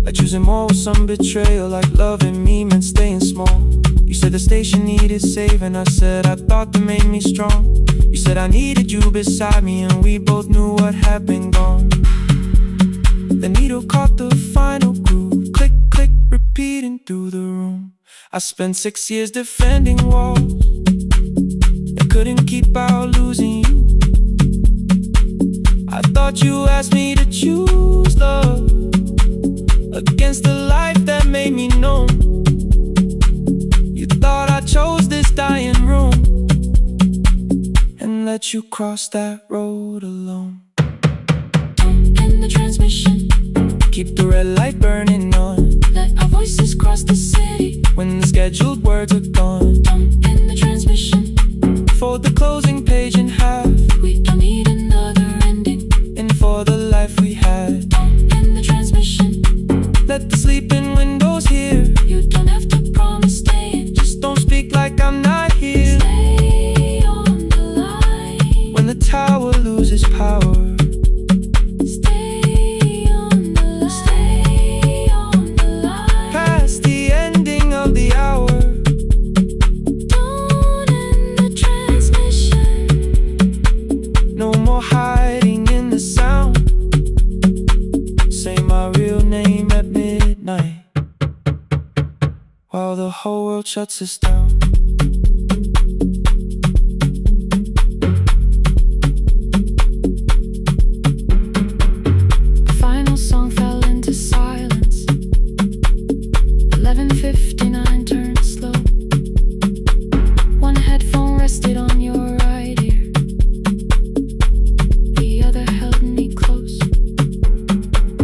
Like choosing more with some betrayal. Like loving me meant staying small. You said the station needed saving. I said I thought that made me strong. You said I needed you beside me, and we both knew what had been gone. The needle caught the final groove. Click, click, repeating through the room. I spent 6 years defending walls and couldn't keep out losing you. I thought you asked me to choose love against the life that made me known. You thought I chose this dying room and let you cross that road alone. Don't end the transmission. Keep the red light burning on. Let our voices cross the city when the scheduled words are gone. Don't end the transmission. Fold the closing page in half. We don't need another ending. And for the life we had. Don't end the transmission. Let the sleeping windows hear. You don't have to promise staying. Just don't speak like I'm not here. Stay on the line. When the tower loses power. Stay on the line. Stay on the line. Past the ending of the hour. Don't end the transmission. No more hiding in the sound. Say my real name at midnight while the whole world shuts us down. The final song fell into silence. 11:59 turned slow. One headphone rested on your right ear. The other held me close.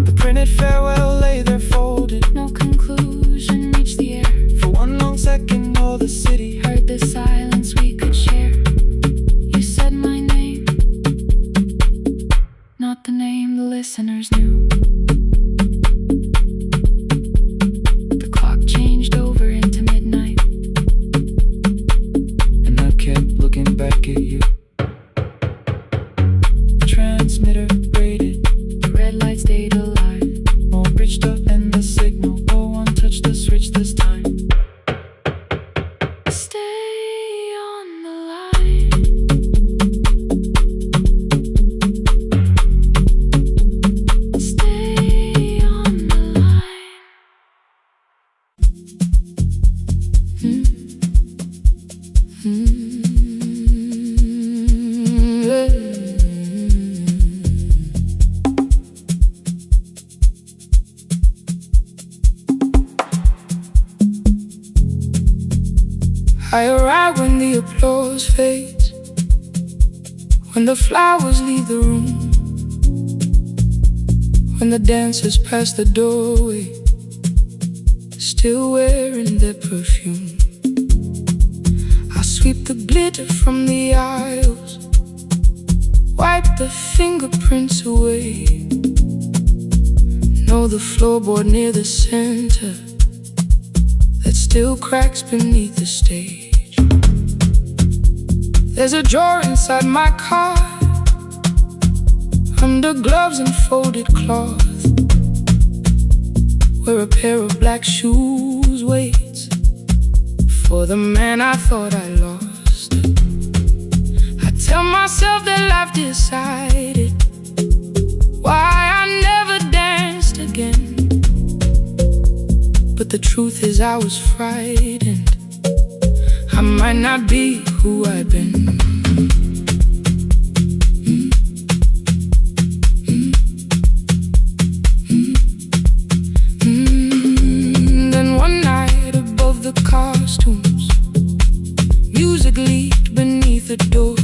The printed farewell lay there folded. No conclusion reached the air. For one long second all the city Heard the silence we could share. You said my name, not the name the listeners knew. The clock changed over into midnight. and I kept looking back at you. Transmitter braided, The red light stayed alive. more bridged up and the signal. No one touched the switch this time. Stay on the line. Stay on the line. I arrive when the applause fades, when the flowers leave the room, when the dancers pass the doorway, still wearing their perfume. I sweep the glitter from the aisles, wipe the fingerprints away. Know the floorboard near the center that still cracks beneath the stage. There's a drawer inside my car, under gloves and folded cloth, where a pair of black shoes waits for the man I thought I lost. I tell myself that life decided why I never danced again. But the truth is I was frightened. I might not be who I'd been. Then one night above the costumes, music leaked beneath the door.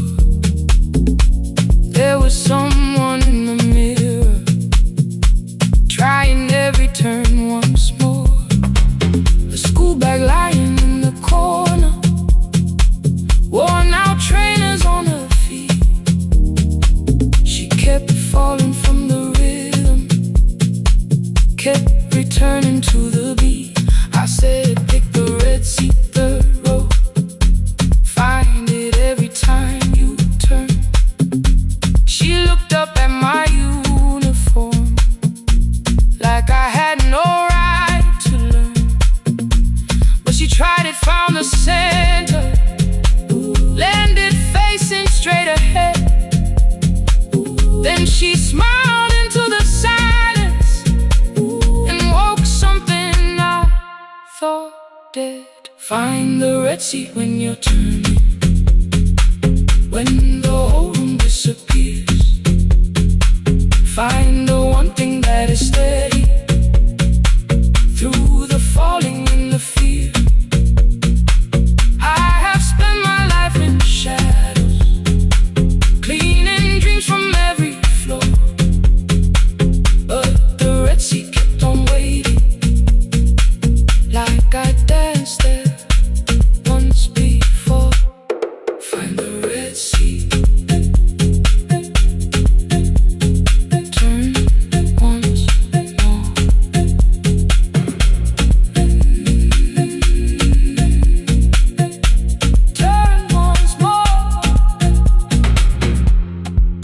Then she smiled into the silence and woke something I thought dead. Find the red seat when you're turning, when the whole room disappears. Find the one thing that is steady through the falling and the fear. I have spent my life in shadows, cleaning dreams from every floor, but the red sea kept on waiting, like I danced there once before. Find the red sea, turn once more. Turn once more.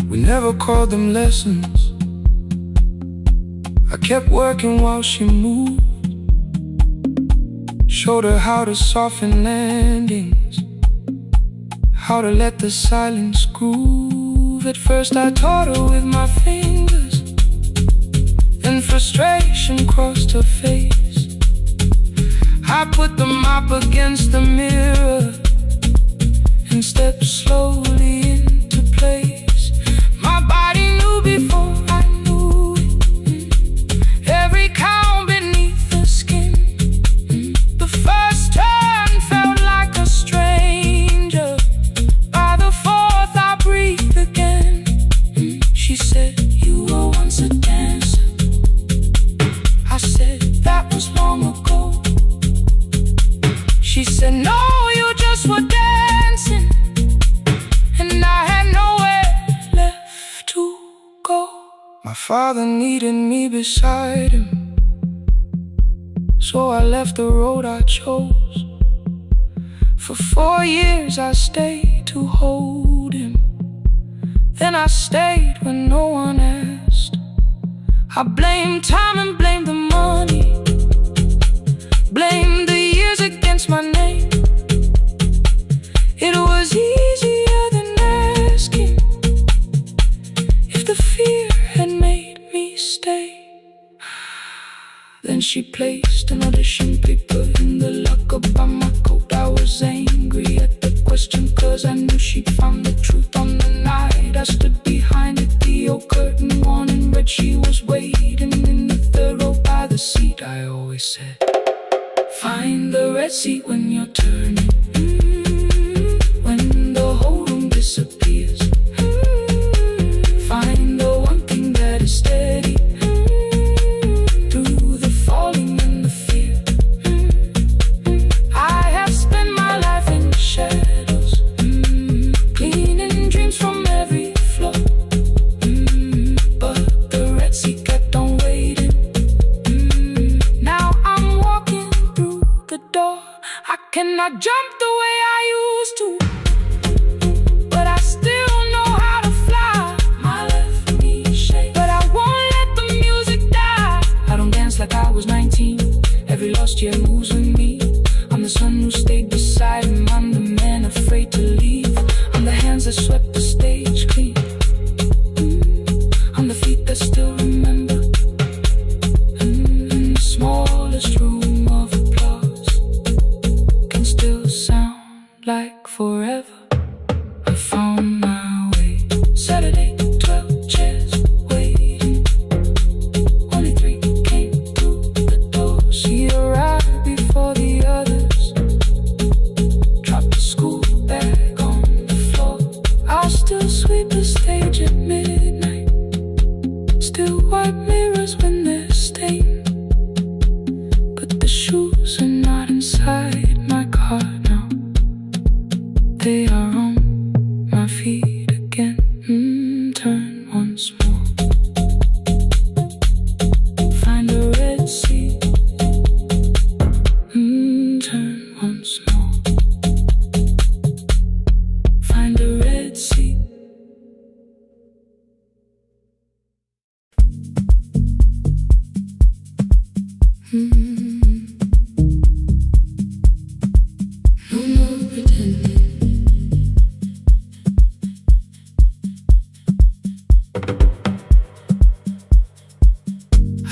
We never called them lessons. I kept working while she moved, showed her how to soften landings, how to let the silence groove. At first I taught her with my fingers, then frustration crossed her face. I put the mop against the mirror and stepped slowly into place. My body knew before I knew it, every count beneath the skin. The first turn felt like a stranger. By the fourth I breathed again. She said, you were once a dancer. I said, that was long ago. She said, no, you just were dancing, and I had nowhere left to go. My father needed me beside him, so I left the road I chose. For 4 years I stayed to hold him, then I stayed when no one asked. I blamed time and blamed the money, blamed the years against my name. It was easier than asking if the fear had made me stay. Then she placed an audition paper in the locker by my coat. I was angry at the question, cause I knew she'd found the truth on the night I stood behind it. The old curtain worn in red, she was waiting in the third row by the seat. I always said, find the red seat when you're turning, when the whole room disappears. Find the one thing that is steady through the falling and the fear. I have spent my life in shadows, cleaning dreams from every floor, but the red sea kept on waiting. Now I'm walking through the door. I cannot jump the way I used to, but I still know how to fly. My left knee shakes, but I won't let the music die. I don't dance like I was 19. Every lost year moves with me. I'm the son who stayed beside him. I'm the man afraid to leave. I'm the hands that swept the stage clean. I'm the feet that still remember. In the smallest room of applause can still sound like forever. I found my way. Saturday, 12 chairs waiting. Only 3 came through the door. She arrived before the others, dropped the school bag on the floor. I'll still sweep the stage at midnight, still wipe mirrors when they're stained. But the shoes are not inside my car now, they are on my feet again. Turn once more. Find a red sea. Turn once more. Find a red sea.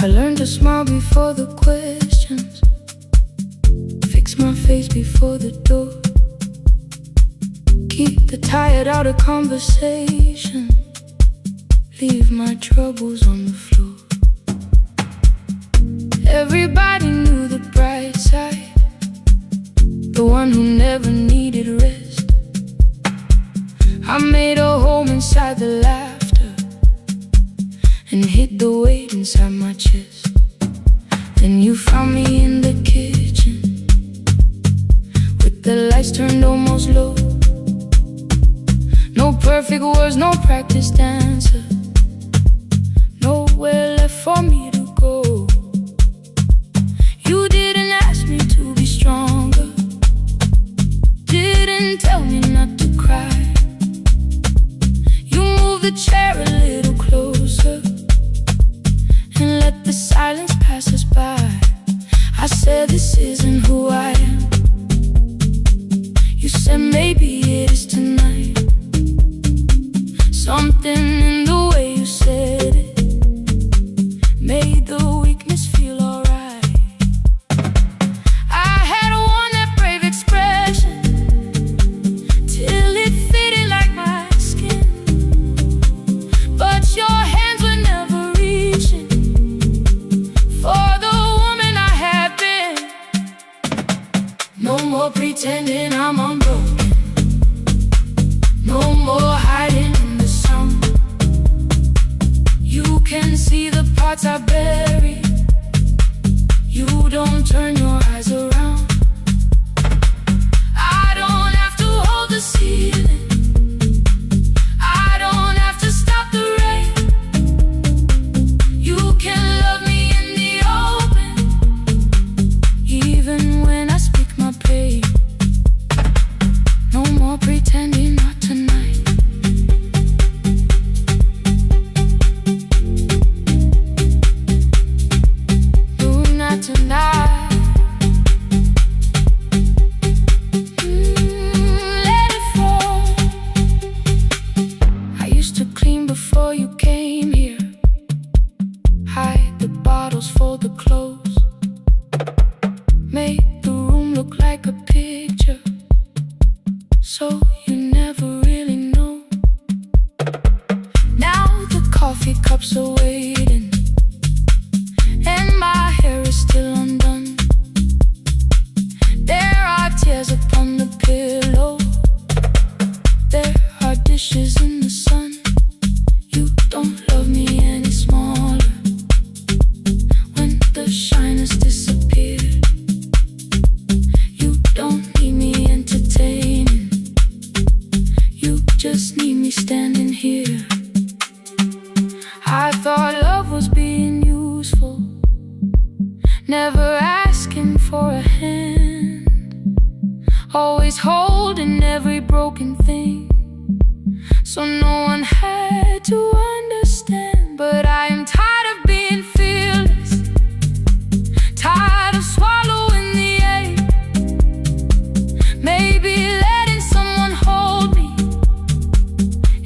I learned to smile before the questions, fix my face before the door, keep the tired out of conversation, leave my troubles on the floor. Everybody knew the bright side, the one who never needed rest. I made a home inside the laughter and hid the weight inside my chest. Then you found me in the kitchen with the lights turned almost low. No perfect words, no practice dancer, nowhere left for me to go. You didn't ask me to be stronger, didn't tell me not to cry. You moved the chair a little closer and let the silence pass us by. I said this isn't who I am. You said maybe it is tonight. Something in the way you said it made the weakness feel alright. I had worn that brave expression till it fitted like my skin, but your hands were never reaching for the woman I had been. No more pretending I'm unbroken, no more hiding in the sound. You can see the parts I bury, you don't turn your eyes around. I don't have to hold the ceiling, I don't have to stop the rain. You can love me in the open, even when I speak my pain. No more pretending, not tonight. No, not tonight. Let it fall. I used to clean before you came here, hide the bottles, fold the clothes, make the room look like a picture, so you never really know. Now the coffee cups are waiting and my hair is still undone. There are tears upon the pillow, there are dishes in the sun. You don't love me any smaller when the shine has disappeared. You don't need me entertaining, you just need me standing here. I thought love was being useful, never asking for a hand, always holding every broken thing, so no one had to understand. But I am tired of being fearless, tired of swallowing the ache. Maybe letting someone hold me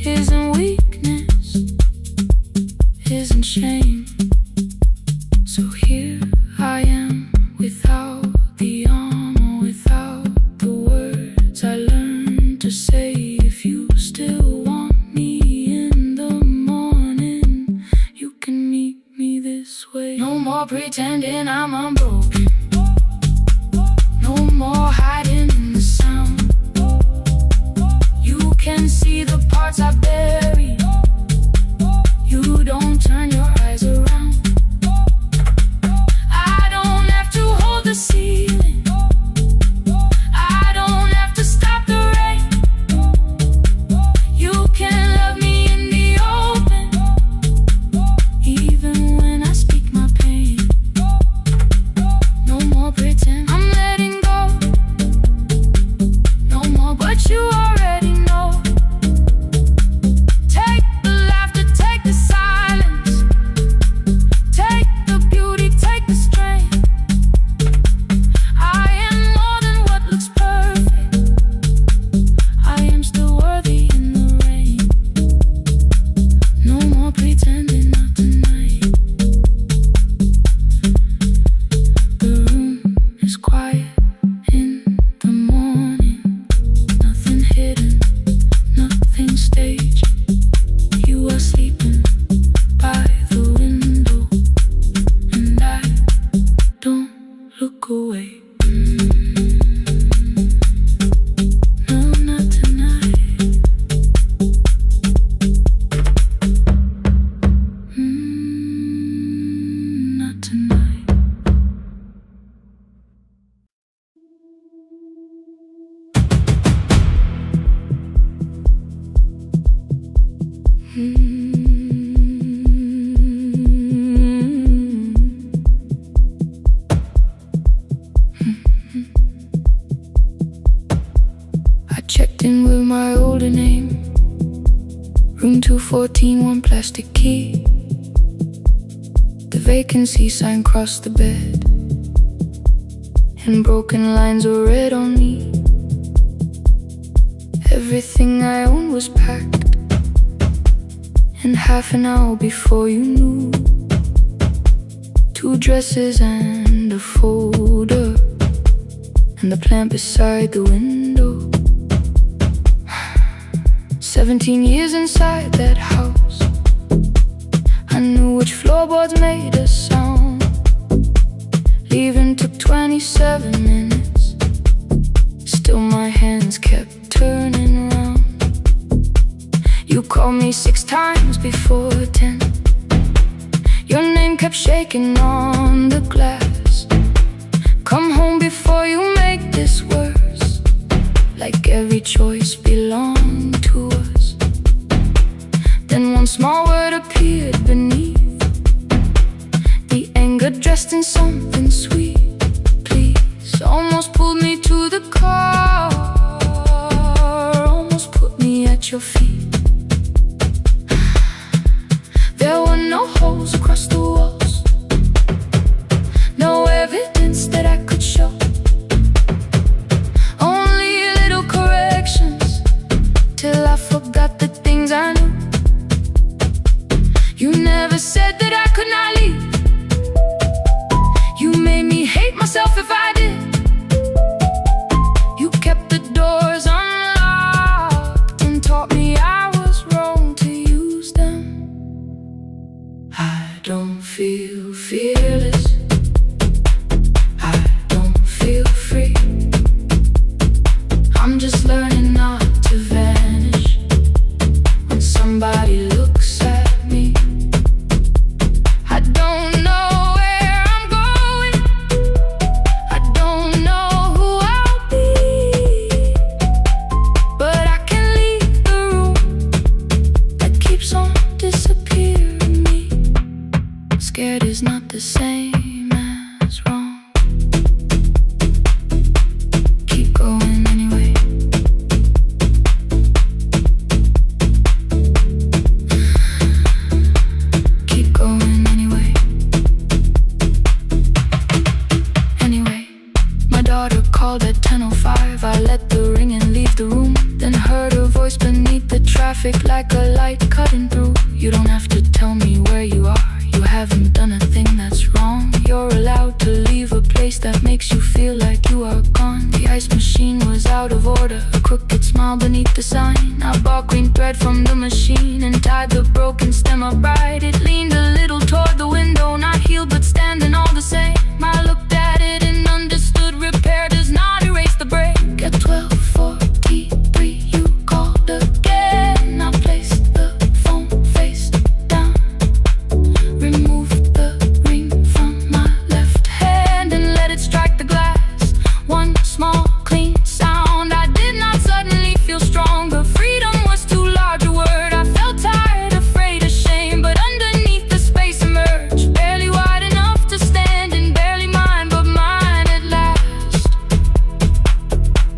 isn't weakness, isn't shame. So here I am, without the armor, without the words I learned to say. If you still want me in the morning, you can meet me this way. No more pretending I'm unbroken, no more hiding in the sound. You can see the parts I bury, you don't turn your eyes around. I don't have to hold the ceiling, I don't have to stop the rain. You can love me in the open, even when I speak my pain. I checked in with my older name, room 214, one plastic key. The vacancy sign crossed the bed, and broken lines were read on me. Everything I owned was packed, and half an hour before you knew, 2 dresses and a folder, and the plant beside the window. 17 years inside that house, I knew which floorboards made a sound. Leaving took 27 minutes, still my hands kept turning round. You called me 6 times before 10. Your name kept shaking on the glass. Come home before you make this worse, like every choice belonged to us. Then one small word appeared beneath, the anger dressed in something sweet. Please, almost pulled me to the car, almost put me at your feet. There were no holes across the walls, no evidence that I could show, only little corrections, till I forgot the things I knew. You never said that I could not leave. You made me hate myself if I did. You kept the doors unlocked and taught me I was wrong to use them. I don't feel fearless, I don't feel free. I'm just learning not to vanish when somebody looks at me. I don't know where I'm going, I don't know who I'll be, but I can leave the room that keeps on disappearing me. Scared is not the same as wrong. Keep going anyway. Keep going anyway. Anyway, my daughter called at 10:05. I let the ring and leave the room, then heard her voice beneath the traffic like a light cutting through. You don't have to tell me where you are, you haven't done a thing that's wrong. You're allowed to leave a place that makes you feel like you are gone. The ice machine was out of order, a crooked smile beneath the sign. I bought green thread from the machine and tied the broken stem upright. It leaned a little toward the window, not healed but standing all the same. I looked at it and understood repair does not erase the break. At 12:43 you called again. I placed the phone face down, removed the ring from my left hand and let it strike the glass. One small clean sound. I did not suddenly feel stronger. Freedom was too large a word. I felt tired, afraid, ashamed, but underneath the space emerged, barely wide enough to stand and barely mine, but mine at last.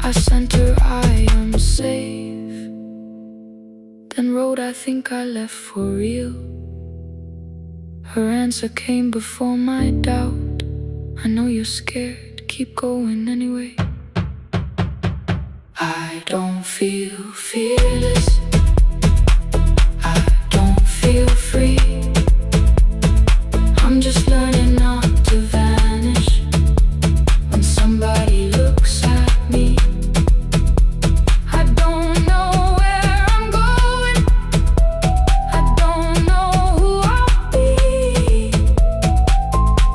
I sent her, I am safe, then wrote, I think I left for real. Her answer came before my doubt. I know you're scared, keep going anyway. I don't feel fearless, I don't feel free. I'm just learning not to vanish when somebody looks at me. I don't know where I'm going, I don't know who I'll be,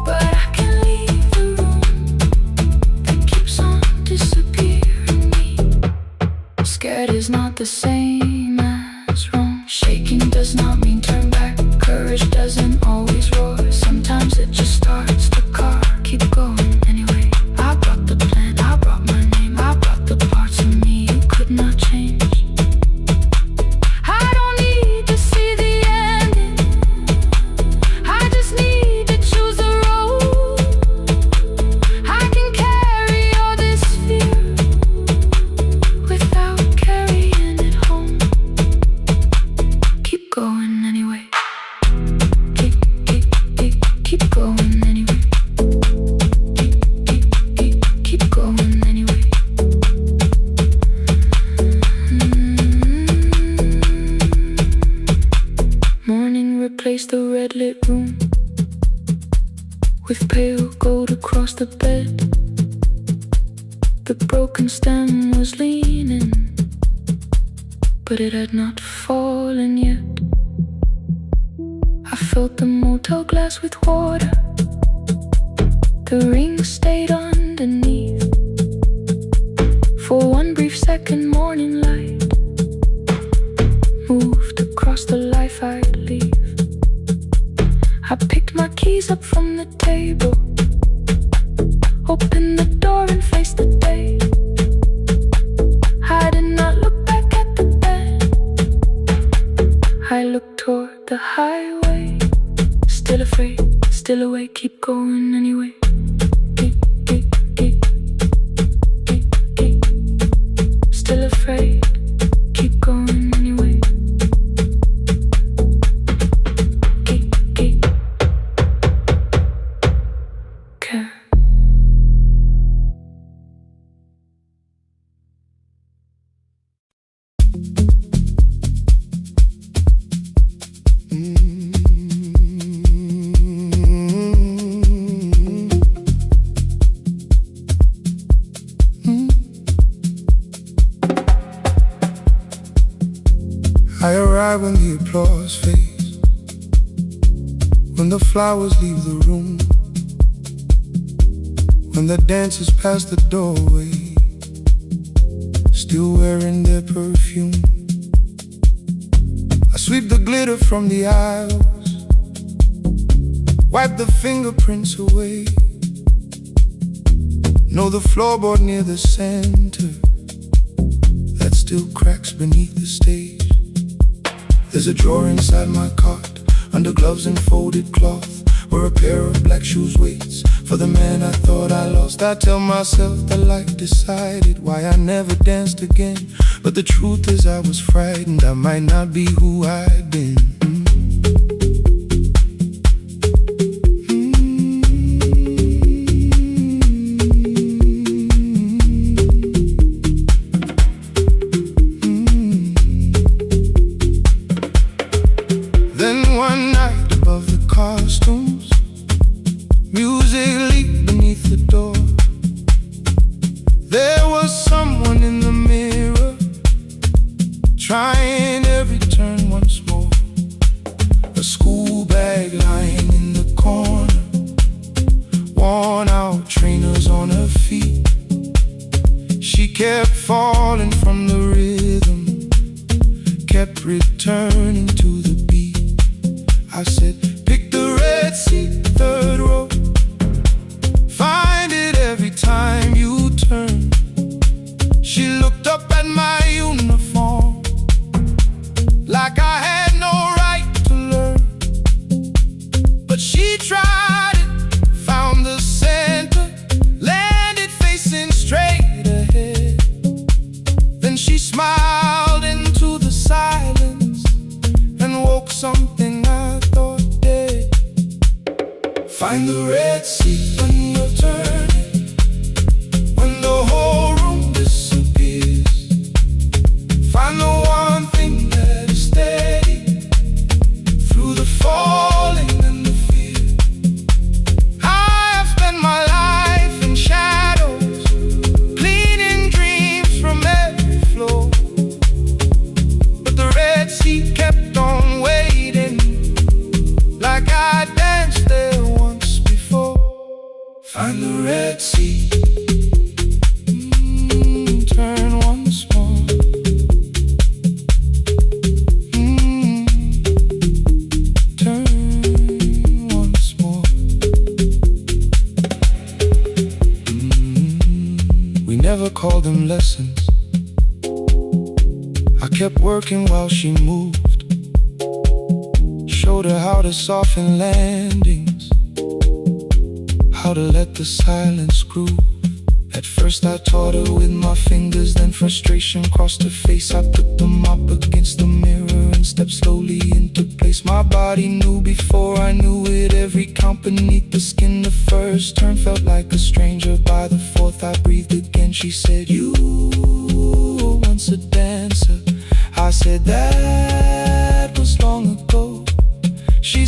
but I can leave the room that keeps on disappearing me. Scared is not the same replaced the red lit room with pale gold across the bed. The broken stem was leaning, but it had not fallen yet. I filled the motel glass with water. The ring stayed underneath for one brief second. Morning light moved across the life I'd leave. I picked my keys up from the table, opened the door and faced the day. I did not look back at the bed. I looked toward the highway, still afraid, still awake, keep going anyway. Still afraid, keep going anyway. Care. I arrive when the applause fades, when the flowers leave the room, when the dancers pass the doorway, still wearing their perfume. I sweep the glitter from the aisles, wipe the fingerprints away. Know the floorboard near the center that still cracks beneath the stage. There's a drawer inside my cart, under gloves and folded cloth, where a pair of black shoes waits for the man I thought I lost. I tell myself that life decided why I never danced again, but the truth is I was frightened I might not be who I'd been. One night above the costumes, music leaked beneath the door. There was someone in the mirror, trying every turn once more. A school bag lying in the corner, worn out trainers on her feet. She kept falling from the rhythm, kept returning to the beat. I said, pick the red seat, third row. Find it every time you turn. She looked up at my uniform like I had no right to learn. But she tried it, found the center, landed facing straight ahead. Then she smiled into the silence and woke something I thought dead. Find the red seat when you're turning, when the whole room disappears. Find the one thing that is steady through the falling and the fear. I have spent my life in shadows, cleaning dreams from every floor, but the red seat kept on waiting, like I danced there once before. Find the red seat, turn once more. Turn once more. We never called them lessons. I kept working while she moved, showed her how to soften landings, how to let the silence groove. At first I taught her with my fingers, then frustration crossed her face. I put them up against the mirror and stepped slowly into place. My body knew before I knew it, every count beneath the skin. The first turn felt like a stranger, by the fourth I breathed again. She said, you were once a dancer. I said, that was long ago. She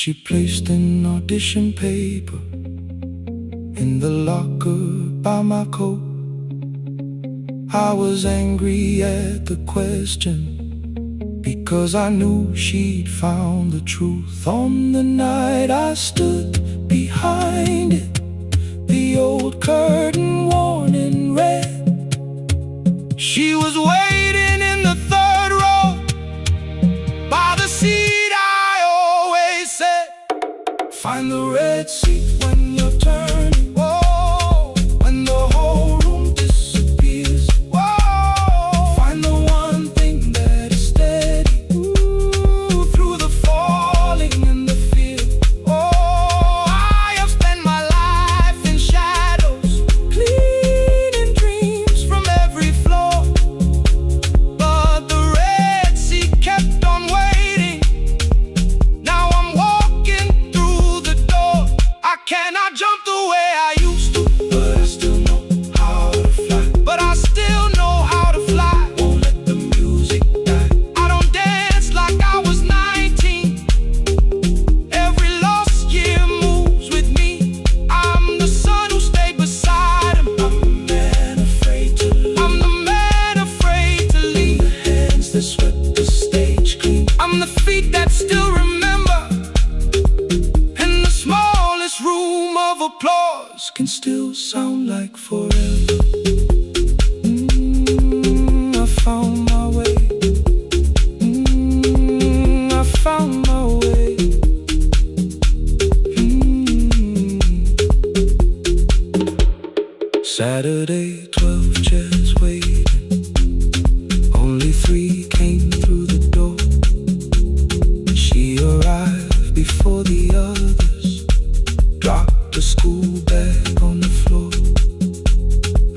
She placed an audition paper in the locker by my coat. I was angry at the question, because I knew she'd found the truth. On the night I stood behind it, the old curtain worn in red. She was waiting in the third row, by the seat I always said, find the red seat when you're turning. Whoa, when the whole room disappears. Whoa, find the one thing that is steady. Ooh, through the falling and the fear. Oh, I have spent my life in shadows, cleaning dreams from every floor. But the red sea kept on waiting. Now I'm walking through the door. I cannot jump the way I used to, but I still know how to fly. But I still know how to fly. Won't let the music die. I don't dance like I was 19. Every lost year moves with me. I'm the son who stayed beside him. I'm the man afraid to leave. I'm the man afraid to leave. The hands that swept the stage clean. I'm the feet that still remember. And the smallest room of applause can still sound like forever. I found my way. I found my way. Saturday, 12 chairs waiting. Only 3 came through the door. She arrived before the others, dropped a school bag on the floor.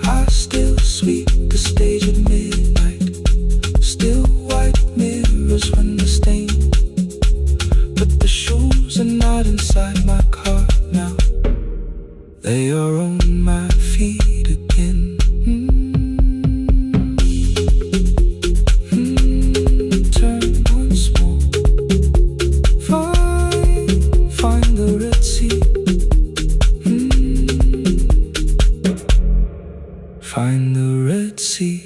I still sweep the stage at midnight, still white mirrors when the stain. But the shoes are not inside my car now, they are on my feet again. Turn once more. Find the red sea. Find the red sea.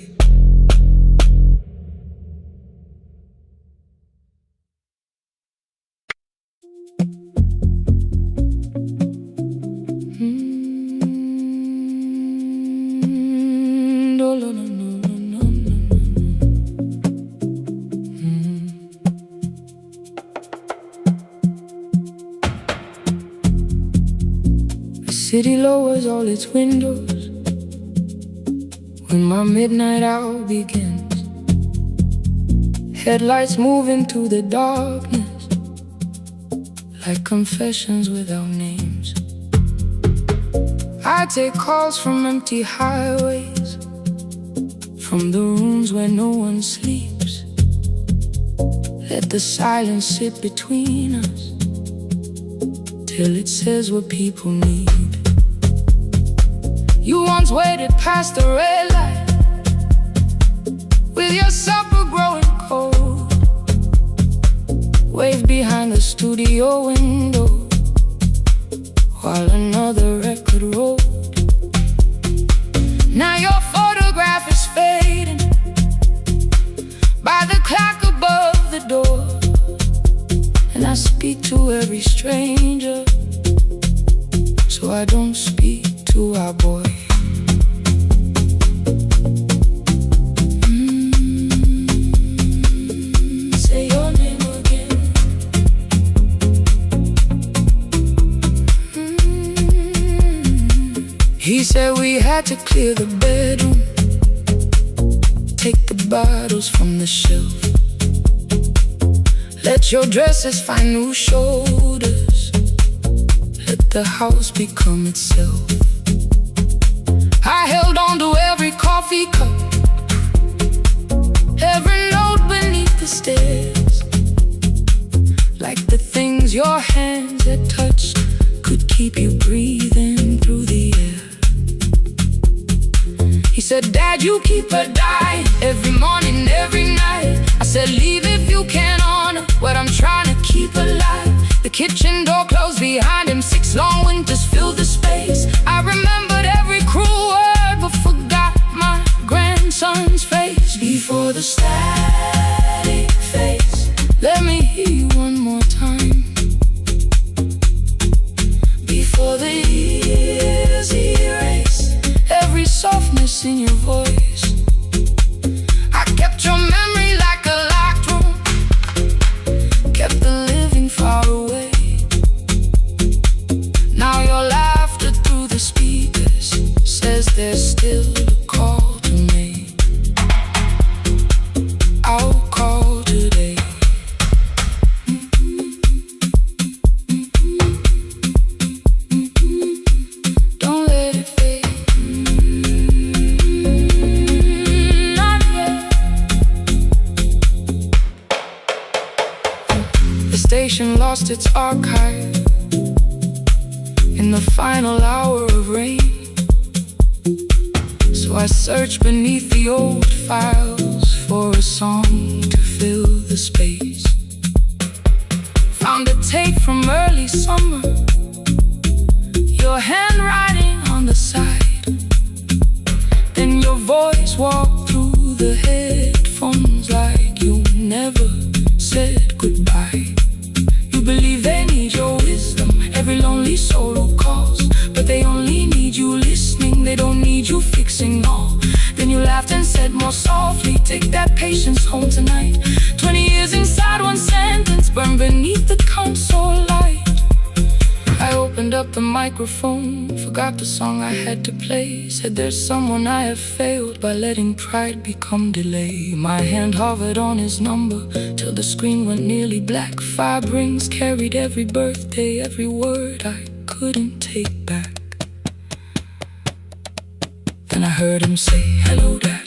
No, no, no, no, no, no, no. The city lowers all its windows when my midnight hour begins. Headlights move into the darkness like confessions without names. I take calls from empty highways, from the rooms where no one sleeps. Let the silence sit between us till it says what people need. You once waited past the red light with your supper growing cold, waved behind the studio window while another record rolled. Now your photograph is fading by the clock above the door, and I speak to every stranger, so I don't speak to our boy. Say your name again. He said we had to clear the bedroom, take the bottles from the shelf, let your dresses find new shoulders, let the house become itself. I held on to every coffee cup, every note beneath the stairs, like the things your hands had touched could keep you breathing through the air. He said, Dad, you keep her dying every morning, every night. I said, leave if you can honor what I'm trying to keep alive. The The kitchen door closed behind him. 6 long winters filled the space. I remembered every cruel word, but forgot my grandson's face. Before the static fades, let me hear you one more time. Before the years erase every softness in your voice. I kept your memory like a locked room, kept the living far away. Now your laughter through the speakers says there's still a call to make. I'll call today. Don't let it fade. Not yet. The station lost its archive in the final hour of rain. So I searched beneath the old files for a song to fill the space. Found a tape from early summer, your handwriting on the side. Then your voice walked through the headphones like you never said goodbye. You believe they need your wisdom, every lonely soul who calls, but they only need you listening, they don't need you fixing all. Then you laughed and said more softly, take that patience home tonight. 20 years inside one sentence, burned beneath the console light. I opened up the microphone, forgot the song I had to play. Said there's someone I have failed by letting pride become delay. My hand hovered on his number till the screen went nearly black. 5 rings carried every birthday, every word I couldn't take back. Then I heard him say, hello dad.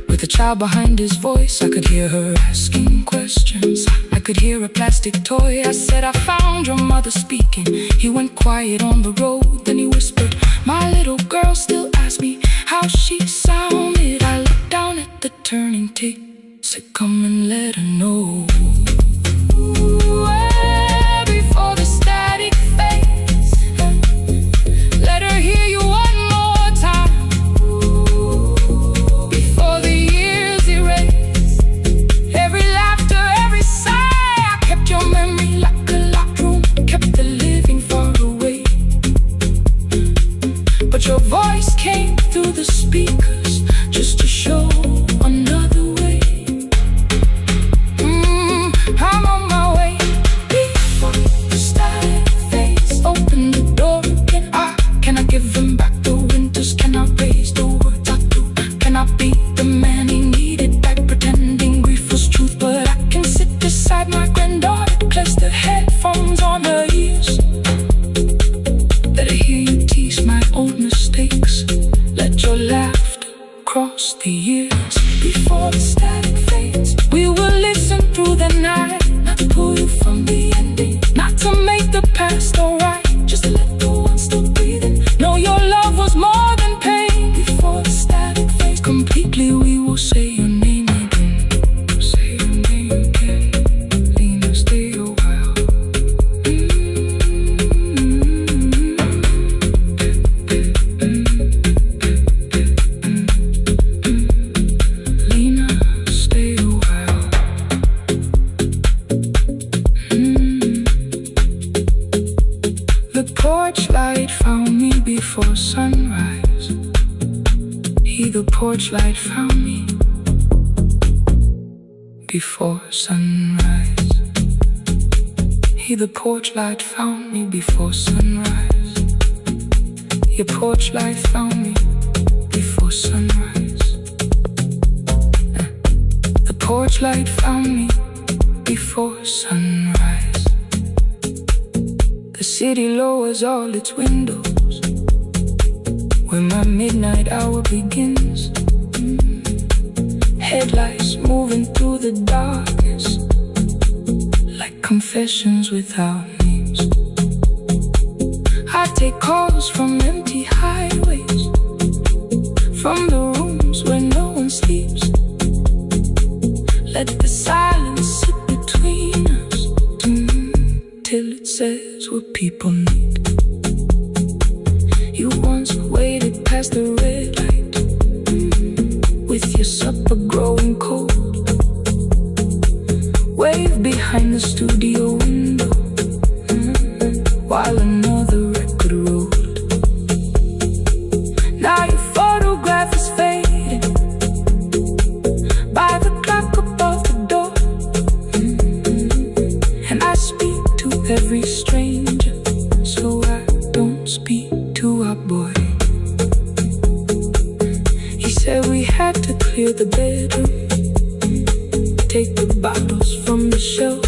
With a child behind his voice, I could hear her asking questions. I could hear a plastic toy. I said, I found your mother speaking. He went quiet on the road, then he whispered, my little girl still asks me how she sounded. I looked down at the turning tape, said come and let her know. Before the static fades, let her hear you one more time. Before the years erase every laughter, every sigh. I kept your memory like a locked room, kept the living far away. But your voice came through the speakers just to show another way. I'm on my way. Before the static fades, open the door again. Can I give him back the winters? Can I raise the words I do? Can I be the man he needed back, pretending grief was truth? But I can sit beside my granddaughter, place the headphones on her ears. Let her hear you tease my old mistakes. Let your laughter cross the years. Before the static fades, we will listen through the night. Not to pull you from the ending, not to make the past alright, just to let the one still breathing know your love was more than pain. Before the static fades completely, we will say your name again. Say your name again. Lena, stay a while. Lena, stay a while. The porch light found me before sunrise. The porch light found me before sunrise. The porch light found me before sunrise. Your porch light found me before sunrise. The porch light found me before sunrise. The city lowers all its windows when my midnight hour begins. Headlights moving through the darkness like confessions without names. I take calls from empty highways, from the rooms where no one sleeps. Let the silence sit between us till it's says what people need. You once waited past the red light, with your supper growing cold. Wave behind the studio window, while another record rolled. Now your photograph is fading by the clock above the door. And I speak to every stranger, so I don't speak to our boy. He said we had to clear the bedroom, take the bottles from the shelf.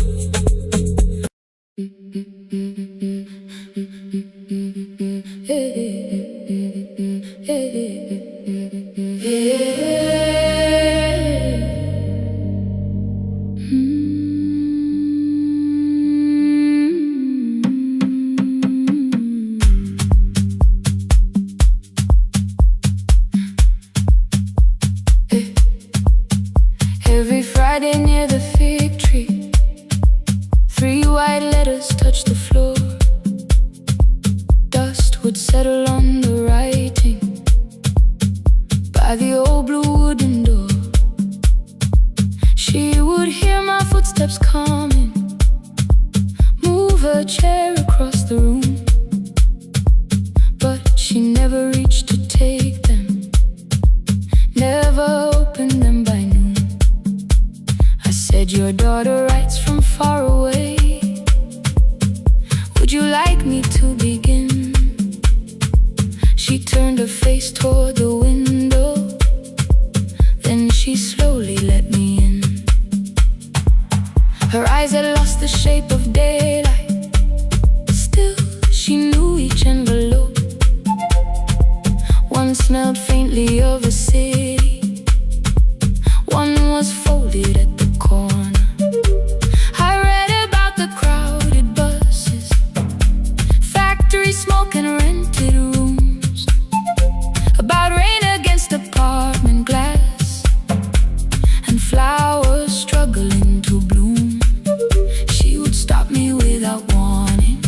Every Friday near the fig tree, 3 white letters touched the floor. Dust would settle on the writing by the old blue wooden door. She would hear my footsteps coming, move her chair across the room, but she never reached to take them, never opened them by noon. I said, your daughter writes from far away. Would you like me to begin? She turned her face toward the window, then she slowly let me in. Her eyes had lost the shape of daylight, still she knew each envelope. One smelled faintly of a city, one was folded at the corner. I read about the crowded buses, factory smoke and rented rooms, about rain against apartment glass and flowers struggling to bloom. She would stop me without warning,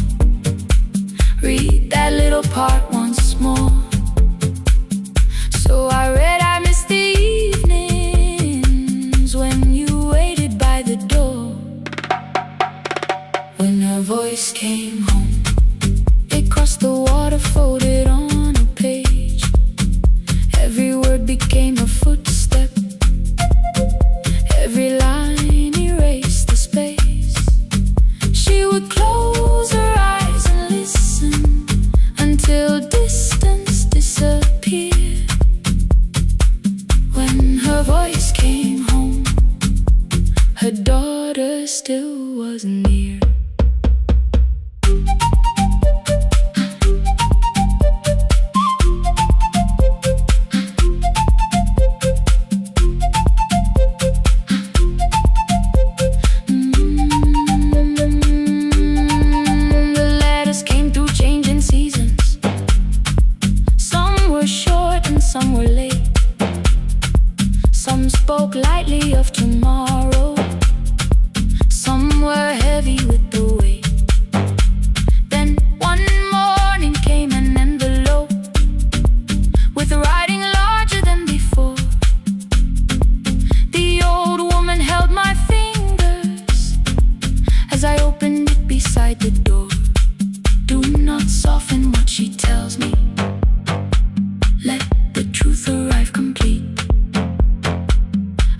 read that little part once more. So I read, I miss the evenings when you waited by the door. When her voice came home, it crossed the water, folded on a page. Every word became a footstep, every line erased the space. She would close her eyes and listen until distance disappeared. When her voice came home, her daughter still wasn't near. The letters came through changing seasons. Some were short and some were late. Some spoke lightly of tomorrow, some were heavy with the weight. Then one morning came an envelope with writing larger than before. The old woman held my fingers as I opened it beside the door. Do not soften what she tells me, let the truth arrive complete.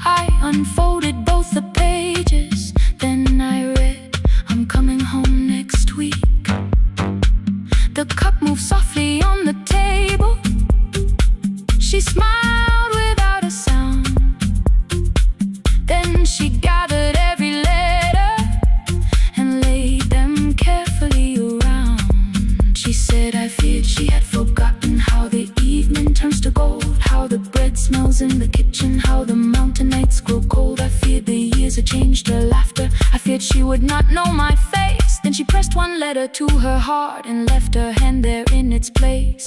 I unfolded both the pages, then I read, I'm coming home next week. The cup moved softly on the table. She smiled without a sound. Then she gathered every letter and laid them carefully around. She said, I feared she had forgotten how the evening turns to gold, how the bread smells in the kitchen, how the mountain nights grow cold. I feared the years had changed her laughter. I feared she would not know my face. Then she pressed one letter to her heart and left her hand there in its place.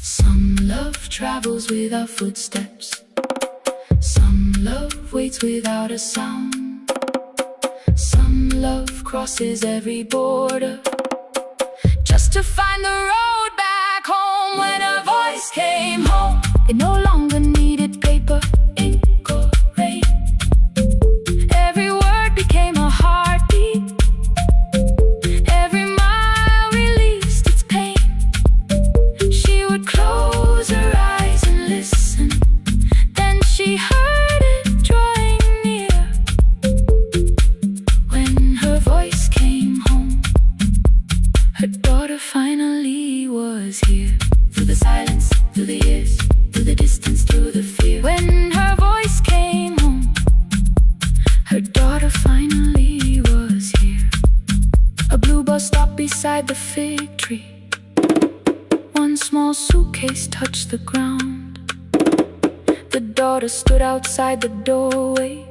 Some love travels without footsteps, some love waits without a sound. Some love crosses every border, just to find the road back home. When her voice came home, it no longer needed paper, ink, or rain. Every word became a heartbeat. Every mile released its pain. She would close her eyes and listen. Then she heard it drawing near. When her voice came home, her daughter finally was here. Through the silence, through the years, through the distance, through the fear. When her voice came home, her daughter finally was here. A blue bus stopped beside the fig tree. One small suitcase touched the ground. The daughter stood outside the doorway,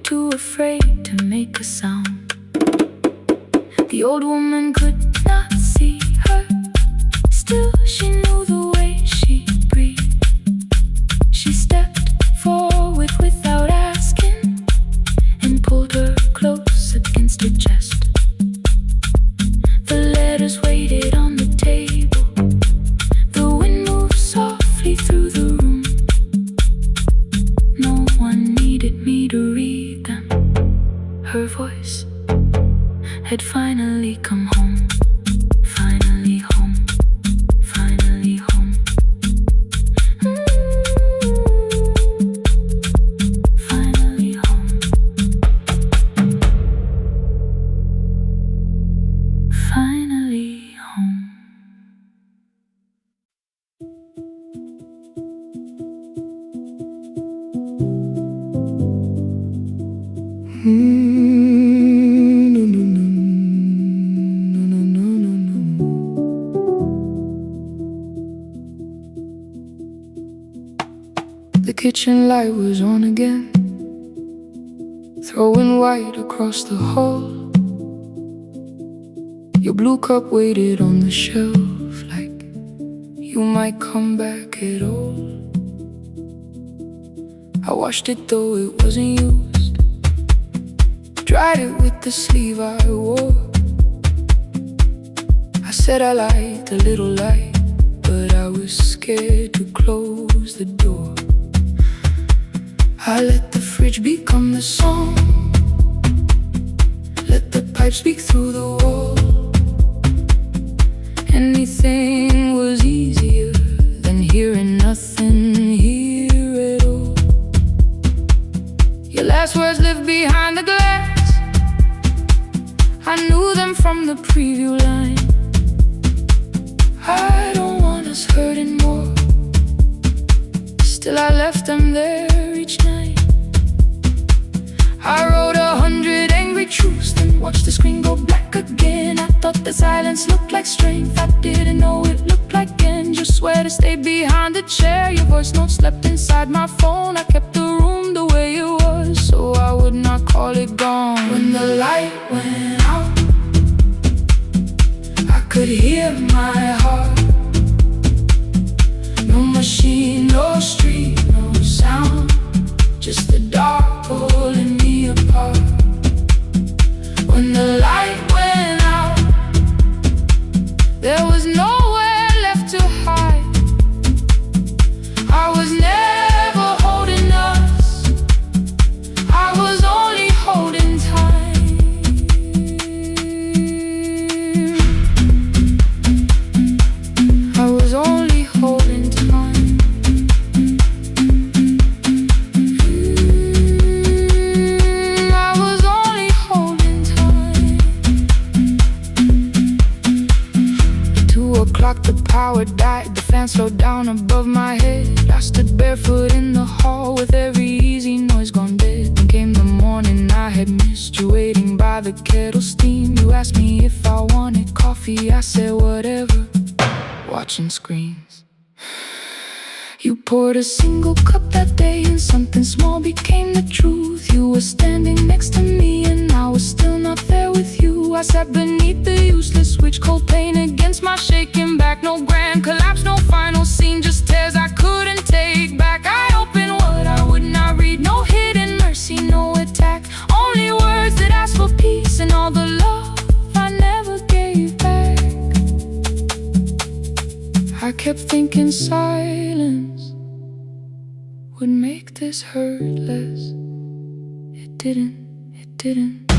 too afraid to make a sound. The old woman could not see her. Still, she knew the way she breathed. She stepped forward without asking and pulled her close against her chest. The letters waited on the table. The wind moved softly through the room. No one needed me to read them. Her voice had finally come home. Finally home. Finally home. Finally home. Finally home. No, no, no, no, no, no, no. The kitchen light was on again, throwing white across the hall. Your blue cup waited on the shelf, like you might come back at all. I washed it though it wasn't used, dried it with the sleeve I wore. I said I liked a little light, but I was scared to close the door. I let the fridge become the song, let the pipe speak through the wall. Anything was easier than hearing nothing here at all. Your last words lived behind the glass. I knew them from the preview line. I don't want us hurting more. Still I left them there each night. I wrote 100 angry truths, then watched the screen go black again. I thought the silence looked like strength. I didn't know it looked like end. Your sweater stayed behind the chair. Your voice note slept inside my phone. I kept the room the way it was, so I would not call it gone. When the light went out, I could hear my heart. No machine, no street, no sound, just the dark pulling me apart. When the light went out, there was nowhere left to hide. I was never holding us, I was only holding time. I was only holding time. I was only holding time. At 2 o'clock the power died, the fan slowed down above my head. I stood barefoot in the hall with every easy noise gone dead. Then came the morning I had missed you, waiting by the kettle steam. You asked me if I wanted coffee, I said whatever, watching screens. You poured a single cup that day and something small became the truth. You were standing next to me and I was still not there with you. I sat beneath the useless switch, cold pain against my shaking back. No grand collapse, no final scene, just tears I couldn't take back. I opened what I would not read, no hidden mercy, no attack, only words I kept thinking silence would make this hurt less. It didn't.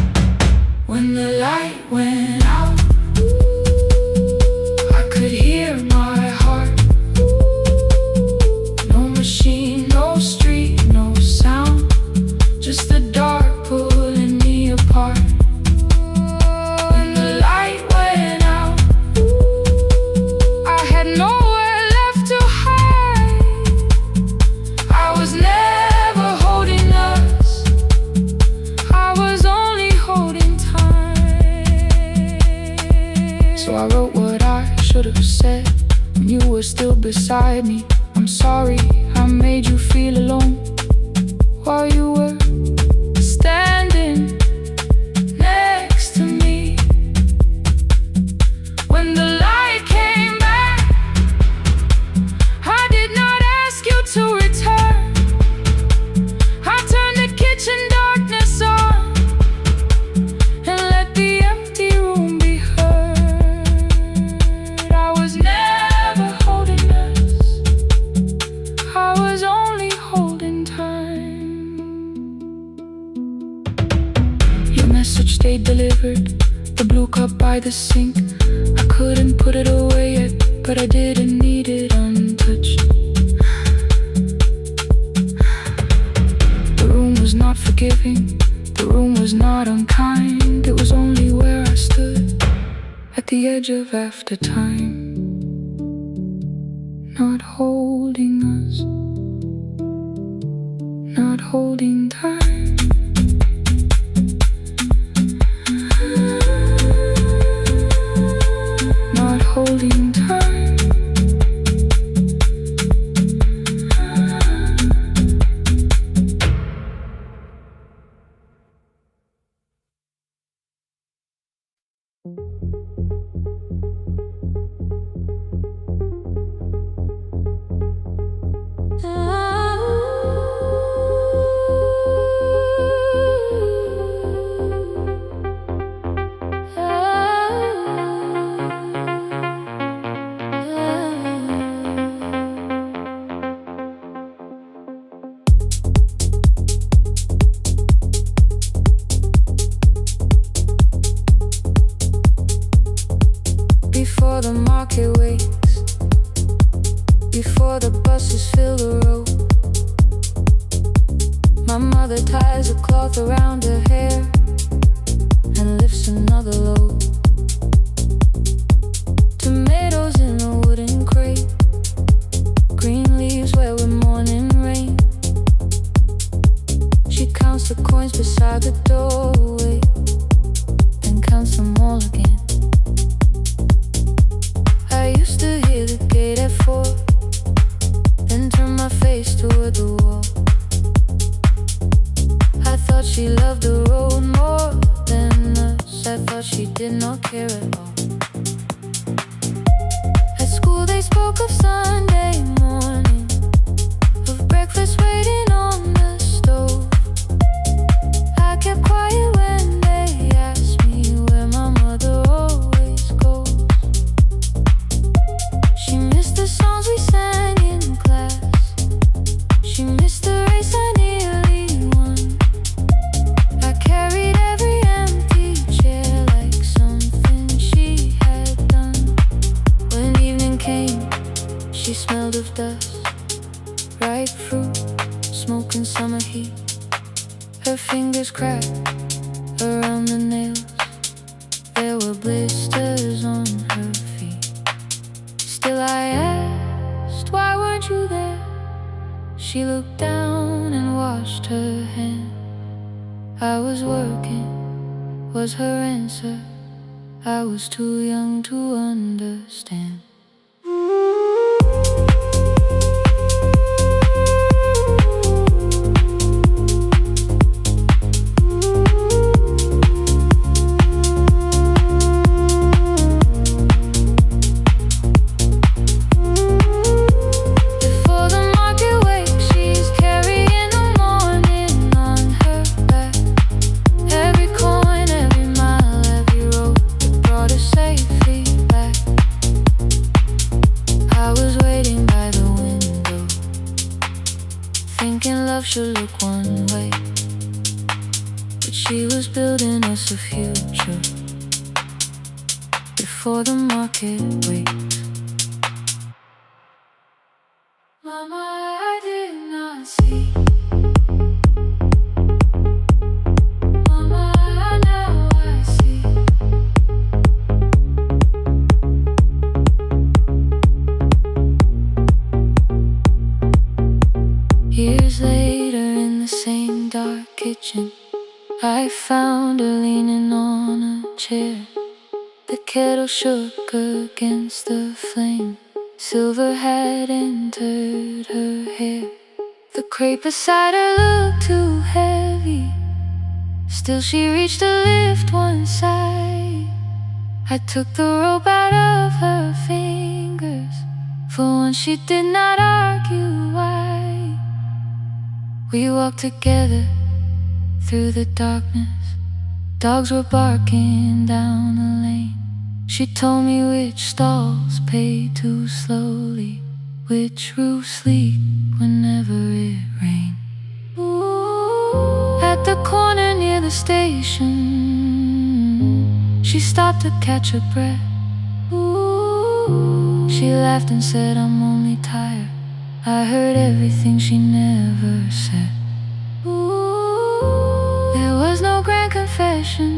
When the light went out, I could hear my heart. No machine, no street, no sound, just the dark pulling me apart. When the light went out, I had nowhere left to hide. I was never holding us, I was only holding time. So I wrote what I should have said when you were still beside me. I'm sorry I made you feel alone while you were standing next to me. When the light came back, I did not ask you to return. I turned the kitchen darkness on and let the empty room be heard. I was never holding us, I was only holding time. Your message stayed delivered, the blue cup by the sink. I couldn't put it away yet, but I didn't need it untouched. The room was not forgiving, the room was not unkind. It was only where I stood at the edge of after time, not holding us, not holding time. Not holding time. Before the market wakes, before the buses fill the road, my mother ties a cloth around her hair and lifts another load. Tomatoes in a wooden crate, green leaves where we're mourning rain. She counts the coins beside the doorway, then counts them all again. I used to hear the gate at 4, then turn my face toward the wall. I thought she loved the road more than us, I thought she did not care at all. At school they spoke of Sunday morning, of breakfast waiting on the stove. I kept quiet when they asked me where my mother always goes. She missed the songs we sang in class, she missed the race I nearly won. I carried every empty chair like something she had done. When evening came, she smelled of dust, ripe fruit, smoke and summer heat. Her fingers cracked around the nails, there were blisters on her feet. Still I asked, why weren't you there? She looked down and washed her hand. I was working, was her answer. I was too young to understand. Before the market wakes, she's carrying the morning on her back. Every coin, every mile, every road that brought her safely back. should look one way, but she was building us a future before the market waits. Mama, I did not see. Mama, now I see. Years later in the same dark kitchen, I found her leaning on a chair. The kettle shook against the flame. Silver had entered her hair. The crepe beside her looked too heavy. Still she reached to lift one side. I took the rope out of her fingers. For once she did not argue why. We walked together through the darkness. Dogs were barking down the lane. She told me which stalls pay too slowly, which roofs leak whenever it rained. At the corner near the station, she stopped to catch her breath. She laughed and said, I'm only tired. I heard everything she never said. There was no grand confession,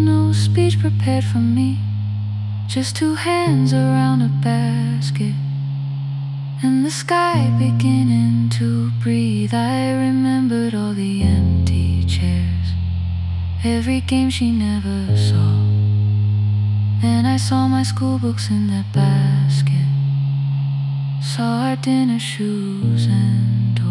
no speech prepared for me. Just two hands around a basket and the sky beginning to breathe. I remembered all the empty chairs, every game she never saw. And I saw my school books in that basket, saw our dinner shoes and door.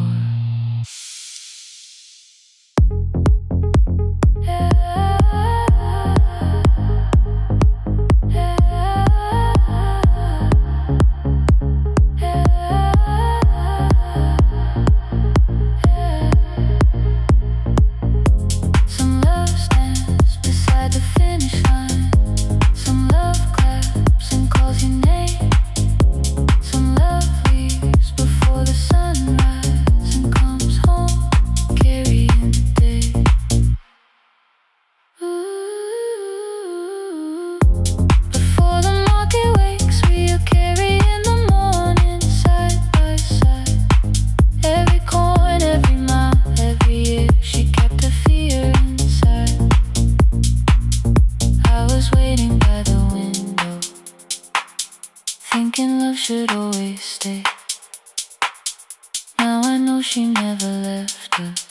Thinking love should always stay. Now I know she never left us.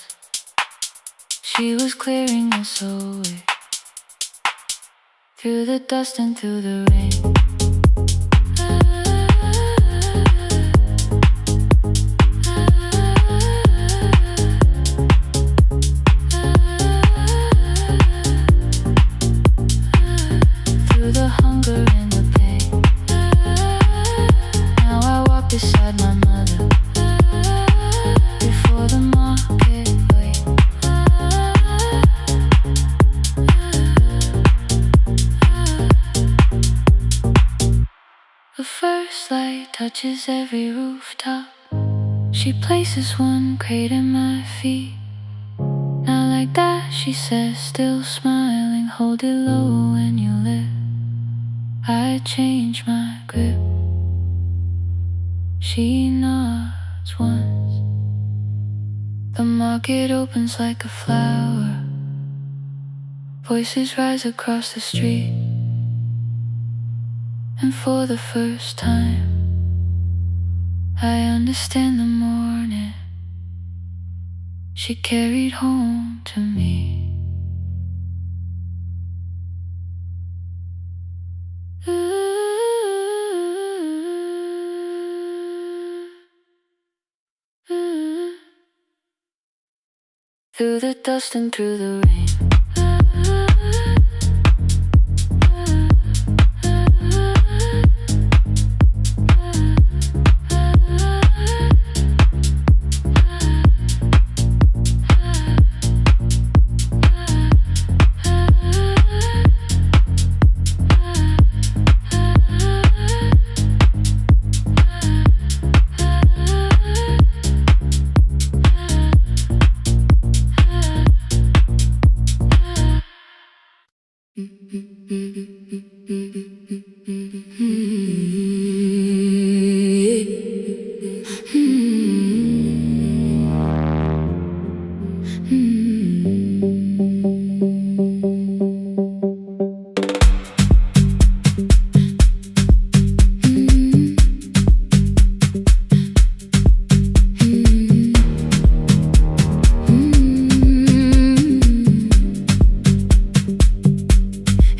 She was clearing us away, through the dust and through the rain. Through the hunger and the pain. Now I walk beside my mother, before the market waits. The first light touches every rooftop. She places one crate at my feet. Now like that, she says, still smiling, hold it low when you lift. I change my grip. She nods once. The market opens like a flower. Voices rise across the street. And for the first time, I understand the morning she carried home to me. Through the dust and through the rain.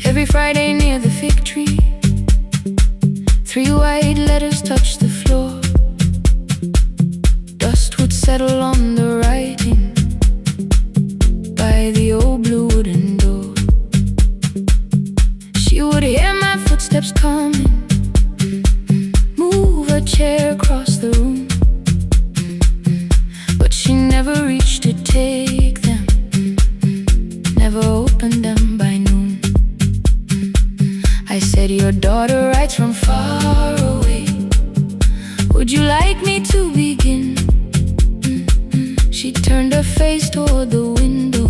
Every Friday near the fig tree, 3 white letters touched the floor. Dust would settle on the writing by the old blue wooden door. She would hear my footsteps coming, move a chair across the room, but she never reached to take them, never opened them by noon. I said, your daughter writes from far away. Would you like me to begin? She turned her face toward the window,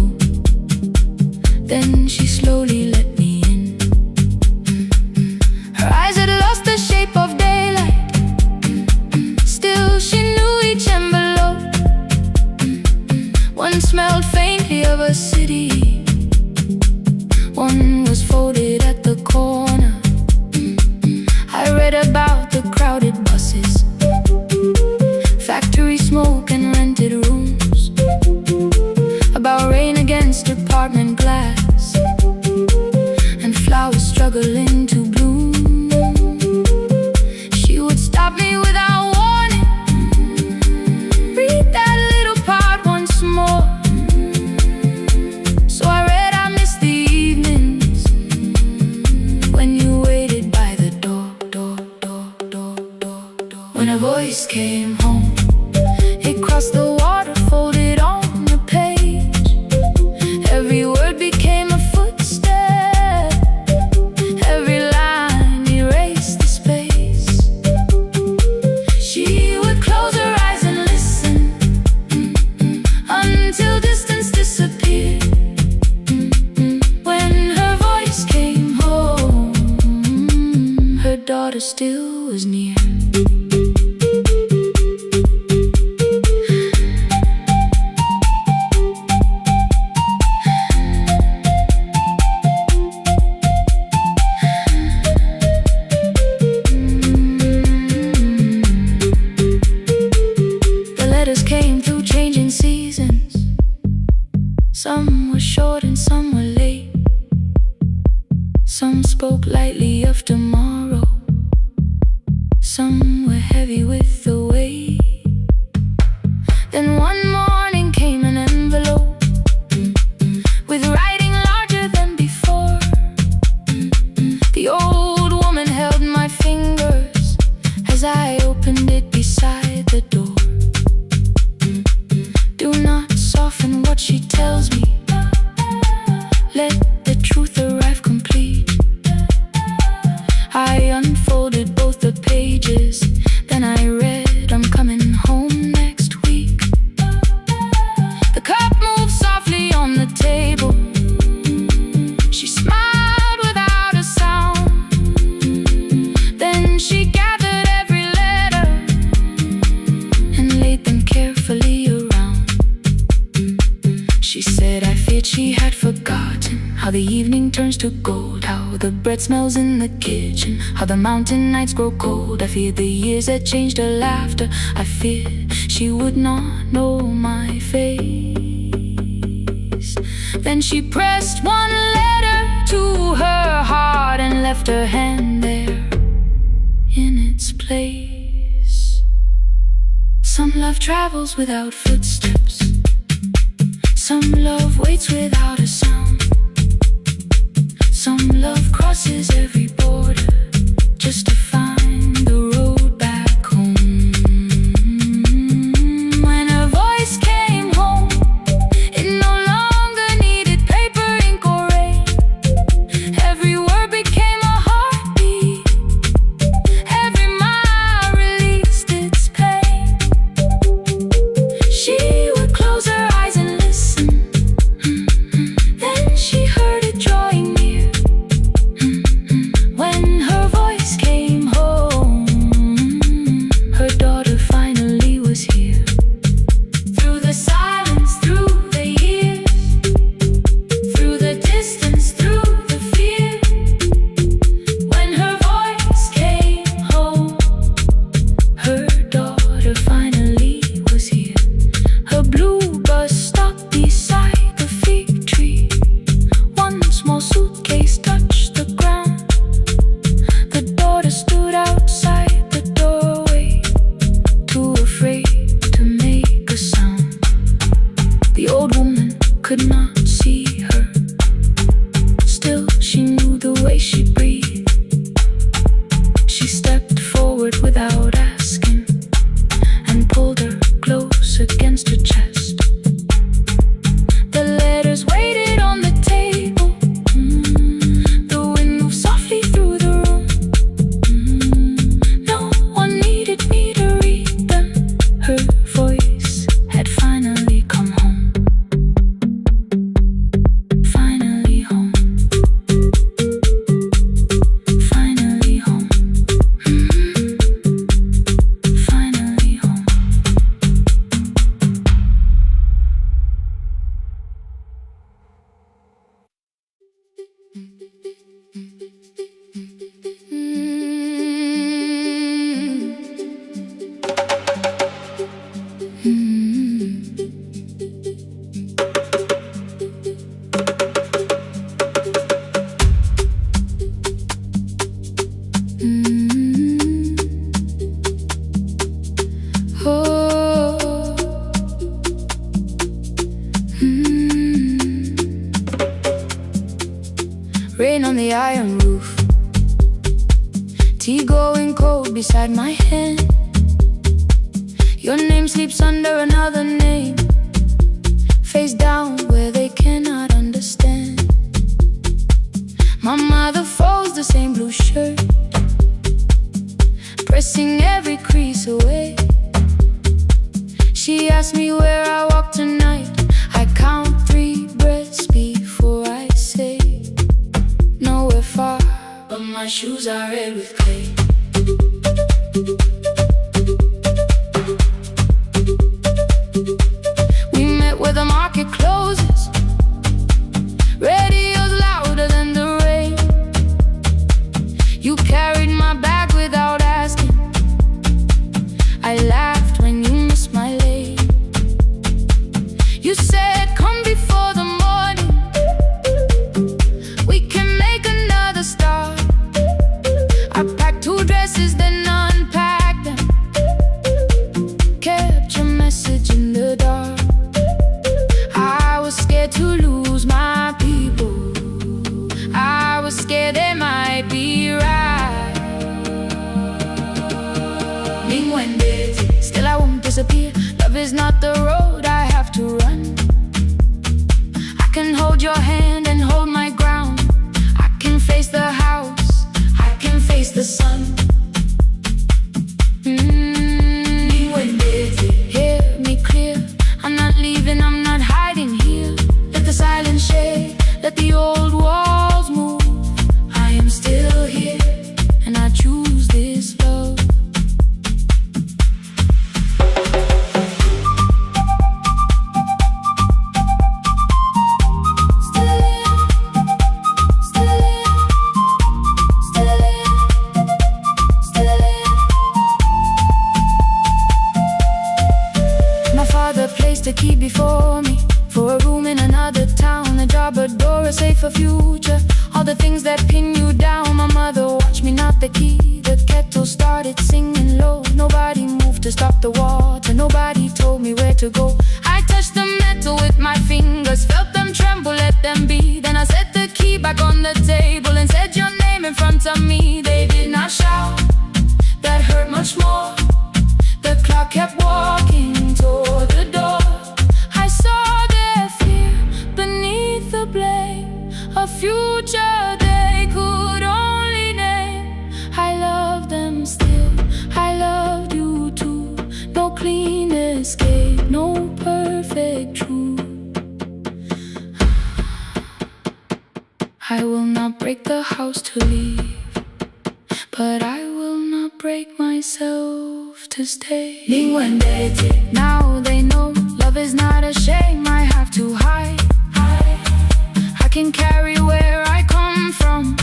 then she slowly let me in. Her eyes had lost the shape of daylight, still she knew each envelope. One smelled faintly of a city, one was folded at the corner. I read about the crowded buses, factory smoke and rented rooms, about rain against apartment glass, and flowers struggling to bloom. She would stop me without warning, read that little part once more. So I read, I missed the evenings when you waited by the door. When a voice came home, it crossed the water, folded on the page. Every word became a footstep, every line erased the space. She would close her eyes and listen until distance disappeared. When her voice came home, her daughter still was near. The letters came through changing seasons. Some were short and some were late. Some spoke lightly of tomorrow, some were heavy with the weight. Then one morning came an envelope with writing larger than before. The old woman held my fingers as I opened it beside the door. Do not soften what she tells me, let the truth arrive complete. I unfolded both the pages, then I read, I'm coming home next week. The cup moved softly on the table. She smiled without a sound. Then she gathered every letter and laid them carefully around. She said, I feared she had forgotten how the evening turns to gold, how the bread smells in the kitchen, how the mountain nights grow cold. I feared the years had changed her laughter. I feared she would not know my face. Then she pressed one letter to her heart and left her hand there in its place. Some love travels without footsteps, some love waits without a sound. Some love crosses every border just to find the road back home. When her voice came home, it no longer needed paper, ink, or rain. Every word became a heartbeat, every mile released its pain. She would close her eyes and listen, then she heard it drawing near. When her voice came the iron roof, tea going cold beside my hand. Your name sleeps under another name, face down where they cannot understand. My mother folds the same blue shirt, pressing every crease away. She asks me where I walk tonight. I count 3 breaths before I say nowhere far, but my shoes are red with clay. We met where the market closes, radio's louder than the rain. You carried my bag without asking. I laughed when you missed my lane. You said come before the morning, we can make another start. I packed 2 dresses then unpacked them, kept your message in the dark. I was scared to lose my people, I was scared they might be right. Still I won't disappear. Love is not the road I have to run. I can hold your hand and hold my ground. I can face the house, I can face the sun. Hear me clear, I'm not leaving, I'm not hiding here. Let the silence shake, let the old walls move. I am still here, and I choose this love. The key before me, for a room in another town, a job, a door, a safer future. All the things that pin you down. My mother watched me knock the key. The kettle started singing low. Nobody moved to stop the water, nobody told me where to go. I touched the metal with my fingers, felt them tremble, let them be. Then I set the key back on the table and said your name in front of me. They did not shout, that hurt much more. The clock kept walking toward the door. I saw their fear beneath the blame, a future they could only name. I love them still, I loved you too. No clean escape, no perfect truth. I will not break the house to leave, but I will not break myself to stay. Now they know love is not a shame I have to hide. I can carry where I come from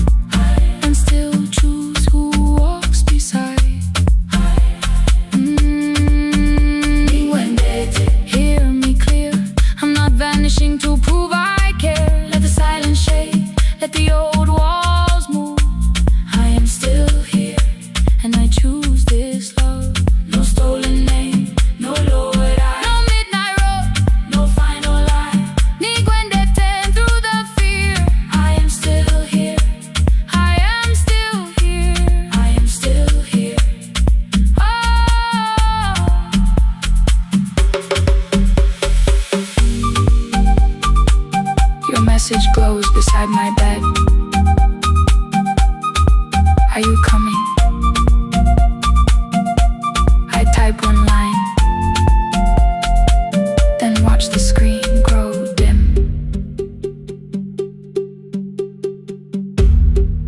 and still choose who walks beside. Hear me clear, I'm not vanishing to prove I care. Let the silence shake, let the old walls move. I am still here, and I choose this love. No stolen name, no lowered eye, no midnight road, no final lie. Ni ten through the fear. I am still here, I am still here, I am still here. Oh, your message glows beside my bed. Are you coming? I type one line, then watch the screen grow dim.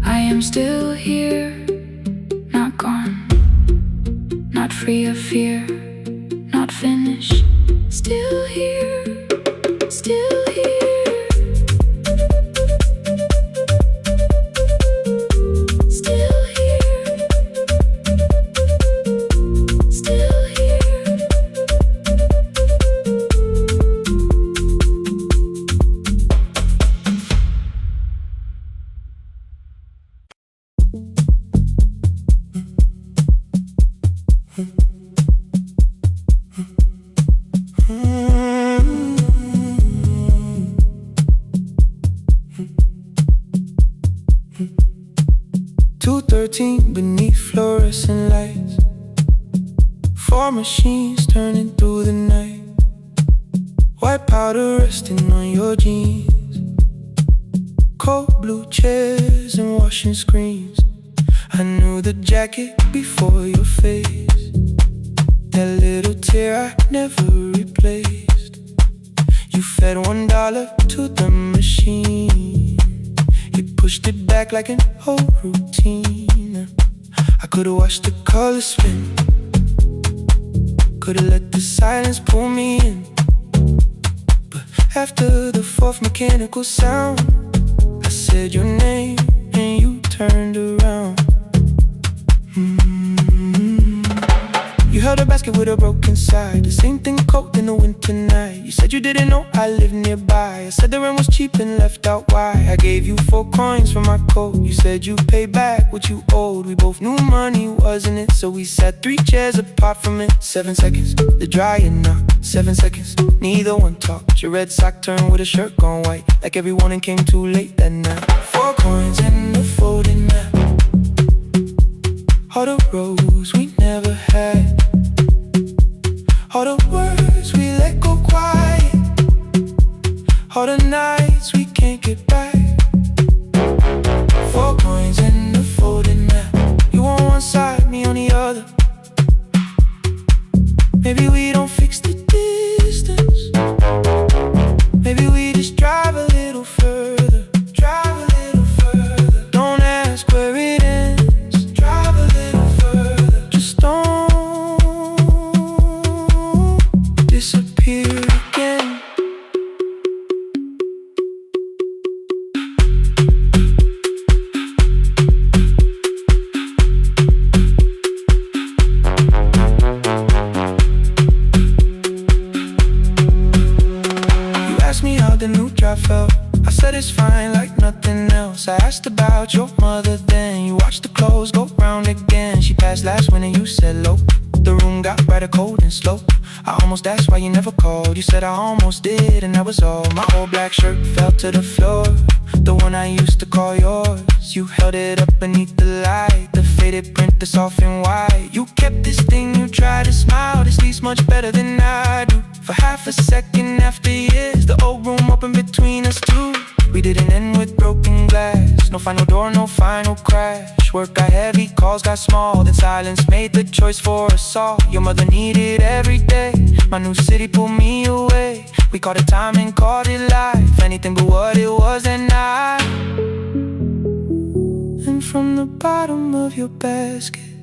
I am still here, not gone, not free of fear, not finished. Still here, still here. our machines turning through the night. White powder resting on your jeans. Cold blue chairs and washing screens. I knew the jacket before your face. That little tear I never replaced. You fed $1 to the machine. You pushed it back like an old routine. I could've watched the colors spin. Could've let the silence pull me in. But after the fourth mechanical sound, I said your name and you turned around. You held a basket with a broken side. The same thing cold in the winter night. You said you didn't know I lived nearby. I said the rent was cheap and left out why. I gave you 4 coins for my coat. You said you'd pay back what you owed. We both knew money wasn't it, so we sat 3 chairs apart from it. 7 seconds, the dryer knocked. 7 seconds, neither one talked. Your red sock turned with a shirt gone white, like everyone came too late that night. 4 coins and a folding map. All the roads we never had. All the words we let go quiet. All the nights we can't get back. 4 coins and a folding map. You on one side, me on the other. Maybe we don't fix the distance. Maybe we just drive a little further. Drive a little further. Don't ask where it ends. Drive a little further. Just don't disappear again. You asked me how the new drive felt. I said it's fine like nothing else. I asked about your mother then. You watched the clothes go round again. She passed last winter, you said low. The room got brighter, cold and slow. I almost asked why you never called. You said I almost did and that was all. My old black shirt fell to the floor, the one I used to call yours. You held it up beneath the light, the faded print, the soft and white. You kept this thing, you tried to smile. This leaves much better than I do. For half a second after years, the old room opened between us two. We didn't end with broken glass. No final door, no final crash. Work got heavy, calls got small. Then silence made the choice for us all. Your mother needed every day. My new city pulled me away. We called it time and called it life. Anything but what it was that night. And from the bottom of your basket,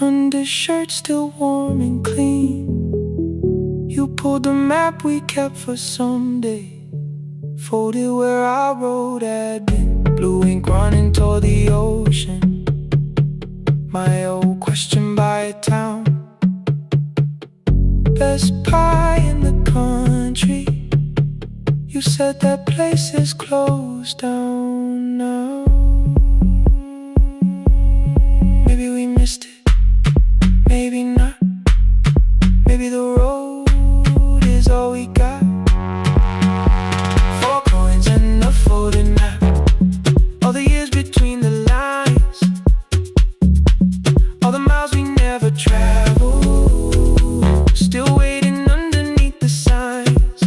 undershirt still warm and clean, you pulled the map we kept for someday. Folded where our road had been. Blue ink running toward the ocean. My old question by a town. Best pie in the country. You said that place is closed down now. Maybe we missed it, maybe not. Maybe the road is all we got. 4 coins and a folding map. All the years between the lines. All the miles we never traveled. Still waiting underneath the signs.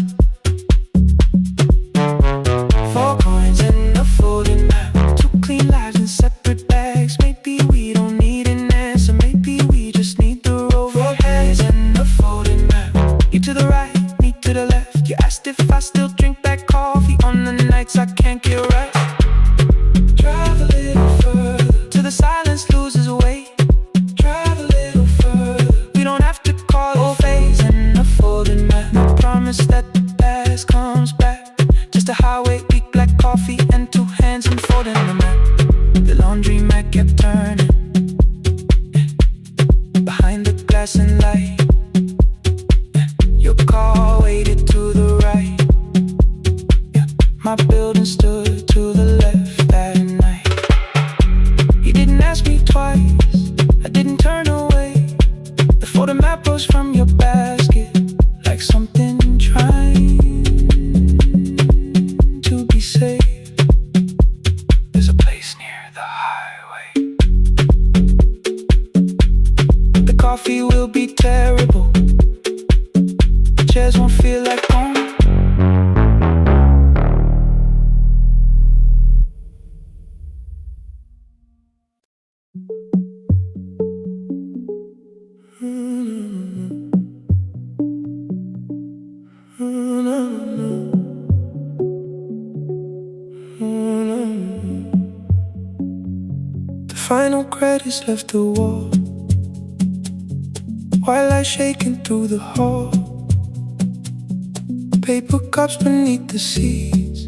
4 coins and a folding map. 2 clean lives in separate bags. Maybe we don't need an answer. Maybe we just need the road. 4 coins and a folding map. You to the right, me to the left. You asked if I still drink black coffee on the nights I can't get right. Drive a little further till the silence loses weight. Drive a little further. We don't have to call it phase and a folding map. No promise that the past comes back. Just a highway, weak black coffee and 2 hands unfolding the map. The laundry mat kept turning behind the glass and light. Your car waited to the right. My building stood to the left that night. You didn't ask me twice, I didn't turn away. The photo map rose from your basket like something trying to be safe. There's a place near the highway. The car coffee will be terrible. Chairs won't feel like home. The final credits left the wall, while I shaking through the hall. Paper cups beneath the seats.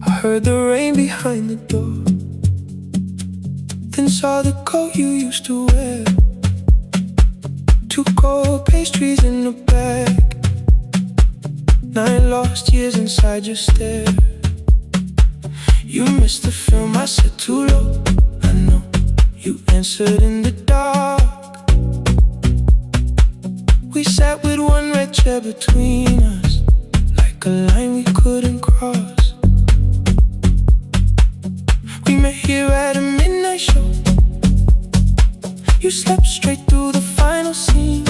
I heard the rain behind the door, then saw the coat you used to wear. 2 cold pastries in a bag, 9 lost years inside your stare. You missed the film, I said too low. I know you answered in the dark. We sat with one red chair between us, like a line we couldn't cross. We met here at a midnight show. You slept straight through the final scene.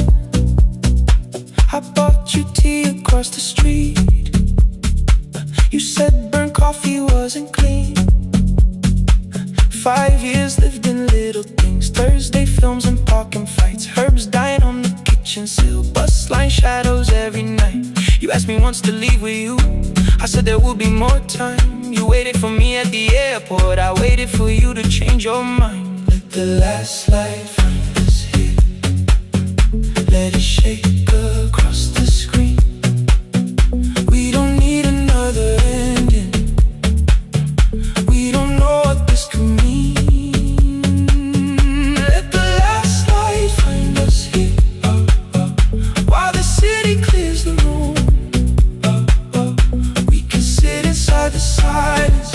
I bought you tea across the street. You said burnt coffee wasn't clean. 5 years lived in little things. Thursday films and parking fights. Herbs dying on the kitchen sill. Bus line shadows every night. You asked me once to leave with you. I said there would be more time. You waited for me at the airport. I waited for you to change your mind. Let the last light find us here. Let it shake across the screen. We don't need another ending. We don't know what this could mean. Let the last light find us here, while the city clears the room. We can sit inside the silence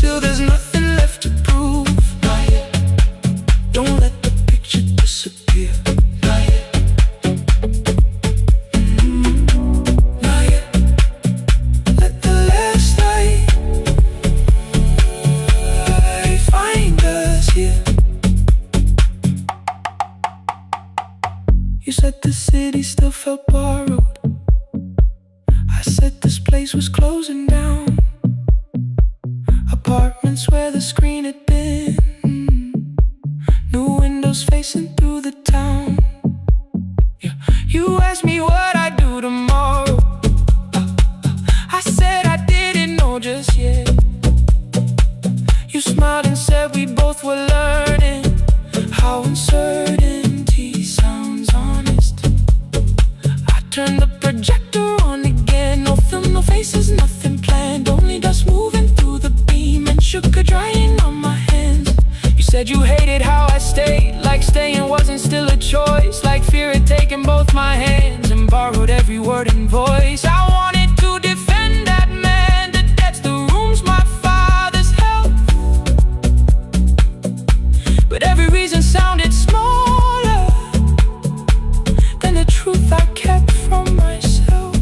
till there's nothing left to prove. Not yet. Don't let the picture disappear. Not yet. Not yet. Let the last light find us here. You said the city still felt borrowed. I said this place was closing down. Apartments where the screen had been. New windows facing through the town. Yeah. You asked me what I'd do tomorrow. I said I didn't know just yet. You smiled and said we both were learning how uncertainty sounds honest. I turned the projector on again. No film, no faces, nothing planned. Only dust moving through the beam and sugar drying on my hands. You said you hated how I stayed, like staying wasn't still a choice, like fear had taken both my hands and borrowed every word and voice. I wanted to defend that man. The debts, the rooms, my father's health, but every reason sounded smaller than the truth I kept from myself.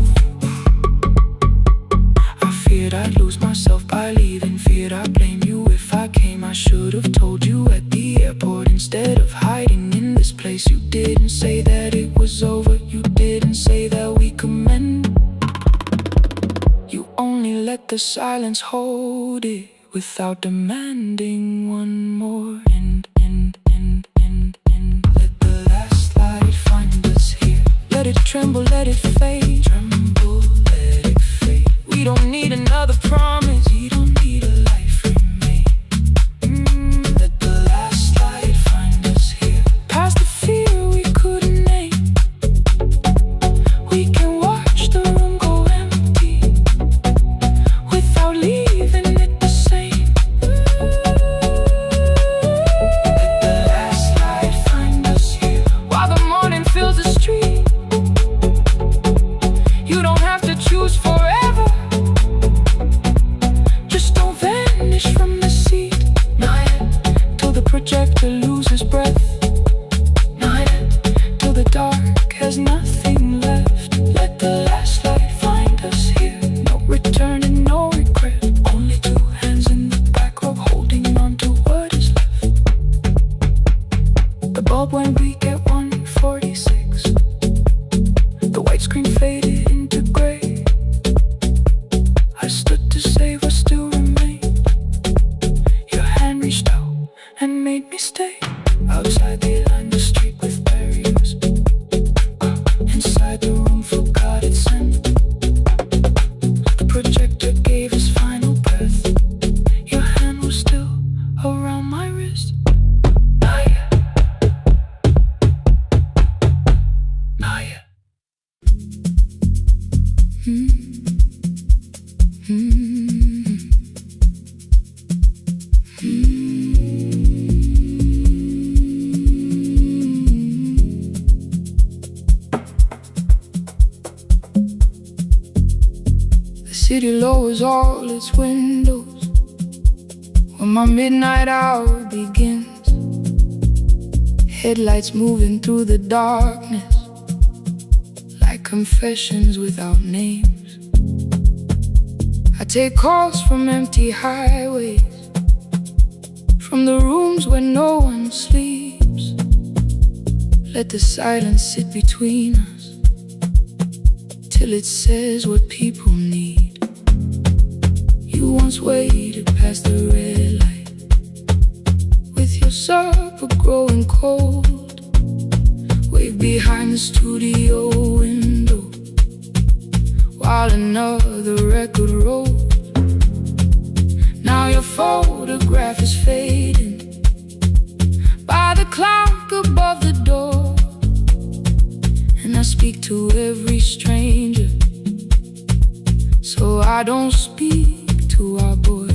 I feared I'd lose myself by leaving. Feared I'd blame you if I came. I should have told you at the airport instead of hiding in this place. You didn't say that it was over. You didn't say that we could mend. You only let the silence hold it without demanding one more. Let the last light find us here. Let it tremble, let it fade. Tremble, let it fade. We don't need another promise. We don't need a life remade. Let the last light find us here. Past the fear we couldn't name. We can watch the room go empty without leaving it the same. Let the last light find us here, while the morning fills the street. You don't have to choose forever. Just don't vanish from the seat. Not yet. Till the projector loses breath. Not yet. Till the dark has nothing left. Let the last light find us here. No return and no regret. Only 2 hands in the back row holding on to what is left. up when we get 146. The white screen faded into gray. I stood to save what still remained. Your hand reached out and made me stay. Outside they lined the street with barriers. Inside the room forgot its scent. The projector gave his final breath. Your hand was still around my wrist. Not yet. Not yet. The city lowers all its windows when my midnight hour begins. Headlights moving through the darkness like confessions without names. I take calls from empty highways, from the rooms where no one sleeps. Let the silence sit between us till it says what people need. You once waited past the red light with your supper growing cold. Waved behind the studio window while another record rolled. Now your photograph is fading by the clock above the door. And I speak to every stranger, so I don't speak to our boy.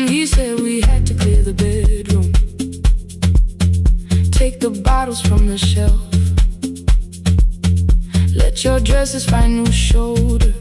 He said we had to clear the bedroom, take the bottles from the shelf, let your dresses find new shoulders,